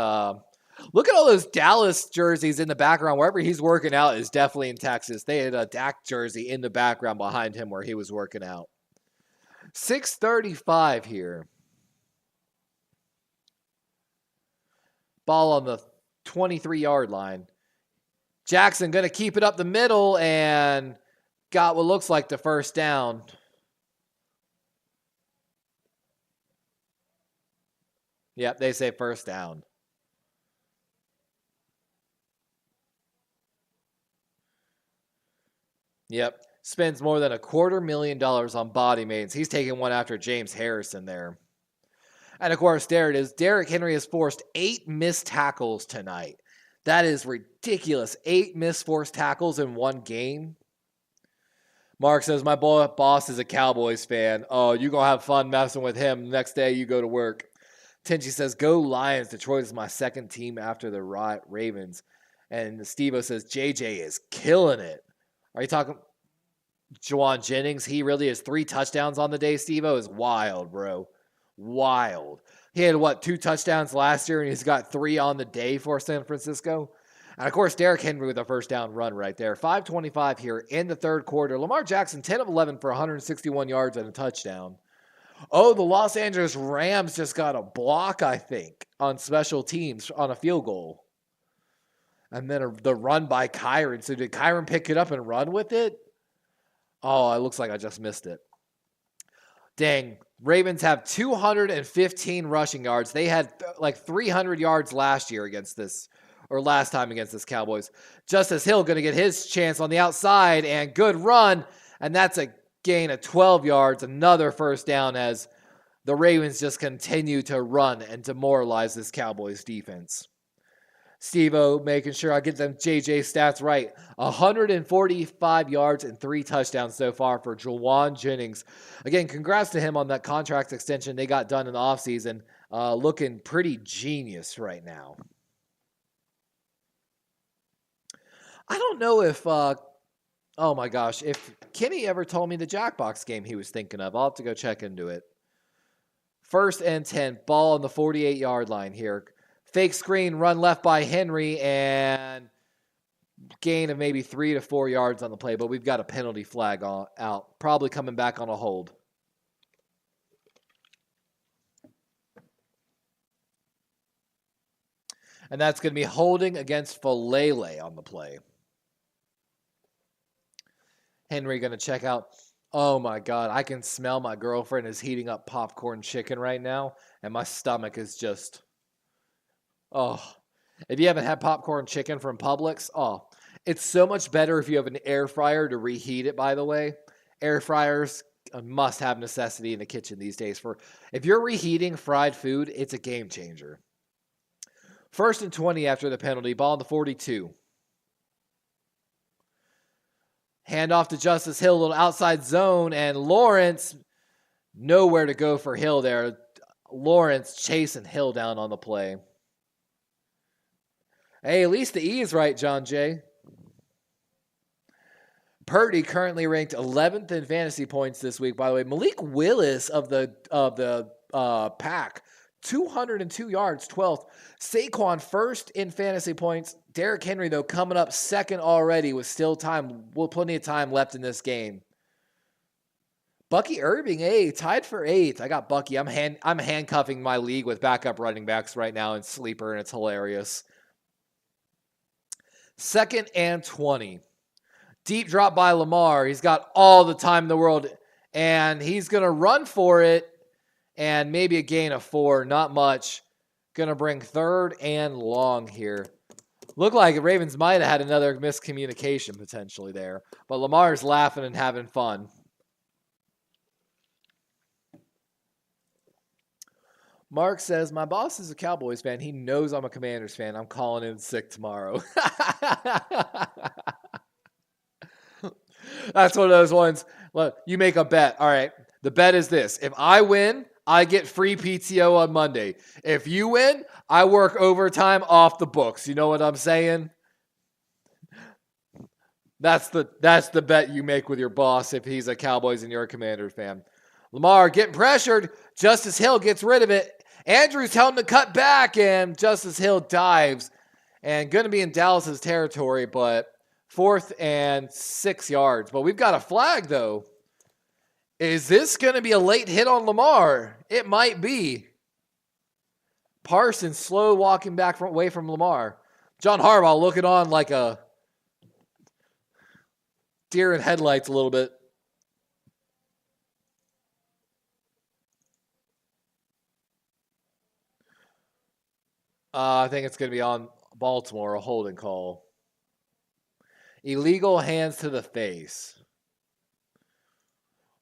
look at all those Dallas jerseys in the background. Wherever he's working out is definitely in Texas. They had a Dak jersey in the background behind him where he was working out. 6:35 here. Ball on the 23-yard line. Jackson going to keep it up the middle and got what looks like the first down. Yep, they say first down. Yep, spends more than $250,000 on body mates. He's taking one after James Harrison there. And of course, there it is. Derrick Henry has forced 8 missed tackles tonight. That is ridiculous. 8 missed forced tackles in one game. Mark says, my boss is a Cowboys fan. Oh, you're going to have fun messing with him. Next day, you go to work. Tenchi says, go Lions. Detroit is my second team after the Ravens. And Steve-O says, JJ is killing it. Are you talking Juwan Jennings? He really is 3 touchdowns on the day, Steve-O. Is wild, bro. Wild. He had, 2 touchdowns last year, and he's got 3 on the day for San Francisco. And, of course, Derrick Henry with a first down run right there. 5:25 here in the third quarter. Lamar Jackson, 10 of 11 for 161 yards and a touchdown. Oh, the Los Angeles Rams just got a block, I think, on special teams on a field goal. And then the run by Kyron. So did Kyron pick it up and run with it? Oh, it looks like I just missed it. Dang. Ravens have 215 rushing yards. They had 300 yards last year against this, or last time against this Cowboys. Justice Hill going to get his chance on the outside, and good run. And that's a gain of 12 yards. Another first down as the Ravens just continue to run and demoralize this Cowboys defense. Steve-O making sure I get them JJ stats right. 145 yards and 3 touchdowns so far for Juwan Jennings. Again, congrats to him on that contract extension they got done in the offseason. Looking pretty genius right now. I don't know if, oh my gosh, if Kenny ever told me the Jackbox game he was thinking of. I'll have to go check into it. 1st and 10, ball on the 48-yard line here. Fake screen, run left by Henry, and gain of maybe 3 to 4 yards on the play, but we've got a penalty flag out. Probably coming back on a hold. And that's going to be holding against Falele on the play. Henry going to check out. Oh my God, I can smell my girlfriend is heating up popcorn chicken right now, and my stomach is just... Oh, If you haven't had popcorn chicken from Publix, oh, it's so much better if you have an air fryer to reheat it, by the way. Air fryers a must-have necessity in the kitchen these days. For if you're reheating fried food, it's a game changer. 1st and 20 after the penalty, ball in the 42. Hand off to Justice Hill, a little outside zone, and Lawrence, nowhere to go for Hill there. Lawrence chasing Hill down on the play. Hey, at least the E is right, John Jay. Purdy currently ranked 11th in fantasy points this week, by the way. Malik Willis of the pack, 202 yards, 12th. Saquon first in fantasy points. Derrick Henry, though, coming up second already with still time. Well, plenty of time left in this game. Bucky Irving, hey, tied for 8th. I got Bucky. I'm handcuffing my league with backup running backs right now in Sleeper, and it's hilarious. 2nd and 20. Deep drop by Lamar. He's got all the time in the world, and he's going to run for it, and maybe a gain of 4. Not much. Going to bring 3rd and long here. Looked like the Ravens might have had another miscommunication potentially there, but Lamar's laughing and having fun. Mark says, my boss is a Cowboys fan. He knows I'm a Commanders fan. I'm calling in sick tomorrow. That's one of those ones. Look, you make a bet. All right. The bet is this. If I win, I get free PTO on Monday. If you win, I work overtime off the books. You know what I'm saying? That's the bet you make with your boss if he's a Cowboys and you're a Commanders fan. Lamar getting pressured. Justice Hill gets rid of it. Andrews telling him to cut back, and Justice Hill dives. And going to be in Dallas's territory, but 4th and 6 yards. But we've got a flag, though. Is this going to be a late hit on Lamar? It might be. Parsons slow walking back away from Lamar. John Harbaugh looking on like a deer in headlights a little bit. I think it's going to be on Baltimore, a holding call. Illegal hands to the face.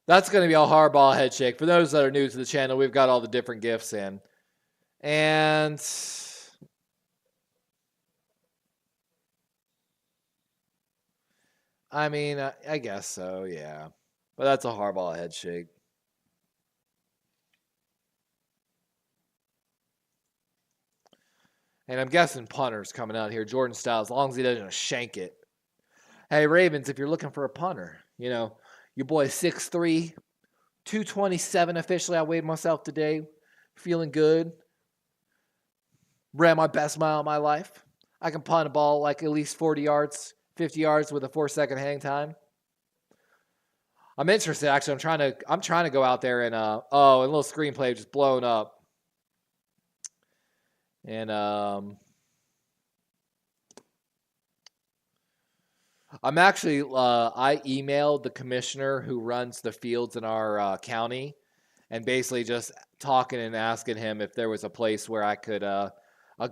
That's going to be a Harbaugh head shake. For those that are new to the channel, we've got all the different gifts in. And I mean, I guess so, yeah. But that's a Harbaugh head shake. And I'm guessing punter's coming out here. Jordan Styles, as long as he doesn't shank it. Hey, Ravens, if you're looking for a punter, you know, your boy 6'3", 227 officially. I weighed myself today. Feeling good. Ran my best mile of my life. I can punt a ball like at least 40 yards, 50 yards with a 4-second hang time. I'm interested, actually. I'm trying to go out there and a little screenplay just blown up. And I'm actually I emailed the commissioner who runs the fields in our county, and basically just talking and asking him if there was a place where I could a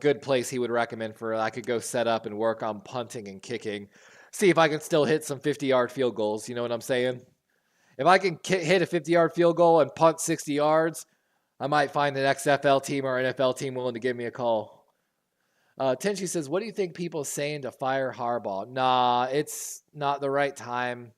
good place he would recommend for I could go set up and work on punting and kicking, see if I can still hit some 50-yard field goals. You know what I'm saying? If I can hit a 50-yard field goal and punt 60 yards, I might find an XFL team or NFL team willing to give me a call. Tenchi says, what do you think people saying to fire Harbaugh? Nah, it's not the right time.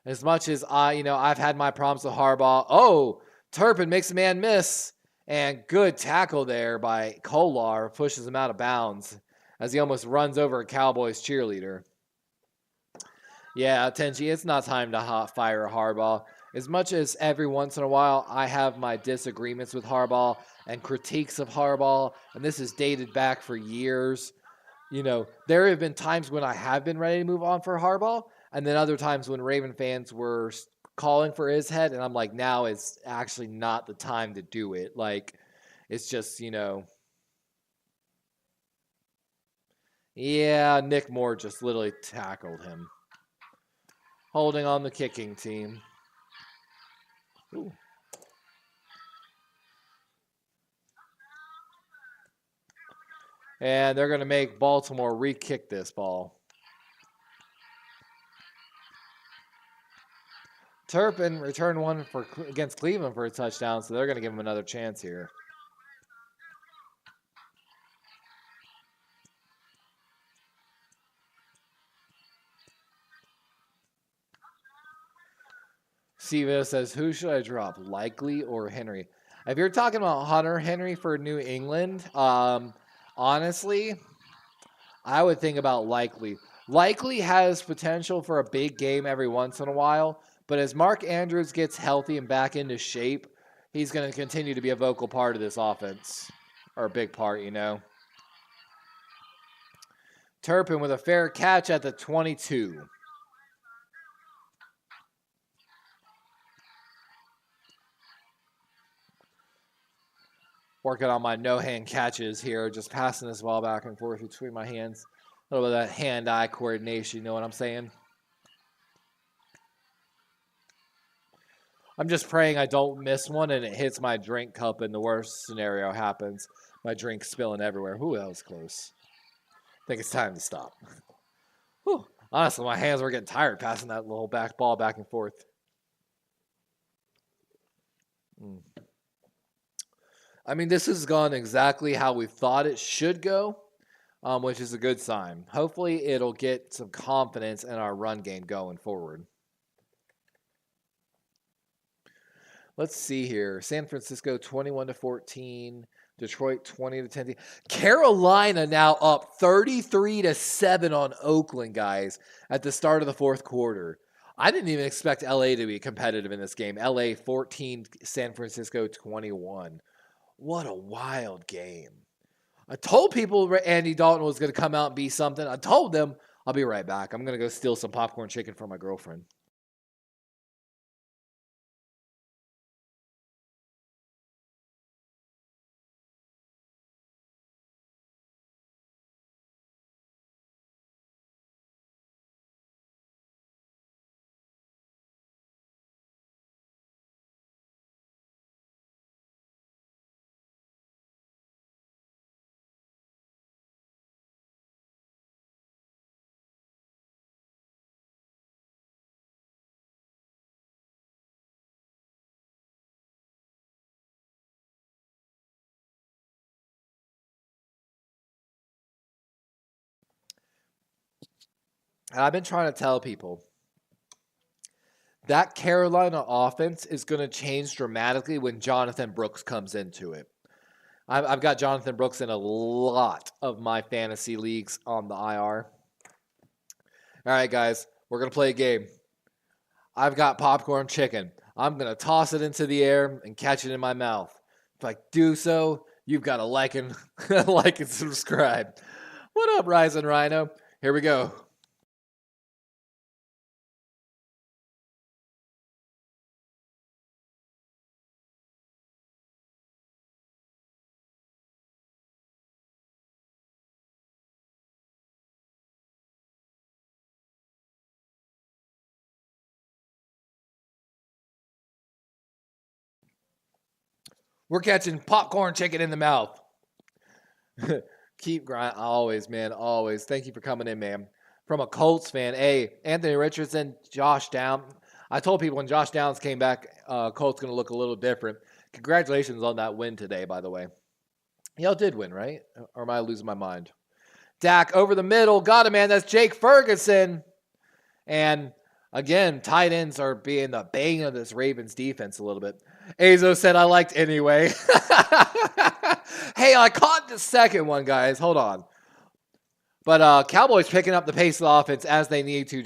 As much as I've had my problems with Harbaugh. Oh, Turpin makes a man miss. And good tackle there by Kolar, pushes him out of bounds as he almost runs over a Cowboys cheerleader. Yeah, Tenchi, it's not time to fire Harbaugh. As much as every once in a while I have my disagreements with Harbaugh and critiques of Harbaugh, and this is dated back for years, there have been times when I have been ready to move on for Harbaugh, and then other times when Raven fans were calling for his head, and I'm like, now is actually not the time to do it. Like, it's just, yeah, Nick Moore just literally tackled him. Holding on the kicking team. Ooh. And they're going to make Baltimore re-kick this ball. Turpin returned one against Cleveland for a touchdown, so they're going to give him another chance here. Steven says, who should I drop, Likely or Henry? If you're talking about Hunter Henry for New England, honestly, I would think about Likely. Likely has potential for a big game every once in a while, but as Mark Andrews gets healthy and back into shape, he's going to continue to be a vocal part of this offense, or a big part, you know. Turpin with a fair catch at the 22. Working on my no-hand catches here, just passing this ball back and forth between my hands. A little bit of that hand-eye coordination, you know what I'm saying? I'm just praying I don't miss one and it hits my drink cup and the worst scenario happens. My drink spilling everywhere. Ooh, that was close. I think it's time to stop. Whew. Honestly, my hands were getting tired passing that little ball back and forth. I mean, this has gone exactly how we thought it should go, which is a good sign. Hopefully, it'll get some confidence in our run game going forward. Let's see here. San Francisco 21-14. Detroit 20-10. Carolina now up 33-7 on Oakland, guys, at the start of the fourth quarter. I didn't even expect LA to be competitive in this game. LA 14, San Francisco 21. What a wild game. I told people Andy Dalton was going to come out and be something. I told them, I'll be right back. I'm going to go steal some popcorn chicken from my girlfriend. And I've been trying to tell people that Carolina offense is going to change dramatically when Jonathan Brooks comes into it. I've got Jonathan Brooks in a lot of my fantasy leagues on the IR. All right, guys, we're going to play a game. I've got popcorn chicken. I'm going to toss it into the air and catch it in my mouth. If I do so, you've got to like and subscribe. What up, Ryzen Rhino? Here we go. We're catching popcorn chicken in the mouth. Keep grinding. Always, man. Always. Thank you for coming in, man. From a Colts fan. Hey, Anthony Richardson, Josh Downs. I told people when Josh Downs came back, Colts going to look a little different. Congratulations on that win today, by the way. Y'all did win, right? Or am I losing my mind? Dak over the middle. Got him, man. That's Jake Ferguson. And again, tight ends are being the bane of this Ravens defense a little bit. Azo said I liked anyway. Hey, I caught the second one, guys. Hold on. But Cowboys picking up the pace of the offense as they need to,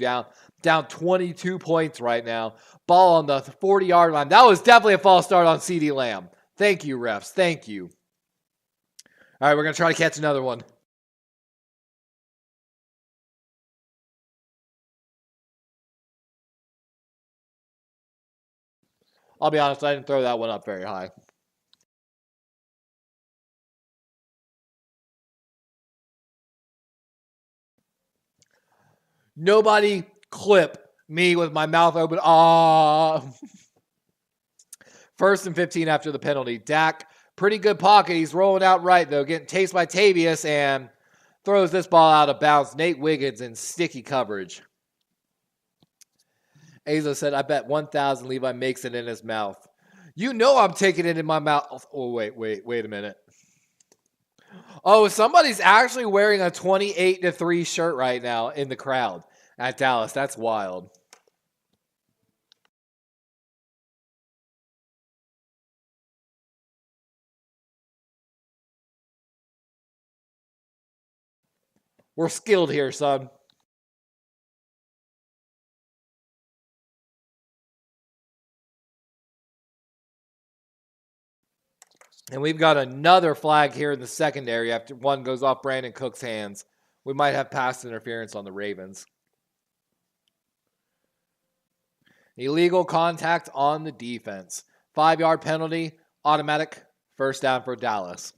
down 22 points right now. Ball on the 40-yard line. That was definitely a false start on CeeDee Lamb. Thank you, refs. Thank you. All right, we're going to try to catch another one. I'll be honest, I didn't throw that one up very high. Nobody clip me with my mouth open. Ah. 1st and 15 after the penalty. Dak Pretty good pocket. He's rolling out right, though. Getting chased by Tavius and throws this ball out of bounds. Nate Wiggins in sticky coverage. Azo said, I bet 1,000 Levi makes it in his mouth. You know I'm taking it in my mouth. Oh, wait a minute. Oh, somebody's actually wearing a 28-3 shirt right now in the crowd at Dallas. That's wild. We're skilled here, son. And we've got another flag here in the secondary after one goes off Brandon Cook's hands. We might have pass interference on the Ravens. Illegal contact on the defense. 5-yard penalty, automatic, first down for Dallas.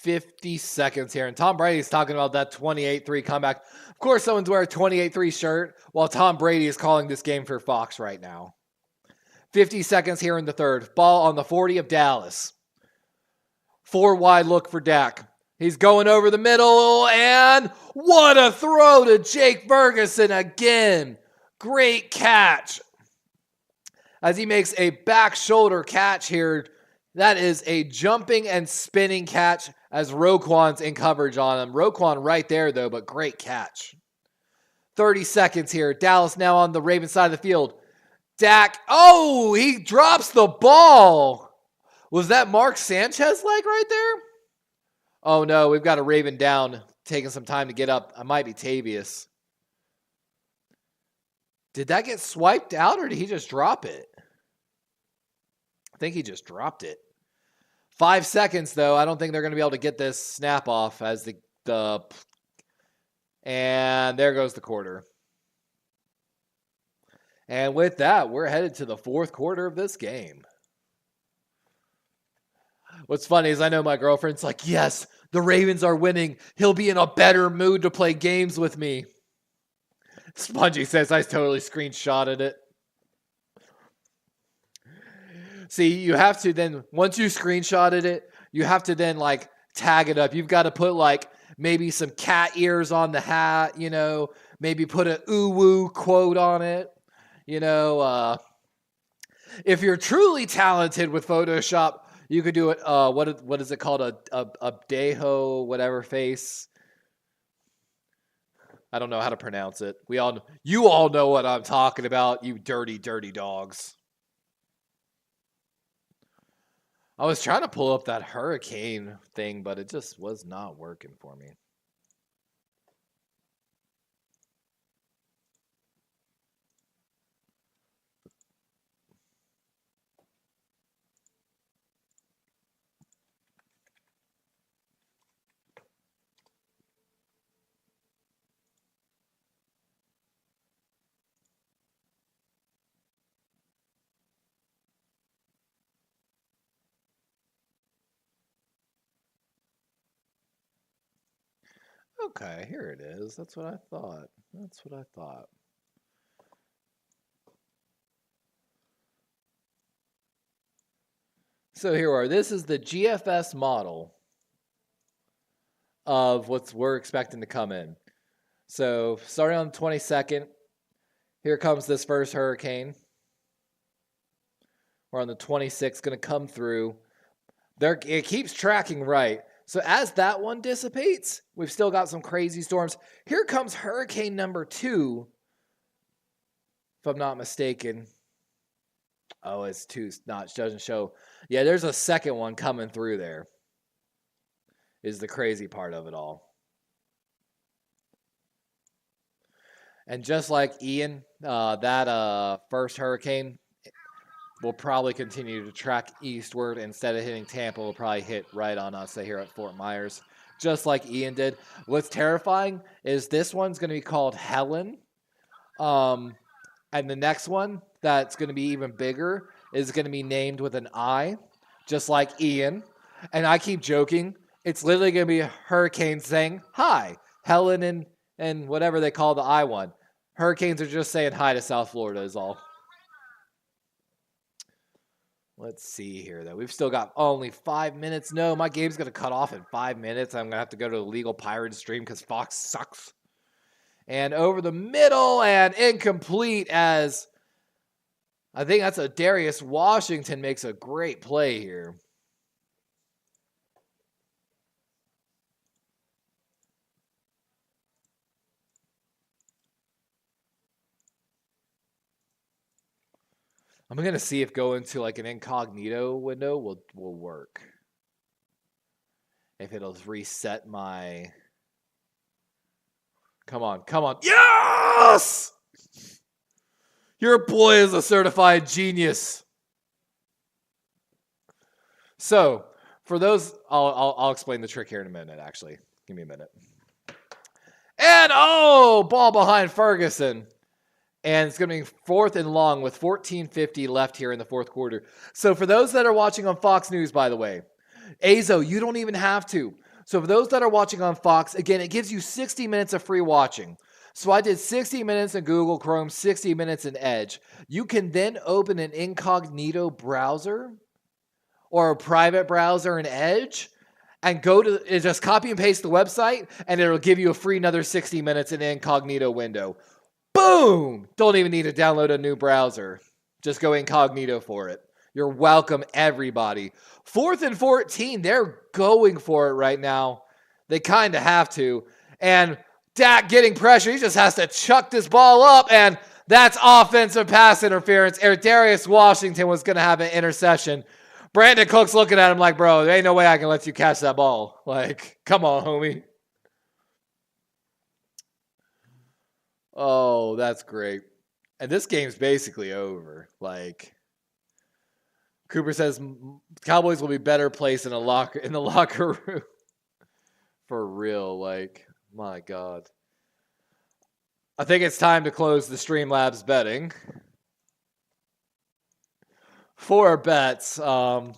$50 seconds here. And Tom Brady's talking about that 28-3 comeback. Of course, someone's wearing a 28-3 shirt while Tom Brady is calling this game for Fox right now. 50 seconds here in the third. Ball on the 40 of Dallas. 4 wide look for Dak. He's going over the middle, and what a throw to Jake Ferguson again. Great catch. As he makes a back shoulder catch here. That is a jumping and spinning catch as Roquan's in coverage on him. Roquan right there, though, but great catch. 30 seconds here. Dallas now on the Ravens side of the field. Dak, oh, he drops the ball. Was that Mark Sanchez leg right there? Oh, no, we've got a Raven down, taking some time to get up. I might be Tavius. Did that get swiped out, or did he just drop it? I think he just dropped it. 5 seconds, though. I don't think they're going to be able to get this snap off as the and there goes the quarter. And with that, we're headed to the fourth quarter of this game. What's funny is I know my girlfriend's like, yes, the Ravens are winning. He'll be in a better mood to play games with me. Spongy says I totally screenshotted it. See, you have to then, once you screenshotted it, you have to then like tag it up. You've got to put like maybe some cat ears on the hat, you know, maybe put a ooh-woo quote on it. You know, if you're truly talented with Photoshop, you could do it, what is it called? A Deho whatever face. I don't know how to pronounce it. You all know what I'm talking about, you dirty, dirty dogs. I was trying to pull up that hurricane thing, but it just was not working for me. Okay, here it is. That's what I thought. So here we are. This is the GFS model of what we're expecting to come in. So starting on the 22nd, here comes this first hurricane. We're on the 26th, going to come through. It keeps tracking right. So as that one dissipates, we've still got some crazy storms. Here comes hurricane number 2, if I'm not mistaken. Oh, it's 2. It doesn't show. Yeah, there's a second one coming through there. Is the crazy part of it all. And just like Ian, that first hurricane will probably continue to track eastward. Instead of hitting Tampa, will probably hit right on us here at Fort Myers, just like Ian did. What's terrifying is this one's going to be called Helen. And the next one that's going to be even bigger is going to be named with an I, just like Ian. And I keep joking. It's literally going to be a hurricane saying hi. Helen and whatever they call the I one. Hurricanes are just saying hi to South Florida is all. Let's see here, though. We've still got only 5 minutes. No, my game's going to cut off in 5 minutes. I'm going to have to go to the legal pirate stream because Fox sucks. And over the middle and incomplete as I think that's a Darius Washington makes a great play here. I'm going to see if going to like an incognito window will work. If it'll reset my... Come on. Yes! Your boy is a certified genius. So, for those... I'll explain the trick here in a minute, actually. Give me a minute. And, ball behind Ferguson. And it's going to be 4th and long with 14:50 left here in the fourth quarter. So for those that are watching on Fox News, by the way, Azo, you don't even have to. So for those that are watching on Fox, again, it gives you 60 minutes of free watching. So I did 60 minutes in Google Chrome, 60 minutes in Edge. You can then open an incognito browser or a private browser in Edge and go to just copy and paste the website, and it'll give you a free another 60 minutes in the incognito window. Boom! Don't even need to download a new browser. Just go incognito for it. You're welcome, everybody. 4th and 14, they're going for it right now. They kind of have to. And Dak getting pressure. He just has to chuck this ball up, and that's offensive pass interference. Darius Washington was going to have an interception. Brandon Cook's looking at him like, bro, there ain't no way I can let you catch that ball. Like, come on, homie. Oh, that's great. And this game's basically over. Like, Cooper says Cowboys will be better placed in the locker room. For real, like, my God. I think it's time to close the Streamlabs betting. 4 bets. All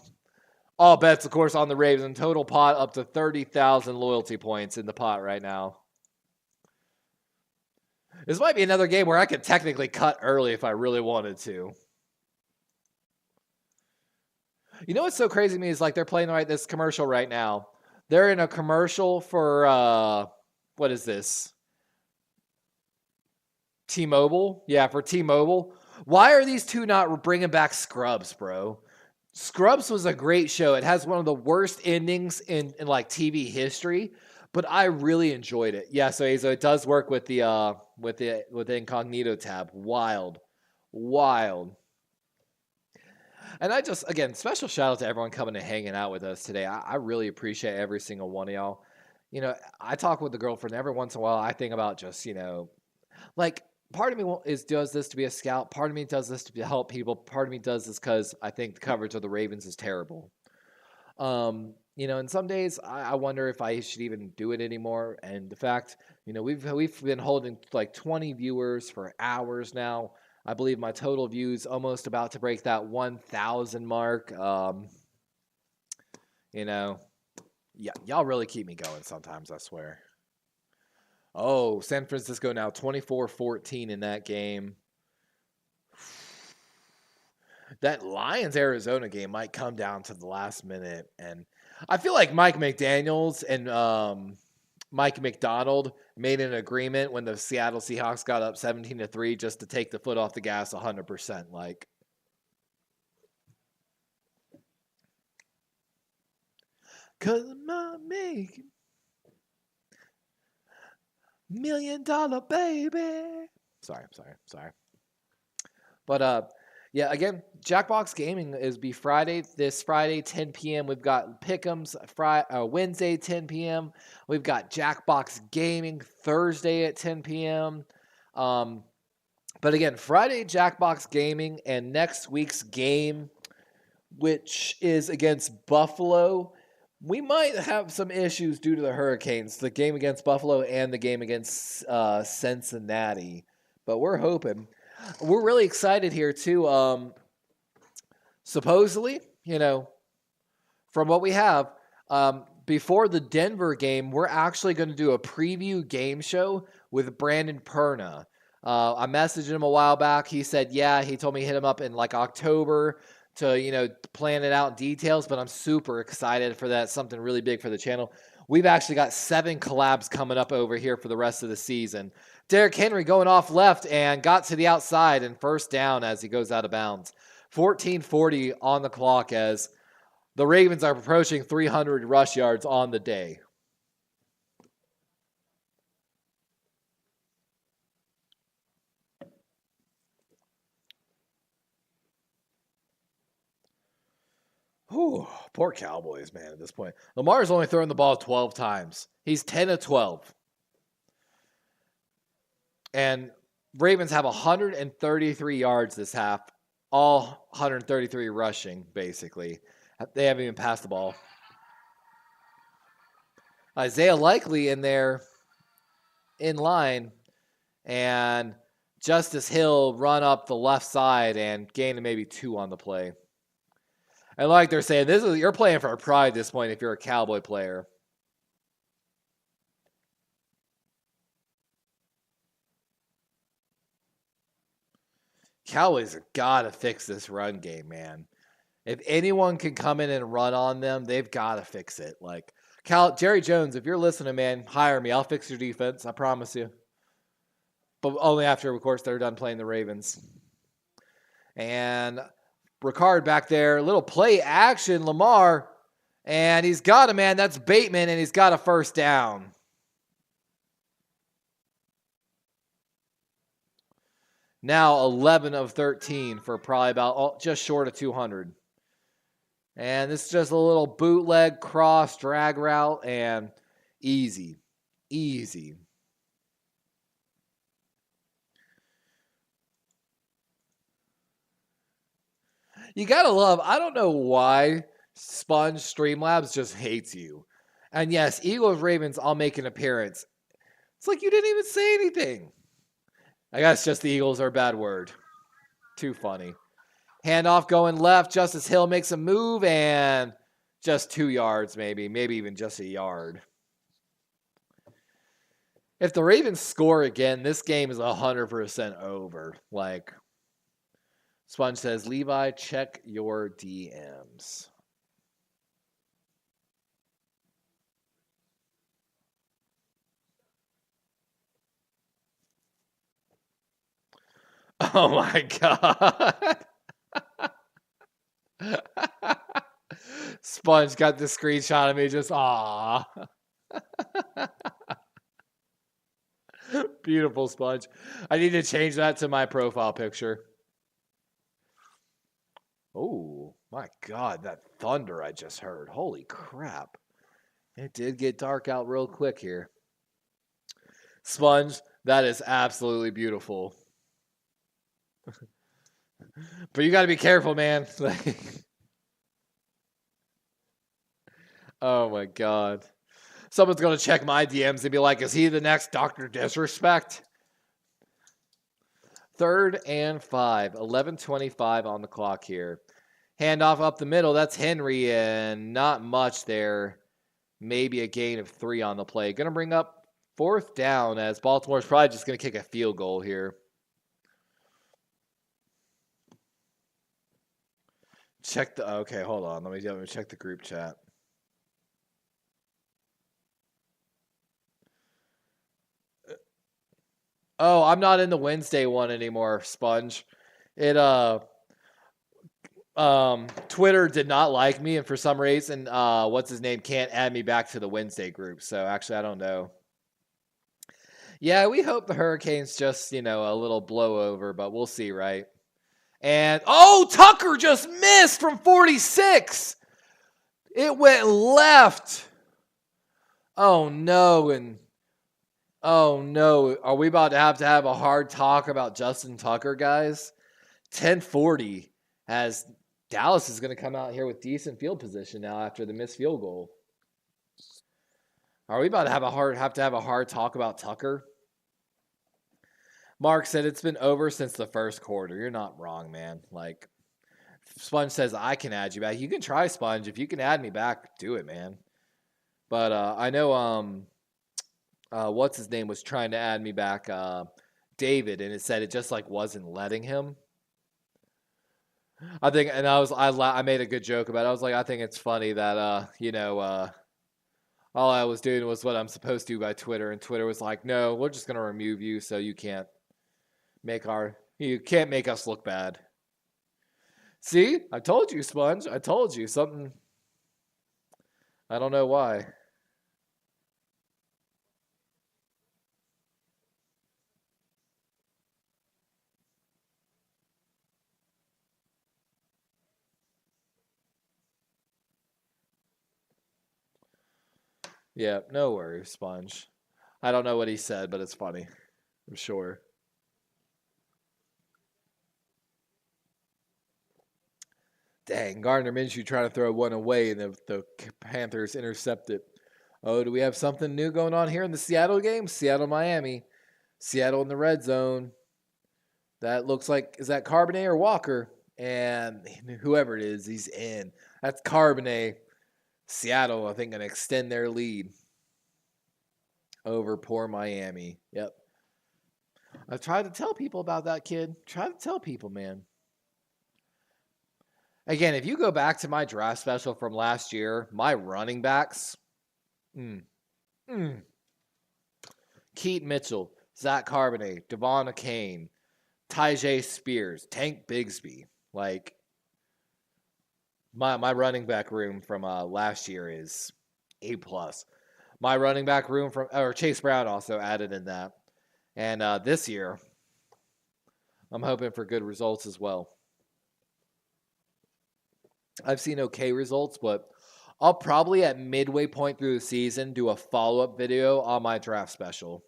bets, of course, on the Ravens. Total pot up to 30,000 loyalty points in the pot right now. This might be another game where I could technically cut early if I really wanted to. You know what's so crazy to me is like they're playing this commercial right now. They're in a commercial for, what is this? T-Mobile? Yeah, for T-Mobile. Why are these two not bringing back Scrubs, bro? Scrubs was a great show. It has one of the worst endings in like TV history. But I really enjoyed it. Yeah, so Azo, it does work with the incognito tab. Wild. And I just, again, special shout out to everyone coming and hanging out with us today. I really appreciate every single one of y'all. You know, I talk with the girlfriend every once in a while. I think about just, you know, like part of me does this to be a scout. Part of me does this to help people. Part of me does this because I think the coverage of the Ravens is terrible. You know, and some days I wonder if I should even do it anymore. And the fact, you know, we've been holding like 20 viewers for hours now. I believe my total views almost about to break that 1,000 mark. You know, yeah, y'all really keep me going sometimes, I swear. Oh, San Francisco now 24-14 in that game. That Lions-Arizona game might come down to the last minute. And I feel like Mike McDaniels and Mike McDonald made an agreement when the Seattle Seahawks got up 17-3 just to take the foot off the gas 100%. Like, cause I'm making $1 million baby. Sorry. But yeah, again, Jackbox Gaming is this Friday, 10 p.m. We've got Pick'ems Wednesday, 10 p.m. We've got Jackbox Gaming Thursday at 10 p.m. But again, Friday, Jackbox Gaming, and next week's game, which is against Buffalo, we might have some issues due to the Hurricanes, the game against Buffalo and the game against Cincinnati. But we're hoping. We're really excited here, too. Supposedly, you know, from what we have, before the Denver game, we're actually going to do a preview game show with Brandon Perna. I messaged him a while back. He said, yeah, he told me hit him up in like October to, plan it out in details, but I'm super excited for that. Something really big for the channel. We've actually got 7 collabs coming up over here for the rest of the season. Derrick Henry going off left and got to the outside and first down as he goes out of bounds. 14:40 on the clock as the Ravens are approaching 300 rush yards on the day. Whew, poor Cowboys, man, at this point. Lamar's only thrown the ball 12 times. He's 10 of 12. And Ravens have 133 yards this half, all 133 rushing, basically. They haven't even passed the ball. Isaiah Likely in there in line, and Justice Hill run up the left side and gain maybe 2 on the play. And like they're saying, you're playing for pride at this point if you're a Cowboy player. Cowboys have got to fix this run game, man. If anyone can come in and run on them, they've got to fix it. Like Jerry Jones, if you're listening, man, hire me. I'll fix your defense. I promise you. But only after, of course, they're done playing the Ravens. And Ricard back there, little play action, Lamar, and he's got a man. That's Baitman, and he's got a first down. Now 11 of 13 for probably about just short of 200. And this is just a little bootleg cross drag route and easy. You got to love, I don't know why Sponge Streamlabs just hates you. And yes, Eagles Ravens, I'll make an appearance. It's like you didn't even say anything. I guess just the Eagles are a bad word. Too funny. Handoff going left. Justice Hill makes a move and just 2 yards maybe even just a yard. If the Ravens score again, this game is 100% over. Like, Sponge says, Levi, check your DMs. Oh my God. Sponge got the screenshot of me just, aw. Beautiful, Sponge. I need to change that to my profile picture. Oh, my God, that thunder I just heard. Holy crap. It did get dark out real quick here. Sponge, that is absolutely beautiful. But you got to be careful, man. Oh, my God. Someone's going to check my DMs and be like, is he the next Dr. Disrespect? 3rd and 5. 11:25 on the clock here. Handoff up the middle. That's Henry, and not much there. Maybe a gain of 3 on the play. Going to bring up 4th down as Baltimore's probably just going to kick a field goal here. Okay, hold on. Let me check the group chat. Oh, I'm not in the Wednesday one anymore, Sponge. Twitter did not like me, and for some reason, what's his name can't add me back to the Wednesday group. So actually, I don't know. Yeah, we hope the Hurricanes just, a little blowover, but we'll see, right? And, Tucker just missed from 46. It went left. Oh, no. And, oh, no. Are we about to have a hard talk about Justin Tucker, guys? 10:40 as Dallas is going to come out here with decent field position now after the missed field goal. Are we about to have a hard talk about Tucker? Mark said it's been over since the first quarter. You're not wrong, man. Like, Sponge says I can add you back. You can try, Sponge. If you can add me back, do it, man. But I know what's his name was trying to add me back, David, and it said it just like wasn't letting him. I think, and I made a good joke about it. I was like, I think it's funny that all I was doing was what I'm supposed to by Twitter, and Twitter was like, no, we're just gonna remove you so you can't make us look bad. See, I told you, Sponge. I told you something. I don't know why. Yeah, no worries, Sponge. I don't know what he said, but it's funny. I'm sure. Dang, Gardner Minshew trying to throw one away, and the Panthers intercept it. Oh, do we have something new going on here in the Seattle game? Seattle, Miami. Seattle in the red zone. That looks like, is that Carbonet or Walker? And whoever it is, he's in. That's Carbonet. Seattle, I think, going to extend their lead over poor Miami. Yep. I tried to tell people about that kid. Try to tell people, man. Again, if you go back to my draft special from last year, my running backs, Keaton Mitchell, Zach Carbonet, Devon Achane, Tyjae Spears, Tank Bigsby. Like, my running back room from last year is A+. My running back room or Chase Brown also added in that. And this year, I'm hoping for good results as well. I've seen okay results, but I'll probably at midway point through the season do a follow-up video on my draft special.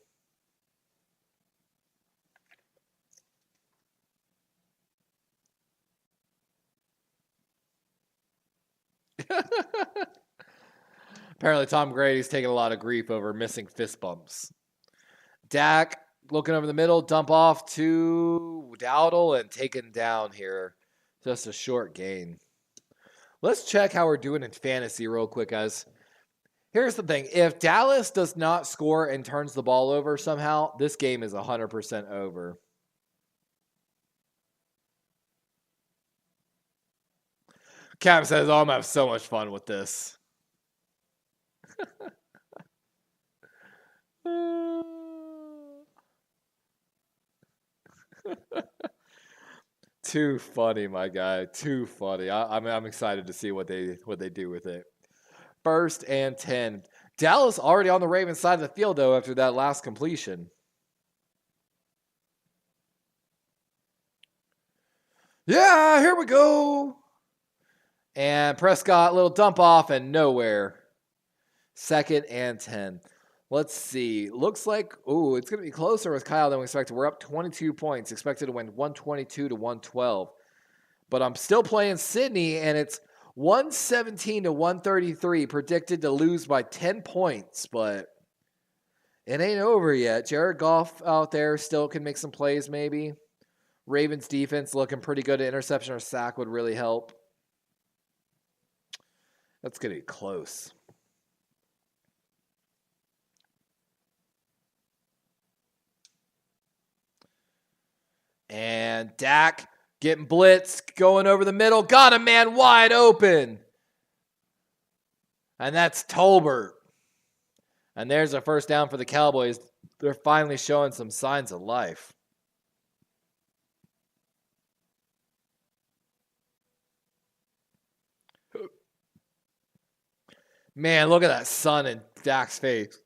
Apparently Tom Brady's taking a lot of grief over missing fist bumps. Dak looking over the middle, dump off to Dowdle and taken down here. Just a short gain. Let's check how we're doing in fantasy real quick, guys. Here's the thing. If Dallas does not score and turns the ball over somehow, this game is 100% over. Cap says, oh, I'm going to have so much fun with this. Too funny, my guy. Too funny. I'm excited to see what they do with it. 1st and 10. Dallas already on the Ravens side of the field, though, after that last completion. Yeah, here we go. And Prescott, little dump off and nowhere. 2nd and 10. Let's see. Looks like, it's going to be closer with Kyle than we expected. We're up 22 points. Expected to win 122 to 112. But I'm still playing Sydney, and it's 117 to 133. Predicted to lose by 10 points, but it ain't over yet. Jared Goff out there still can make some plays, maybe. Ravens defense looking pretty good. An interception or sack would really help. That's going to be close. And Dak getting blitzed, going over the middle. Got a man wide open. And that's Tolbert. And there's a first down for the Cowboys. They're finally showing some signs of life. Man, look at that sun in Dak's face.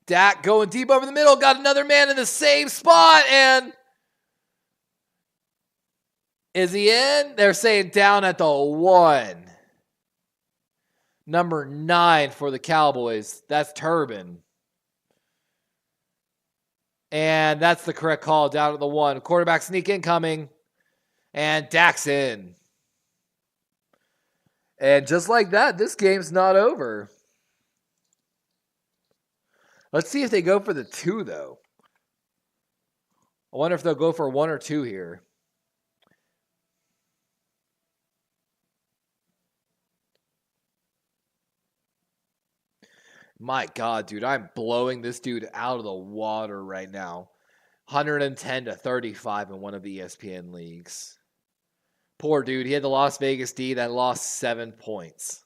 Dak going deep over the middle. Got another man in the same spot. And is he in? They're saying down at the 1. Number 9 for the Cowboys. That's Turbin. And that's the correct call, down at the 1. Quarterback sneak incoming. And Dak's in. And just like that, this game's not over. Let's see if they go for the 2, though. I wonder if they'll go for 1 or 2 here. My God, dude, I'm blowing this dude out of the water right now. 110 to 35 in one of the ESPN leagues. Poor dude. He had the Las Vegas D that lost 7 points.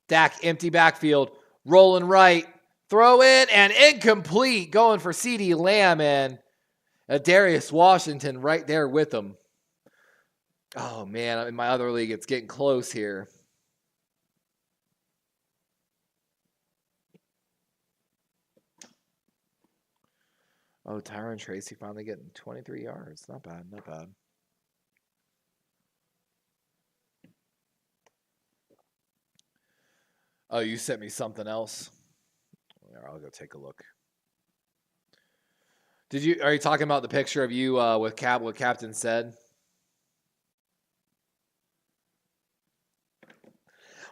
Dak, empty backfield. Rolling right. Throw in and incomplete. Going for CeeDee Lamb and Darius Washington right there with him. Oh, man. In my other league, it's getting close here. Oh, Tyron Tracy finally getting 23 yards. Not bad, not bad. Oh, you sent me something else? Here, I'll go take a look. Are you talking about the picture of you with what Captain said?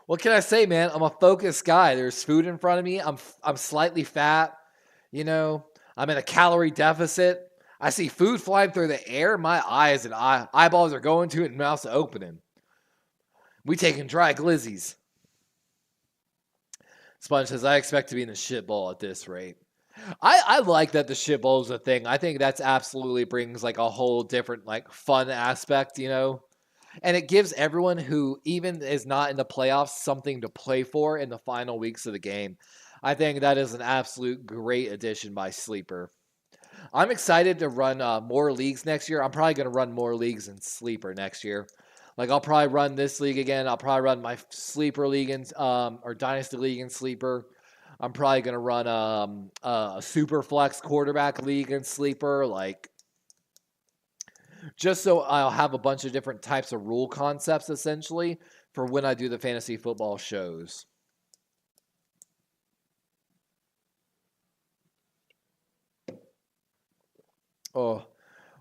What can I say, man? I'm a focused guy. There's food in front of me. I'm slightly fat. You know, I'm in a calorie deficit. I see food flying through the air. My eyes and eyeballs are going to it and mouths are opening. We taking dry glizzies. Sponge says, I expect to be in the shit bowl at this rate. I like that the shit bowl is a thing. I think that's absolutely brings like a whole different like fun aspect, you know? And it gives everyone who even is not in the playoffs something to play for in the final weeks of the game. I think that is an absolute great addition by Sleeper. I'm excited to run more leagues next year. I'm probably going to run more leagues in Sleeper next year. Like I'll probably run this league again. I'll probably run my Sleeper league in, or Dynasty league in Sleeper. I'm probably going to run a Super Flex quarterback league in Sleeper. Like just so I'll have a bunch of different types of rule concepts essentially for when I do the fantasy football shows. Oh,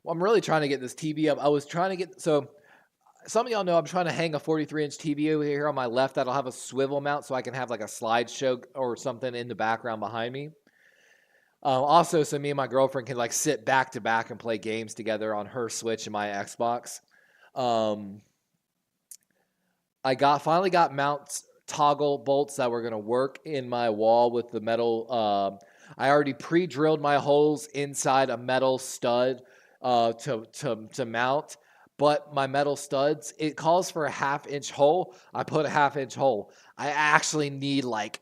well, I'm really trying to get this TV up. I was trying to get, so some of y'all know I'm trying to hang a 43-inch TV over here on my left that'll have a swivel mount so I can have like a slideshow or something in the background behind me. Also, so me and my girlfriend can like sit back to back and play games together on her Switch and my Xbox. I finally got mounts toggle bolts that were going to work in my wall with the metal. I already pre-drilled my holes inside a metal stud to mount. But my metal studs, it calls for a 1/2-inch hole. I put a 1/2-inch hole. I actually need like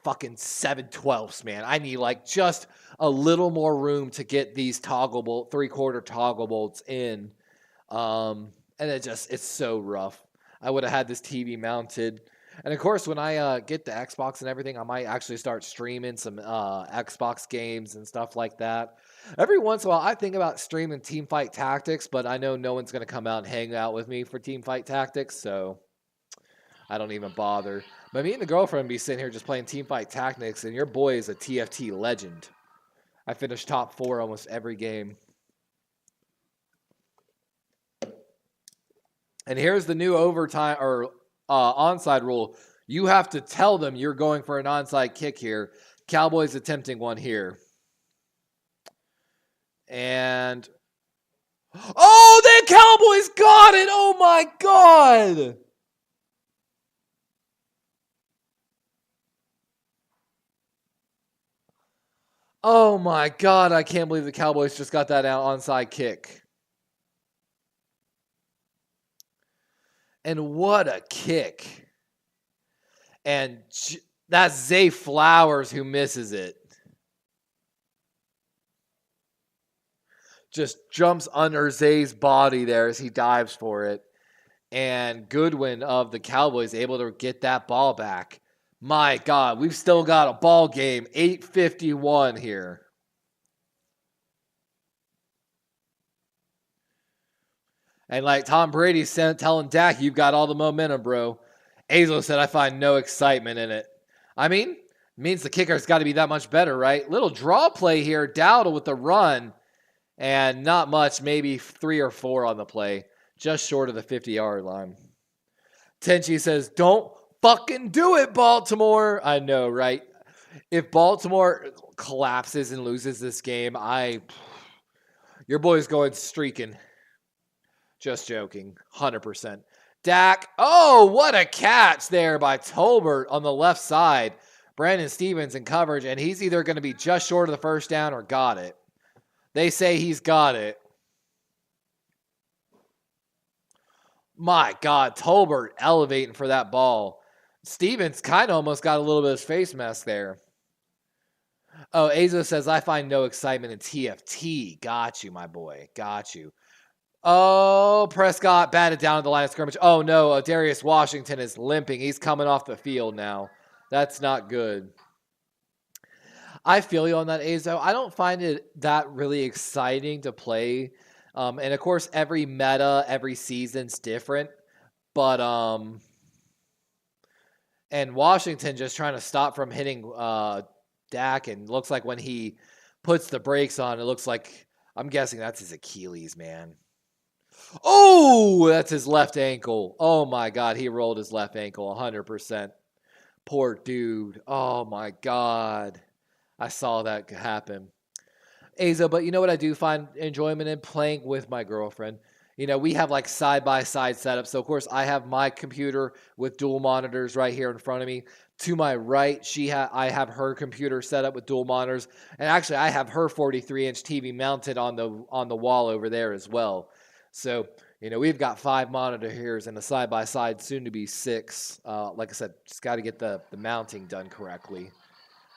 fucking 7/12, man. I need like just a little more room to get these 3/4 toggle bolts in. And it's so rough. I would have had this TV mounted. And of course, when I get the Xbox and everything, I might actually start streaming some Xbox games and stuff like that. Every once in a while, I think about streaming Teamfight Tactics, but I know no one's going to come out and hang out with me for Teamfight Tactics, so I don't even bother. But me and the girlfriend be sitting here just playing Teamfight Tactics, and your boy is a TFT legend. I finished top 4 almost every game. And here's the new overtime or onside rule. You have to tell them you're going for an onside kick here. Cowboys attempting one here. And oh, the Cowboys got it! Oh my God! Oh my God! I can't believe the Cowboys just got that onside kick. And what a kick! And that's Zay Flowers who misses it. Just jumps under Zay's body there as he dives for it. And Goodwin of the Cowboys able to get that ball back. My God, we've still got a ball game. 8:51 here. And like Tom Brady telling Dak, you've got all the momentum, bro. Azo said, I find no excitement in it. I mean, it means the kicker's got to be that much better, right? Little draw play here. Dowdle with the run. And not much, maybe 3 or 4 on the play. Just short of the 50-yard line. Tenchi says, don't fucking do it, Baltimore. I know, right? If Baltimore collapses and loses this game, your boy's going streaking. Just joking. 100%. Dak. Oh, what a catch there by Tolbert on the left side. Brandon Stevens in coverage, and he's either going to be just short of the first down or got it. They say he's got it. My God, Tolbert elevating for that ball. Stevens kind of almost got a little bit of his face mask there. Oh, Azo says, I find no excitement in TFT. Got you, my boy. Got you. Oh, Prescott batted down at the line of scrimmage. Oh, no, Darius Washington is limping. He's coming off the field now. That's not good. I feel you on that, Azo. I don't find it that really exciting to play. And, of course, every meta, every season's different. But, and Washington just trying to stop from hitting Dak. And looks like when he puts the brakes on, it looks like, I'm guessing that's his Achilles, man. Oh, that's his left ankle. Oh, my God. He rolled his left ankle 100%. Poor dude. Oh, my God. I saw that happen. Azo, but you know what I do find enjoyment in? Playing with my girlfriend. You know, we have like side-by-side setups. So, of course, I have my computer with dual monitors right here in front of me. To my right, I have her computer set up with dual monitors. And actually, I have her 43-inch TV mounted on the wall over there as well. So, you know, we've got 5 monitor here and a side-by-side, soon to be 6. Like I said, just got to get the mounting done correctly.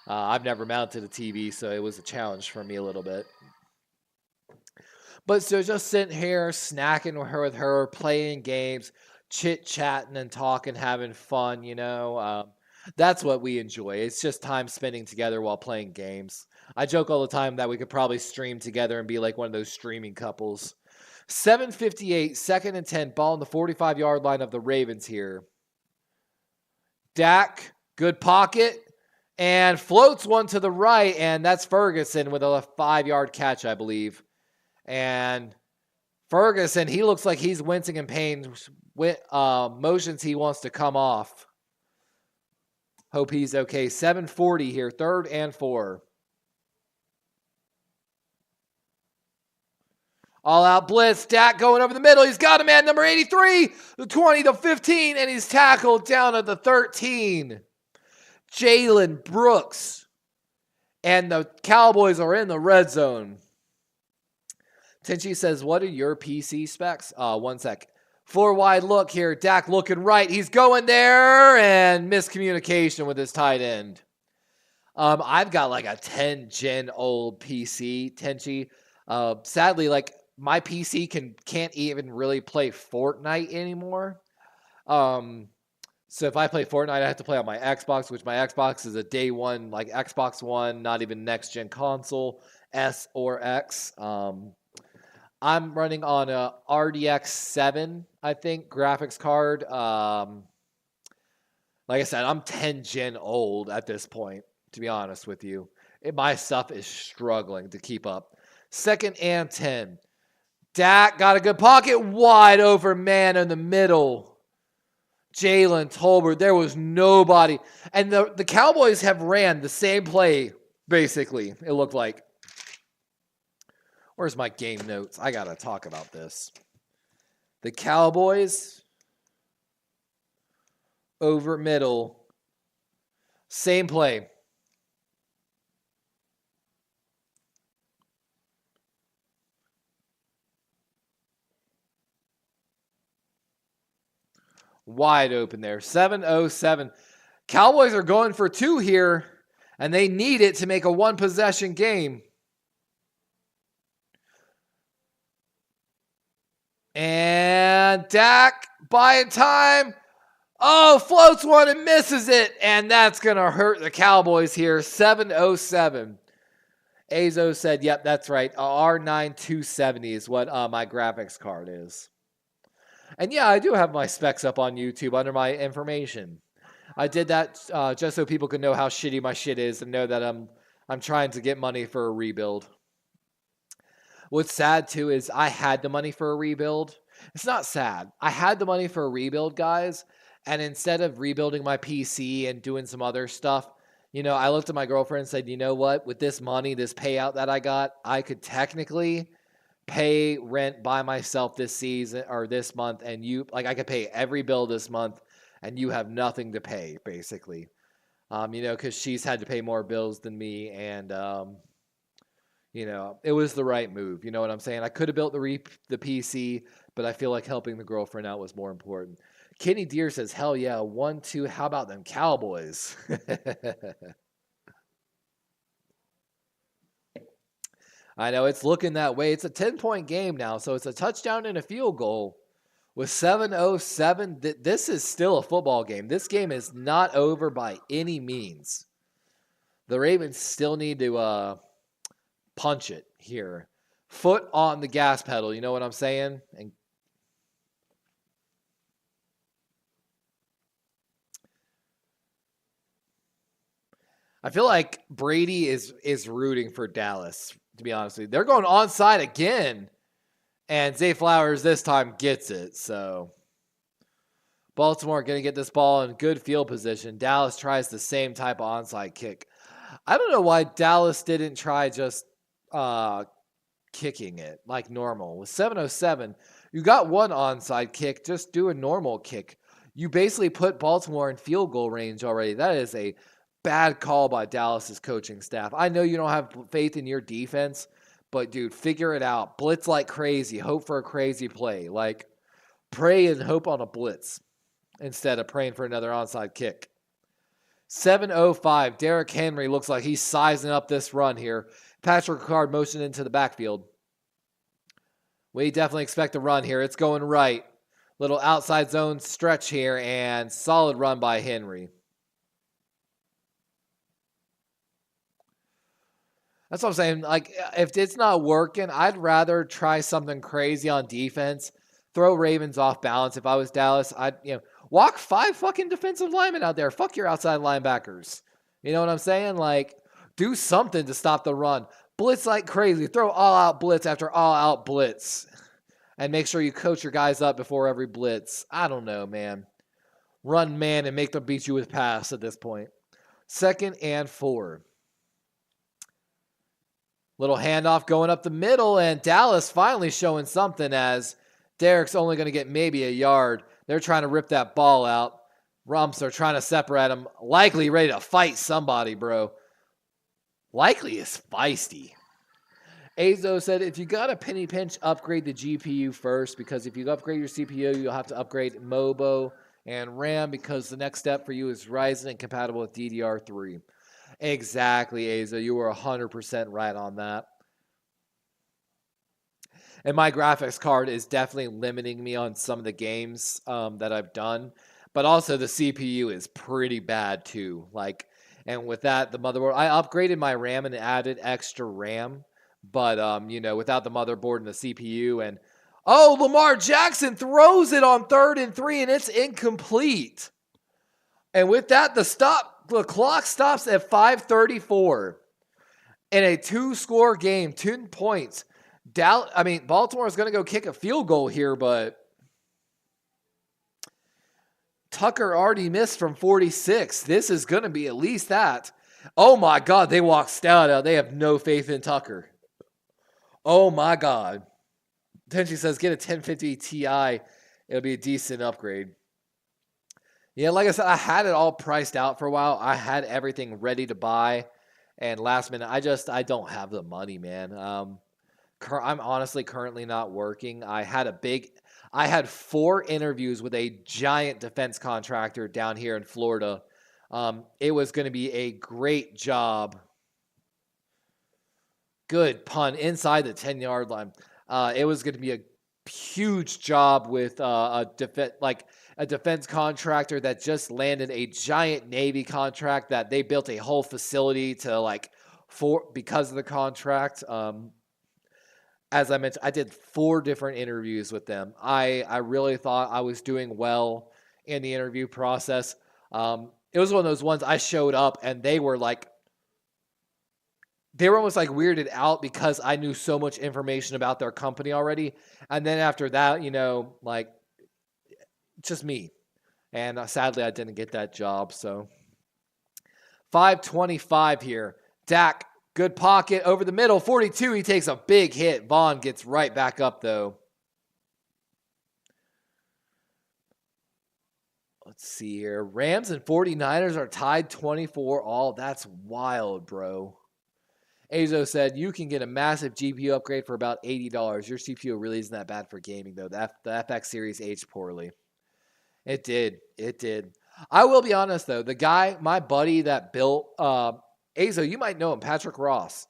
I've never mounted a TV, so it was a challenge for me a little bit. But so just sitting here, snacking with her, playing games, chit-chatting and talking, having fun, you know. That's what we enjoy. It's just time spending together while playing games. I joke all the time that we could probably stream together and be like one of those streaming couples. 7:58, 2nd and 10, ball on the 45-yard line of the Ravens here. Dak, good pocket. And floats one to the right, and that's Ferguson with a 5-yard catch, I believe. And Ferguson, he looks like he's wincing in pain. Motions he wants to come off. Hope he's okay. 7:40 here, 3rd and 4. All out blitz. Dak going over the middle. He's got a man, number 83, the 20, the 15, and he's tackled down at the 13. Jalen Brooks. And the Cowboys are in the red zone. Tenchi says, what are your PC specs? 1 sec. 4 wide look here. Dak looking right. He's going there. And miscommunication with his tight end. I've got like a 10-gen old PC, Tenchi. Sadly, like my PC can't even really play Fortnite anymore. So if I play Fortnite, I have to play on my Xbox, which my Xbox is a day one, like Xbox One, not even next-gen console, S or X. I'm running on a RDX 7, I think, graphics card. Like I said, I'm 10 gen old at this point, to be honest with you. My stuff is struggling to keep up. 2nd and 10. Dak got a good pocket, wide open man in the middle. Jalen Tolbert, there was nobody. And the Cowboys have ran the same play, basically, it looked like. Where's my game notes? I got to talk about this. The Cowboys, over middle, same play. Wide open there. 7-0-7. Cowboys are going for 2 here, and they need it to make a 1-possession game. And Dak buying time. Oh, floats one and misses it. And that's going to hurt the Cowboys here. 7-0-7. Azo said, yep, that's right. R9 270 is what my graphics card is. And yeah, I do have my specs up on YouTube under my information. I did that just so people could know how shitty my shit is and know that I'm trying to get money for a rebuild. What's sad too is I had the money for a rebuild. It's not sad. I had the money for a rebuild, guys, and instead of rebuilding my PC and doing some other stuff, you know, I looked at my girlfriend and said, you know what? With this money, this payout that I got, I could technically pay rent by myself this season or this month, and I could pay every bill this month, and you have nothing to pay, basically. Because she's had to pay more bills than me, and it was the right move. You know what I'm saying? I could have built the PC, but I feel like helping the girlfriend out was more important. Kenny Deere says, hell yeah, 1-2. How about them Cowboys? I know it's looking that way. It's a 10-point game now, so it's a touchdown and a field goal. With 7:07, this is still a football game. This game is not over by any means. The Ravens still need to punch it here. Foot on the gas pedal, you know what I'm saying? And I feel like Brady is rooting for Dallas, to be honest with you. They're going onside again. And Zay Flowers this time gets it. So Baltimore going to get this ball in good field position. Dallas tries the same type of onside kick. I don't know why Dallas didn't try just kicking it like normal. With 7:07, you got one onside kick. Just do a normal kick. You basically put Baltimore in field goal range already. That is a bad call by Dallas's coaching staff. I know you don't have faith in your defense, but, dude, figure it out. Blitz like crazy. Hope for a crazy play. Like, pray and hope on a blitz instead of praying for another onside kick. 7:05. Derrick Henry looks like he's sizing up this run here. Patrick Ricard motioned into the backfield. We definitely expect a run here. It's going right. Little outside zone stretch here, and solid run by Henry. That's what I'm saying. Like, if it's not working, I'd rather try something crazy on defense. Throw Ravens off balance. If I was Dallas, I'd walk 5 fucking defensive linemen out there. Fuck your outside linebackers. You know what I'm saying? Like, do something to stop the run. Blitz like crazy. Throw all-out blitz after all-out blitz. And make sure you coach your guys up before every blitz. I don't know, man. Run man and make them beat you with pass at this point. 2nd and 4. Little handoff going up the middle, and Dallas finally showing something as Derrick's only going to get maybe a yard. They're trying to rip that ball out. Rumps are trying to separate him. Likely ready to fight somebody, bro. Likely is feisty. Azo said, if you got a penny pinch, upgrade the GPU first, because if you upgrade your CPU, you'll have to upgrade MOBO and RAM, because the next step for you is Ryzen and compatible with DDR3. Exactly, Aza. You were 100% right on that. And my graphics card is definitely limiting me on some of the games that I've done. But also the CPU is pretty bad too. And with that, the motherboard, I upgraded my RAM and added extra RAM. But, without the motherboard and the CPU. And, Lamar Jackson throws it on 3rd and 3, and it's incomplete. And with that, the clock stops at 5:34 in a 2-score game, 10 points. Baltimore is going to go kick a field goal here, but Tucker already missed from 46. This is going to be at least that. Oh my God, they walk Stout out. They have no faith in Tucker. Oh my God. Tenchi says, get a 1050 Ti. It'll be a decent upgrade. Yeah, like I said, I had it all priced out for a while. I had everything ready to buy. And last minute, I don't have the money, man. I'm honestly currently not working. I had 4 interviews with a giant defense contractor down here in Florida. It was going to be a great job. Good punt inside the 10-yard line. It was going to be a huge job with a defense contractor that just landed a giant Navy contract that they built a whole facility to because of the contract. As I mentioned, I did 4 different interviews with them. I really thought I was doing well in the interview process. It was one of those ones I showed up and they were almost weirded out because I knew so much information about their company already. And then after that, just me. And sadly, I didn't get that job. So 5:25 here. Dak Good pocket over the middle. 42, he takes a big hit. Vaughn gets right back up, though. Let's see here. Rams and 49ers are tied 24 all. That's wild, bro. Azo said, you can get a massive GPU upgrade for about $80. Your CPU really isn't that bad for gaming, though. The FX series aged poorly. It did. It did. I will be honest, though. The guy, my buddy that built, Azo, you might know him, Patrick Ross.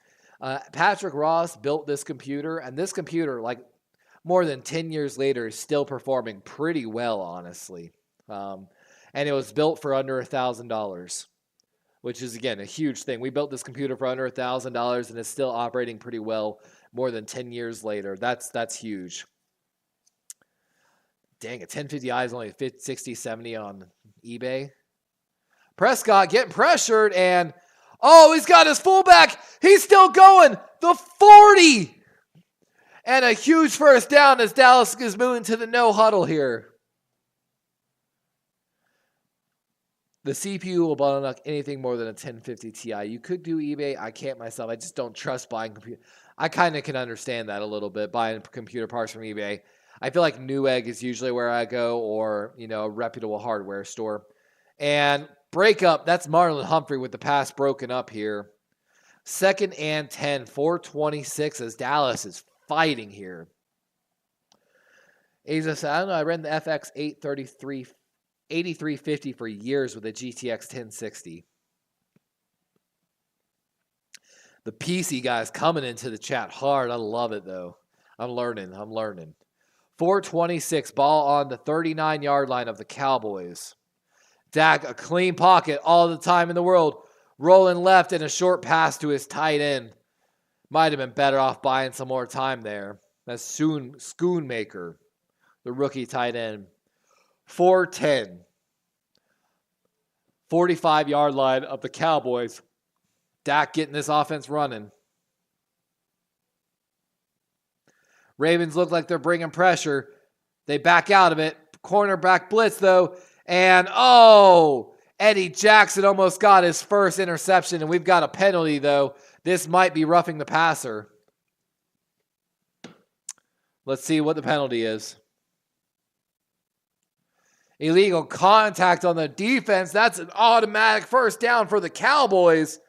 Patrick Ross built this computer, and this computer, like more than 10 years later, is still performing pretty well, honestly. And it was built for under $1,000. Which is, again, a huge thing. We built this computer for under $1,000, and it's still operating pretty well more than 10 years later. That's huge. Dang, a 1050i is only 60, 70 on eBay. Prescott getting pressured, and, oh, he's got his fullback. He's still going. The 40. And a huge first down as Dallas is moving to the no huddle here. The CPU will bottleneck anything more than a 1050 Ti. You could do eBay. I can't myself. I just don't trust buying computer. I kind of can understand that a little bit, buying computer parts from eBay. I feel like Newegg is usually where I go, or, you know, a reputable hardware store. And breakup, that's Marlon Humphrey with the pass broken up here. 2nd and 10, 4:26 as Dallas is fighting here. Aza said, I don't know, I ran the FX 8350 for years with a GTX 1060. The PC guys coming into the chat hard. I love it, though. I'm learning. 4:26, ball on the 39-yard line of the Cowboys. Dak, a clean pocket all the time in the world. Rolling left and a short pass to his tight end. Might have been better off buying some more time there. That's Schoonmaker, the rookie tight end. 4:10. 45-yard line of the Cowboys. Dak getting this offense running. Ravens look like they're bringing pressure. They back out of it. Cornerback blitz, though. And, oh, Eddie Jackson almost got his first interception, and we've got a penalty, though. This might be roughing the passer. Let's see what the penalty is. Illegal contact on the defense. That's an automatic first down for the Cowboys.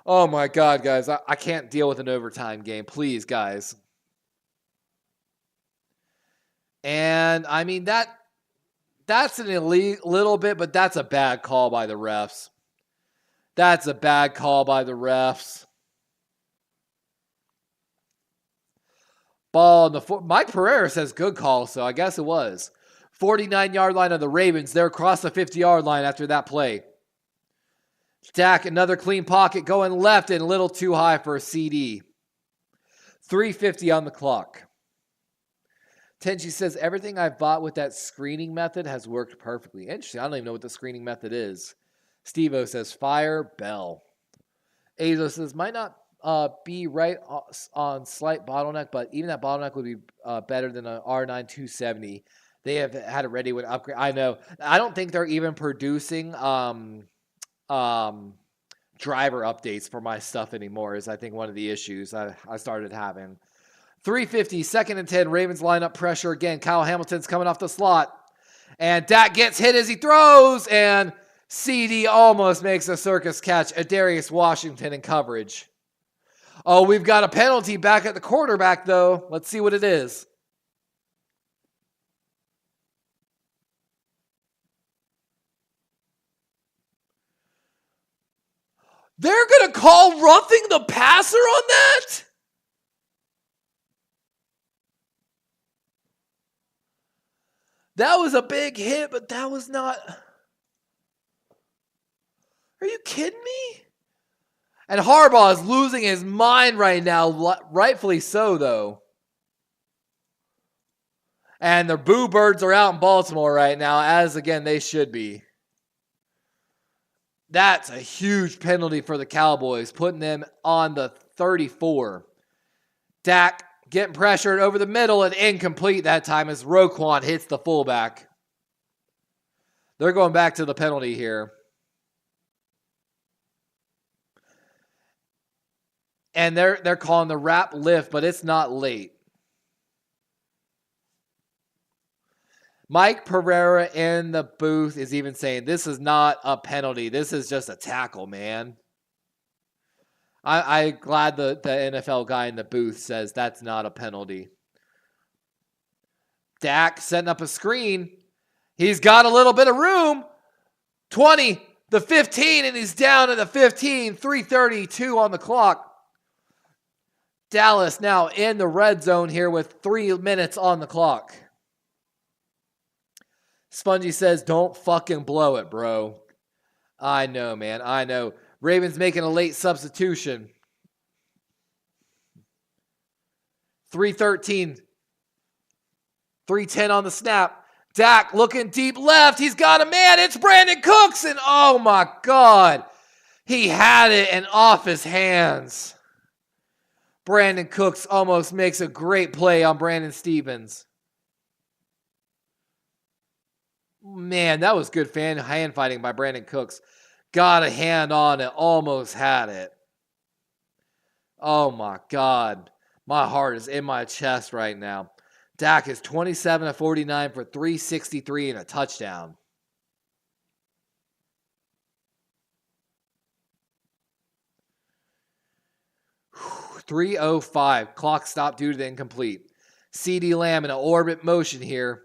Oh, my God, guys. I can't deal with an overtime game. Please, guys. And, I mean, that's an illegal little bit, but that's a bad call by the refs. That's a bad call by the refs. Ball on the Mike Pereira says good call, so I guess it was. 49-yard line of the Ravens. They're across the 50-yard line after that play. Dak, another clean pocket going left and a little too high for a CD. 3:50 on the clock. Tenchi says, everything I've bought with that screening method has worked perfectly. Interesting. I don't even know what the screening method is. Steve-O says, fire bell. Azo says, might not be right on slight bottleneck, but even that bottleneck would be better than an R9 270. They have had it ready with upgrade. I know. I don't think they're even producing driver updates for my stuff anymore, is I think one of the issues I started having. 3:50, 2nd and 10. Ravens line up pressure again. Kyle Hamilton's coming off the slot. And Dak gets hit as he throws. And CD almost makes a circus catch. Adarius Washington in coverage. Oh, we've got a penalty back at the quarterback, though. Let's see what it is. They're going to call roughing the passer on that? That was a big hit, but that was not... Are you kidding me? And Harbaugh is losing his mind right now, rightfully so, though. And the Boo Birds are out in Baltimore right now, as, again, they should be. That's a huge penalty for the Cowboys, putting them on the 34. Dak getting pressured over the middle and incomplete that time as Roquan hits the fullback. They're going back to the penalty here. And they're calling the wrap lift, but it's not late. Mike Pereira in the booth is even saying, this is not a penalty. This is just a tackle, man. I'm glad the NFL guy in the booth says that's not a penalty. Dak setting up a screen. He's got a little bit of room. 20, the 15, and he's down to the 15. 3:32 on the clock. Dallas now in the red zone here with 3 minutes on the clock. Spongy says, don't fucking blow it, bro. I know, man. I know. Ravens making a late substitution. 3:13. 3:10 on the snap. Dak looking deep left. He's got a man. It's Brandon Cooks. And oh my God. He had it and off his hands. Brandon Cooks almost makes a great play on Brandon Stevens. Man, that was good hand fighting by Brandon Cooks. Got a hand on it, almost had it. Oh my God. My heart is in my chest right now. Dak is 27 of 49 for 363 and a touchdown. Whew, 3:05. Clock stopped due to the incomplete. CeeDee Lamb in an orbit motion here.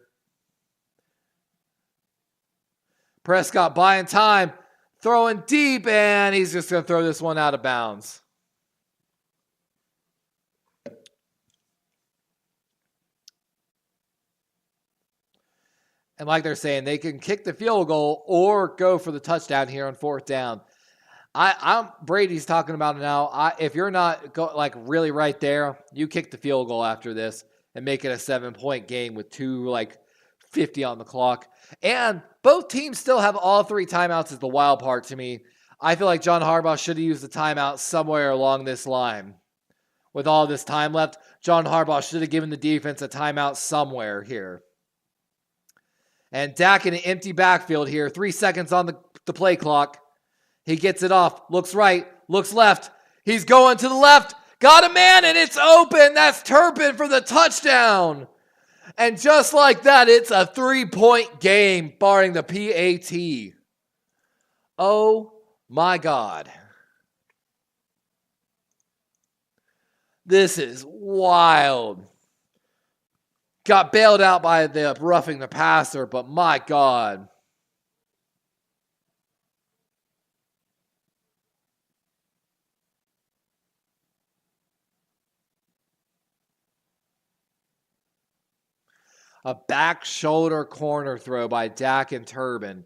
Prescott buying time, throwing deep, and he's just going to throw this one out of bounds. And like they're saying, they can kick the field goal or go for the touchdown here on 4th down. Brady's talking about it now. If you're not really right there, you kick the field goal after this and make it a 7-point game with 2:50 on the clock. And both teams still have all 3 timeouts is the wild part to me. I feel like John Harbaugh should have used the timeout somewhere along this line. With all this time left, John Harbaugh should have given the defense a timeout somewhere here. And Dak in an empty backfield here. 3 seconds on the play clock. He gets it off. Looks right. Looks left. He's going to the left. Got a man and it's open. That's Turpin for the touchdown. And just like that, it's a 3-point game, barring the PAT. Oh my God. This is wild. Got bailed out by the roughing the passer, but my God. A back shoulder corner throw by Dak and Turbin.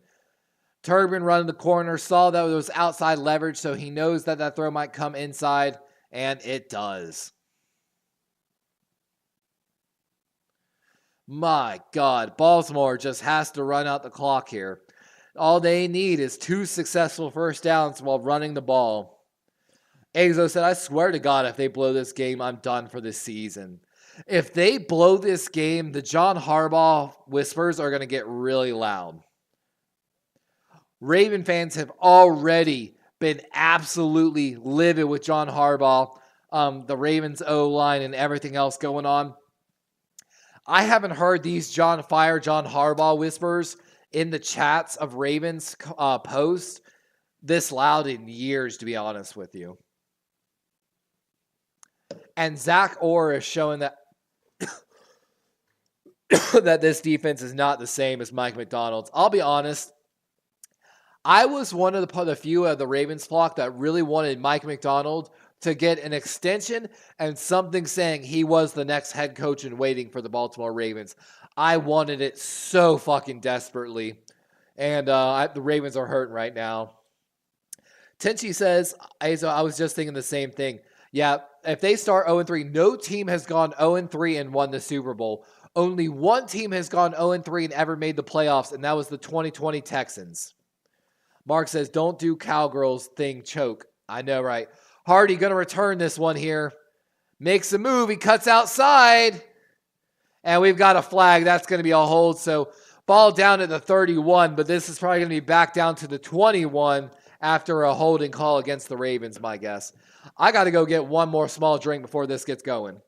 Turbin running the corner, saw that there was outside leverage, so he knows that throw might come inside, and it does. My God, Baltimore just has to run out the clock here. All they need is 2 successful first downs while running the ball. Exo said, I swear to God, if they blow this game, I'm done for this season. If they blow this game, the John Harbaugh whispers are going to get really loud. Raven fans have already been absolutely livid with John Harbaugh, the Ravens O-line and everything else going on. I haven't heard these John Harbaugh whispers in the chats of Ravens posts this loud in years, to be honest with you. And Zach Orr is showing that that this defense is not the same as Mike McDonald's. I'll be honest. I was one of the few of the Ravens flock that really wanted Mike McDonald to get an extension and something saying he was the next head coach in waiting for the Baltimore Ravens. I wanted it so fucking desperately. And the Ravens are hurting right now. Tenchi says, I was just thinking the same thing. Yeah, if they start 0-3, no team has gone 0-3 and won the Super Bowl. Only one team has gone 0-3 and ever made the playoffs, and that was the 2020 Texans. Mark says, don't do Cowgirls thing, choke. I know, right? Hardy going to return this one here. Makes a move. He cuts outside. And we've got a flag. That's going to be a hold. So ball down at the 31, but this is probably going to be back down to the 21 after a holding call against the Ravens, my guess. I got to go get one more small drink before this gets going.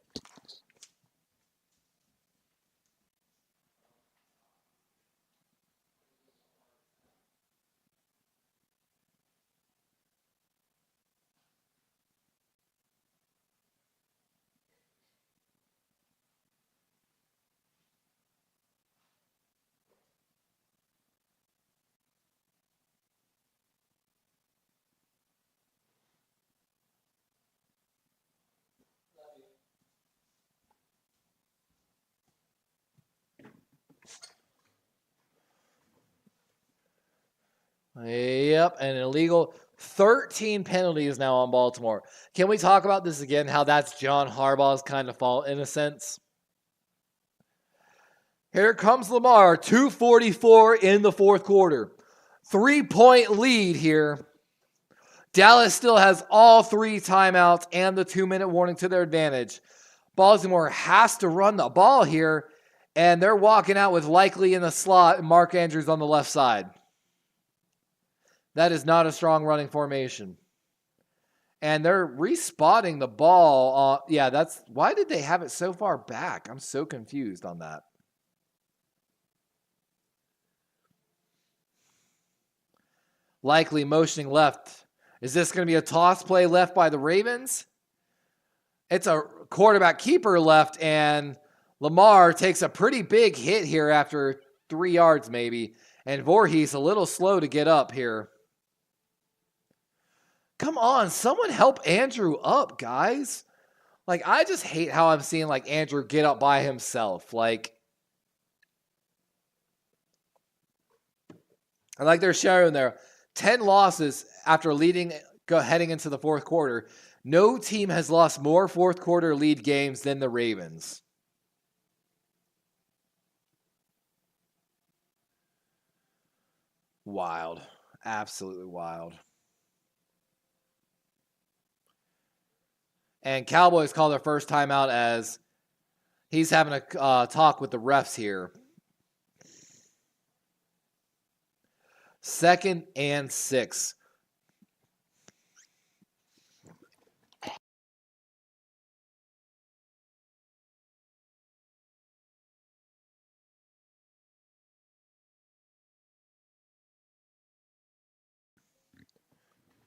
Yep, an illegal 13 penalties now on Baltimore. Can we talk about this again, how that's John Harbaugh's kind of fault in a sense? Here comes Lamar, 2:44 in the fourth quarter. 3-point lead here. Dallas still has all 3 timeouts and the 2-minute warning to their advantage. Baltimore has to run the ball here, and they're walking out with Likely in the slot and Mark Andrews on the left side. That is not a strong running formation. And they're respotting the ball. Yeah, that's why did they have it so far back? I'm so confused on that. Likely motioning left. Is this going to be a toss play left by the Ravens? It's a quarterback keeper left, and Lamar takes a pretty big hit here after 3 yards maybe. And Voorhees a little slow to get up here. Come on, someone help Andrew up, guys. Like, I just hate how I'm seeing, like, Andrew get up by himself. Like they're showing there, 10 losses after heading into the fourth quarter. No team has lost more fourth quarter lead games than the Ravens. Wild. Absolutely wild. And Cowboys call their first timeout as he's having a talk with the refs here. 2nd and 6.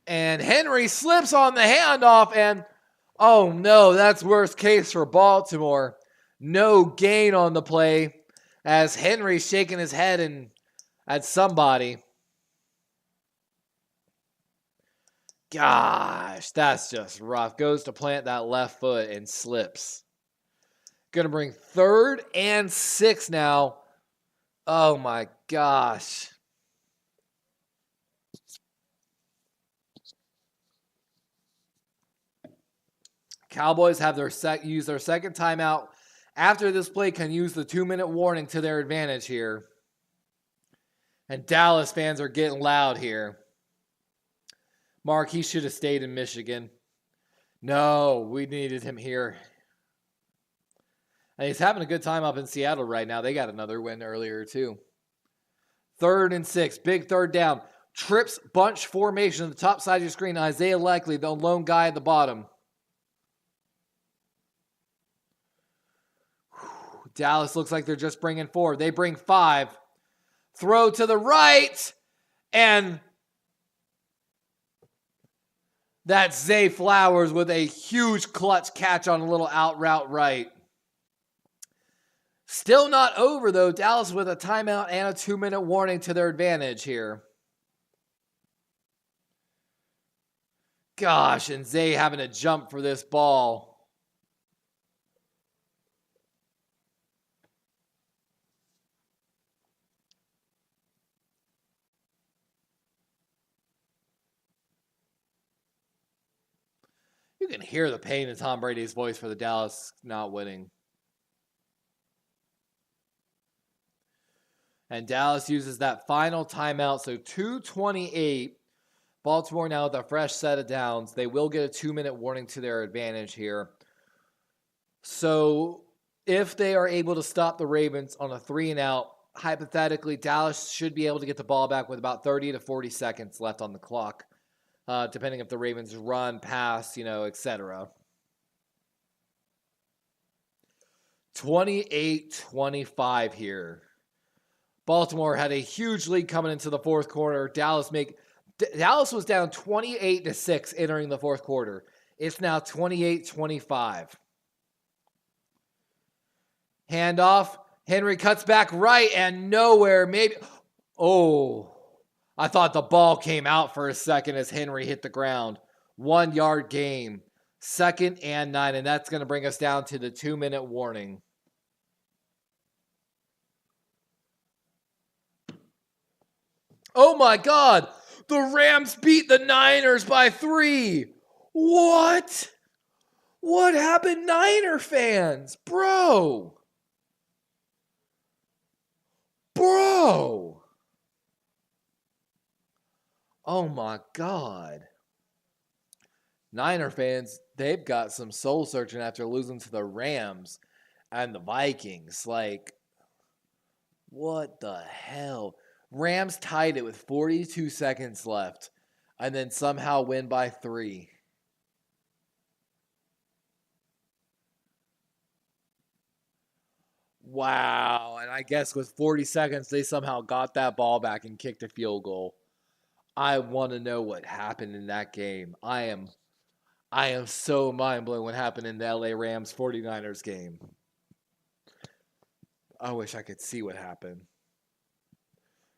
And Henry slips on the handoff, and oh no, that's worst case for Baltimore. No gain on the play as Henry's shaking his head at somebody. Gosh, that's just rough. Goes to plant that left foot and slips. Going to bring 3rd and 6 now. Oh my gosh. Cowboys have use their second timeout. After this play, can use the 2-minute warning to their advantage here. And Dallas fans are getting loud here. Mark, he should have stayed in Michigan. No, we needed him here. And he's having a good time up in Seattle right now. They got another win earlier too. 3rd and 6, big 3rd down. Trips bunch formation on the top side of your screen. Isaiah Likely, the lone guy at the bottom. Dallas looks like they're just bringing 4. They bring 5. Throw to the right. And that's Zay Flowers with a huge clutch catch on a little out route right. Still not over, though. Dallas with a timeout and a 2-minute warning to their advantage here. Gosh, and Zay having to jump for this ball. You can hear the pain in Tom Brady's voice for the Dallas not winning. And Dallas uses that final timeout. So 2:28. Baltimore now with a fresh set of downs. They will get a 2-minute warning to their advantage here. So if they are able to stop the Ravens on a 3-and-out, hypothetically, Dallas should be able to get the ball back with about 30 to 40 seconds left on the clock depending if the Ravens run, pass, etc. 28-25 here. Baltimore had a huge lead coming into the fourth quarter. Dallas was down 28-6 entering the fourth quarter. It's now 28-25. Handoff. Henry cuts back right and nowhere. Maybe. Oh, I thought the ball came out for a second as Henry hit the ground. 1 yard gain. 2nd and 9, and that's going to bring us down to the 2-minute warning. Oh my God! The Rams beat the Niners by 3. What? What happened, Niner fans? Bro! Oh my God. Niner fans, they've got some soul searching after losing to the Rams and the Vikings. Like, what the hell? Rams tied it with 42 seconds left and then somehow win by 3. Wow. And I guess with 40 seconds, they somehow got that ball back and kicked a field goal. I want to know what happened in that game. I am so mind blown what happened in the LA Rams 49ers game. I wish I could see what happened.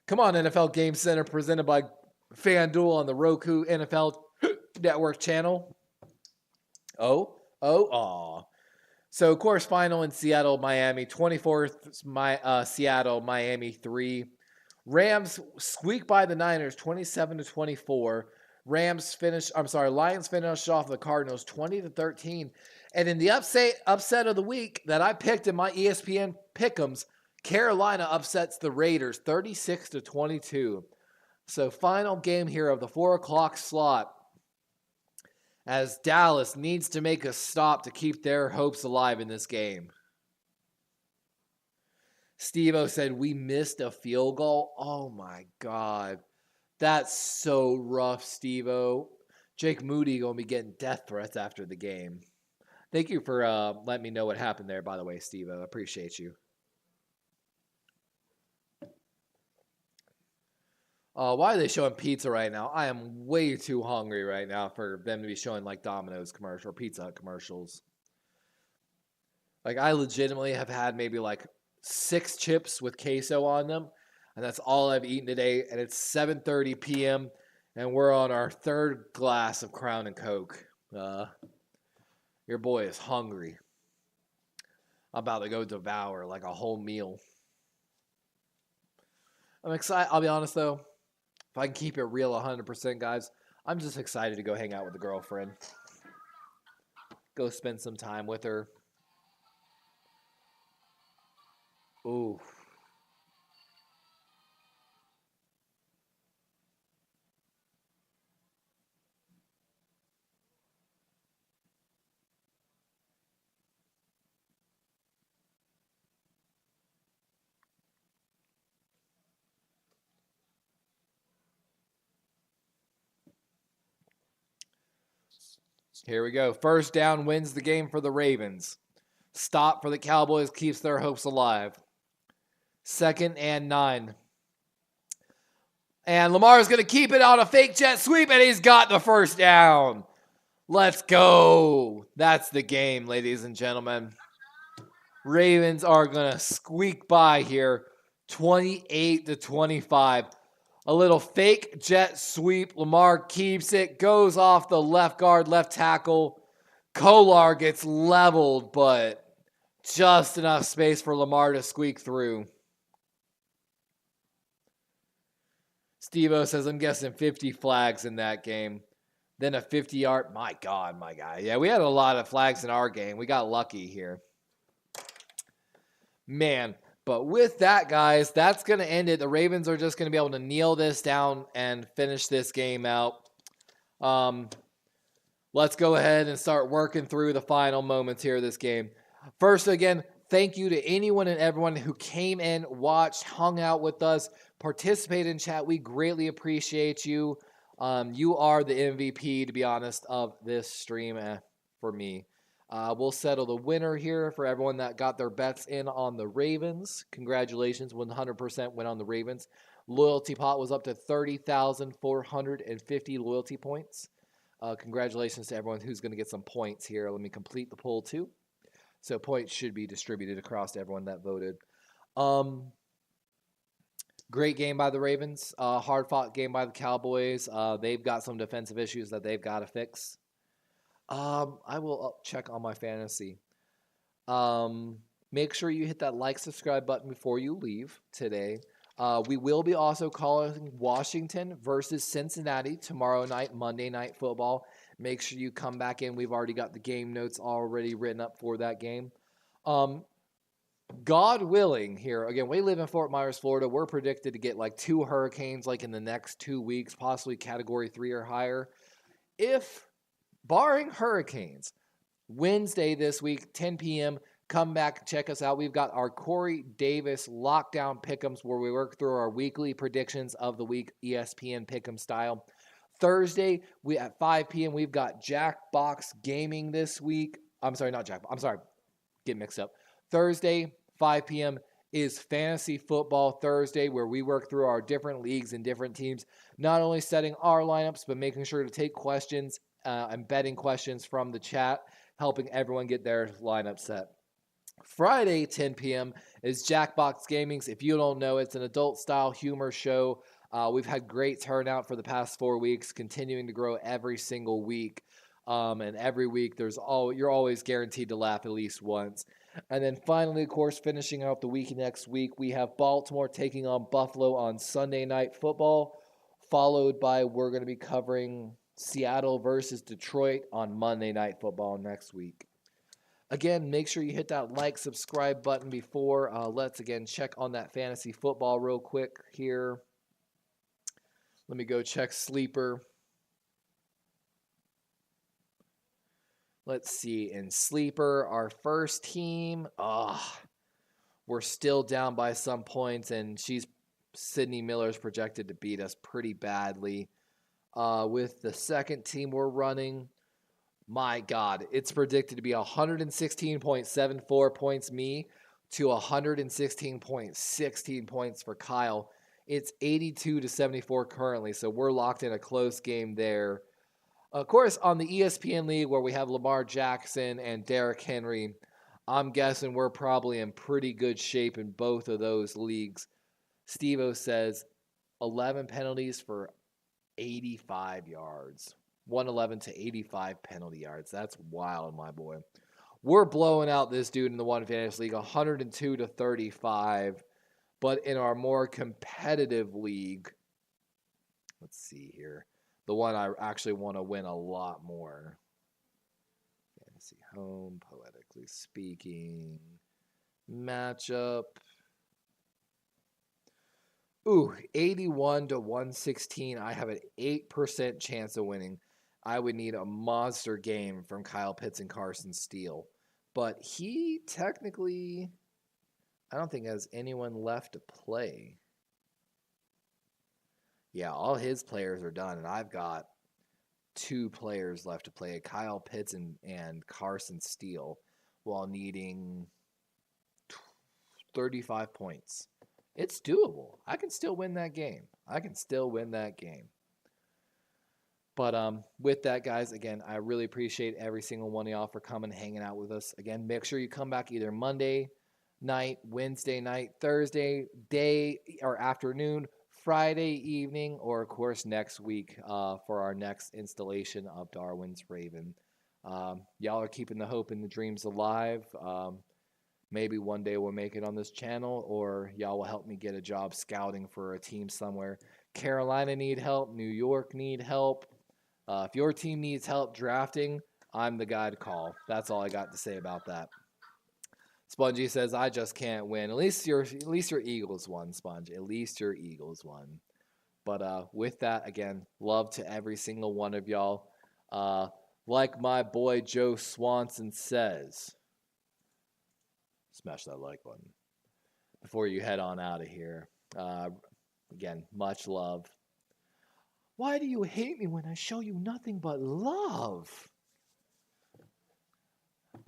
Come on, NFL Game Center, presented by FanDuel on the Roku NFL Network channel. Aw. So, quarterfinal in Seattle, Miami. 24th, Seattle, Miami 3. Rams squeak by the Niners, 27-24. Lions finished off the Cardinals 20-13. And in the upset of the week that I picked in my ESPN pick'ems, Carolina upsets the Raiders 36-22. So final game here of the 4 o'clock slot, as Dallas needs to make a stop to keep their hopes alive in this game. Steve-O said, we missed a field goal. Oh my God. That's so rough, Steve-O. Jake Moody going to be getting death threats after the game. Thank you for letting me know what happened there, by the way, Steve-O. I appreciate you. Why are they showing pizza right now? I am way too hungry right now for them to be showing like Domino's commercial or Pizza Hut commercials. Like, I legitimately have had maybe like 6 chips with queso on them, and that's all I've eaten today. And it's 7:30 p.m. and we're on our 3rd glass of Crown and Coke. Your boy is hungry. I'm about to go devour like a whole meal. I'm excited. I'll be honest though. If I can keep it real 100%, guys, I'm just excited to go hang out with the girlfriend. Go spend some time with her. Ooh. Here we go. First down wins the game for the Ravens. Stop for the Cowboys keeps their hopes alive. 2nd and 9. And Lamar's going to keep it on a fake jet sweep, and he's got the first down. Let's go. That's the game, ladies and gentlemen. Ravens are going to squeak by here, 28-25. A little fake jet sweep. Lamar keeps it, goes off the left guard, left tackle. Kolar gets leveled, but just enough space for Lamar to squeak through. Steve-O says, I'm guessing 50 flags in that game. Then a 50-yard. My God, my guy. Yeah, we had a lot of flags in our game. We got lucky here. Man. But with that, guys, that's going to end it. The Ravens are just going to be able to kneel this down and finish this game out. Let's go ahead and start working through the final moments here of this game. First, again, thank you to anyone and everyone who came in, watched, hung out with us, participated in chat. We greatly appreciate you. You are the MVP, to be honest, of this stream for me. We'll settle the winner here for everyone that got their bets in on the Ravens. Congratulations, 100% went on the Ravens. Loyalty pot was up to 30,450 loyalty points. Congratulations to everyone who's going to get some points here. Let me complete the poll too. So points should be distributed across to everyone that voted. Great game by the Ravens. Hard-fought game by the Cowboys. They've got some defensive issues that they've got to fix. I will check on my fantasy. Make sure you hit that like, subscribe button before you leave today. We will be also calling Washington versus Cincinnati tomorrow night, Monday Night Football. Make sure you come back in. We've already got the game notes already written up for that game. God willing here, again, we live in Fort Myers, Florida. We're predicted to get like 2 hurricanes like in the next 2 weeks, possibly Category 3 or higher. If, barring hurricanes, Wednesday this week, 10 p.m., come back, check us out. We've got our Corey Davis lockdown pick'ems where we work through our weekly predictions of the week, ESPN pick'em style. Thursday, at 5 p.m., we've got Jackbox Gaming this week. I'm sorry, not Jackbox. I'm sorry, get mixed up. Thursday, 5 p.m. is Fantasy Football Thursday, where we work through our different leagues and different teams, not only setting our lineups, but making sure to take questions and betting questions from the chat, helping everyone get their lineup set. Friday, 10 p.m. is Jackbox Gaming's. If you don't know, it's an adult-style humor show. We've had great turnout for the past 4 weeks, continuing to grow every single week. And every week, you're always guaranteed to laugh at least once. And then finally, of course, finishing out the week next week, we have Baltimore taking on Buffalo on Sunday Night Football, followed by we're going to be covering Seattle versus Detroit on Monday Night Football next week. Again, make sure you hit that like, subscribe button before. Let's, again, check on that fantasy football real quick here. Let me go check Sleeper. Let's see. In Sleeper, our first team, we're still down by some points, and Sydney Miller's projected to beat us pretty badly. With the second team we're running, my God, it's predicted to be 116.74 points me to 116.16 points for Kyle. It's 82-74 currently, so we're locked in a close game there. Of course, on the ESPN League, where we have Lamar Jackson and Derrick Henry, I'm guessing we're probably in pretty good shape in both of those leagues. Steve-O says 11 penalties for 85 yards. 111 to 85 penalty yards. That's wild, my boy. We're blowing out this dude in the One Fantasy League, 102-35. But in our more competitive league, let's see here. The one I actually want to win a lot more. Fantasy home, poetically speaking. Matchup. 81-116. I have an 8% chance of winning. I would need a monster game from Kyle Pitts and Carson Steele. But he technically, I don't think has anyone left to play. Yeah, all his players are done, and I've got 2 players left to play, Kyle Pitts and Carson Steele, while needing 35 points. It's doable. I can still win that game. But with that, guys, again, I really appreciate every single one of y'all for coming and hanging out with us. Again, make sure you come back either Monday night, Wednesday night, Thursday day or afternoon, Friday evening, or of course next week for our next installation of Darwin's Raven. Y'all are keeping the hope and the dreams alive. Maybe one day we'll make it on this channel, or y'all will help me get a job scouting for a team somewhere. Carolina need help. New York need help. If your team needs help drafting, I'm the guy to call. That's all I got to say about that. Spongy says, I just can't win. At least your Eagles won, Sponge. At least your Eagles won. But with that, again, love to every single one of y'all. Like my boy Joe Swanson says, smash that like button before you head on out of here. Again, much love. Why do you hate me when I show you nothing but love?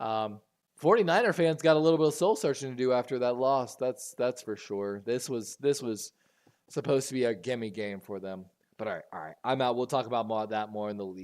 49er fans got a little bit of soul searching to do after that loss. That's for sure. This was supposed to be a gimme game for them. But all right. I'm out. We'll talk about that more in the league.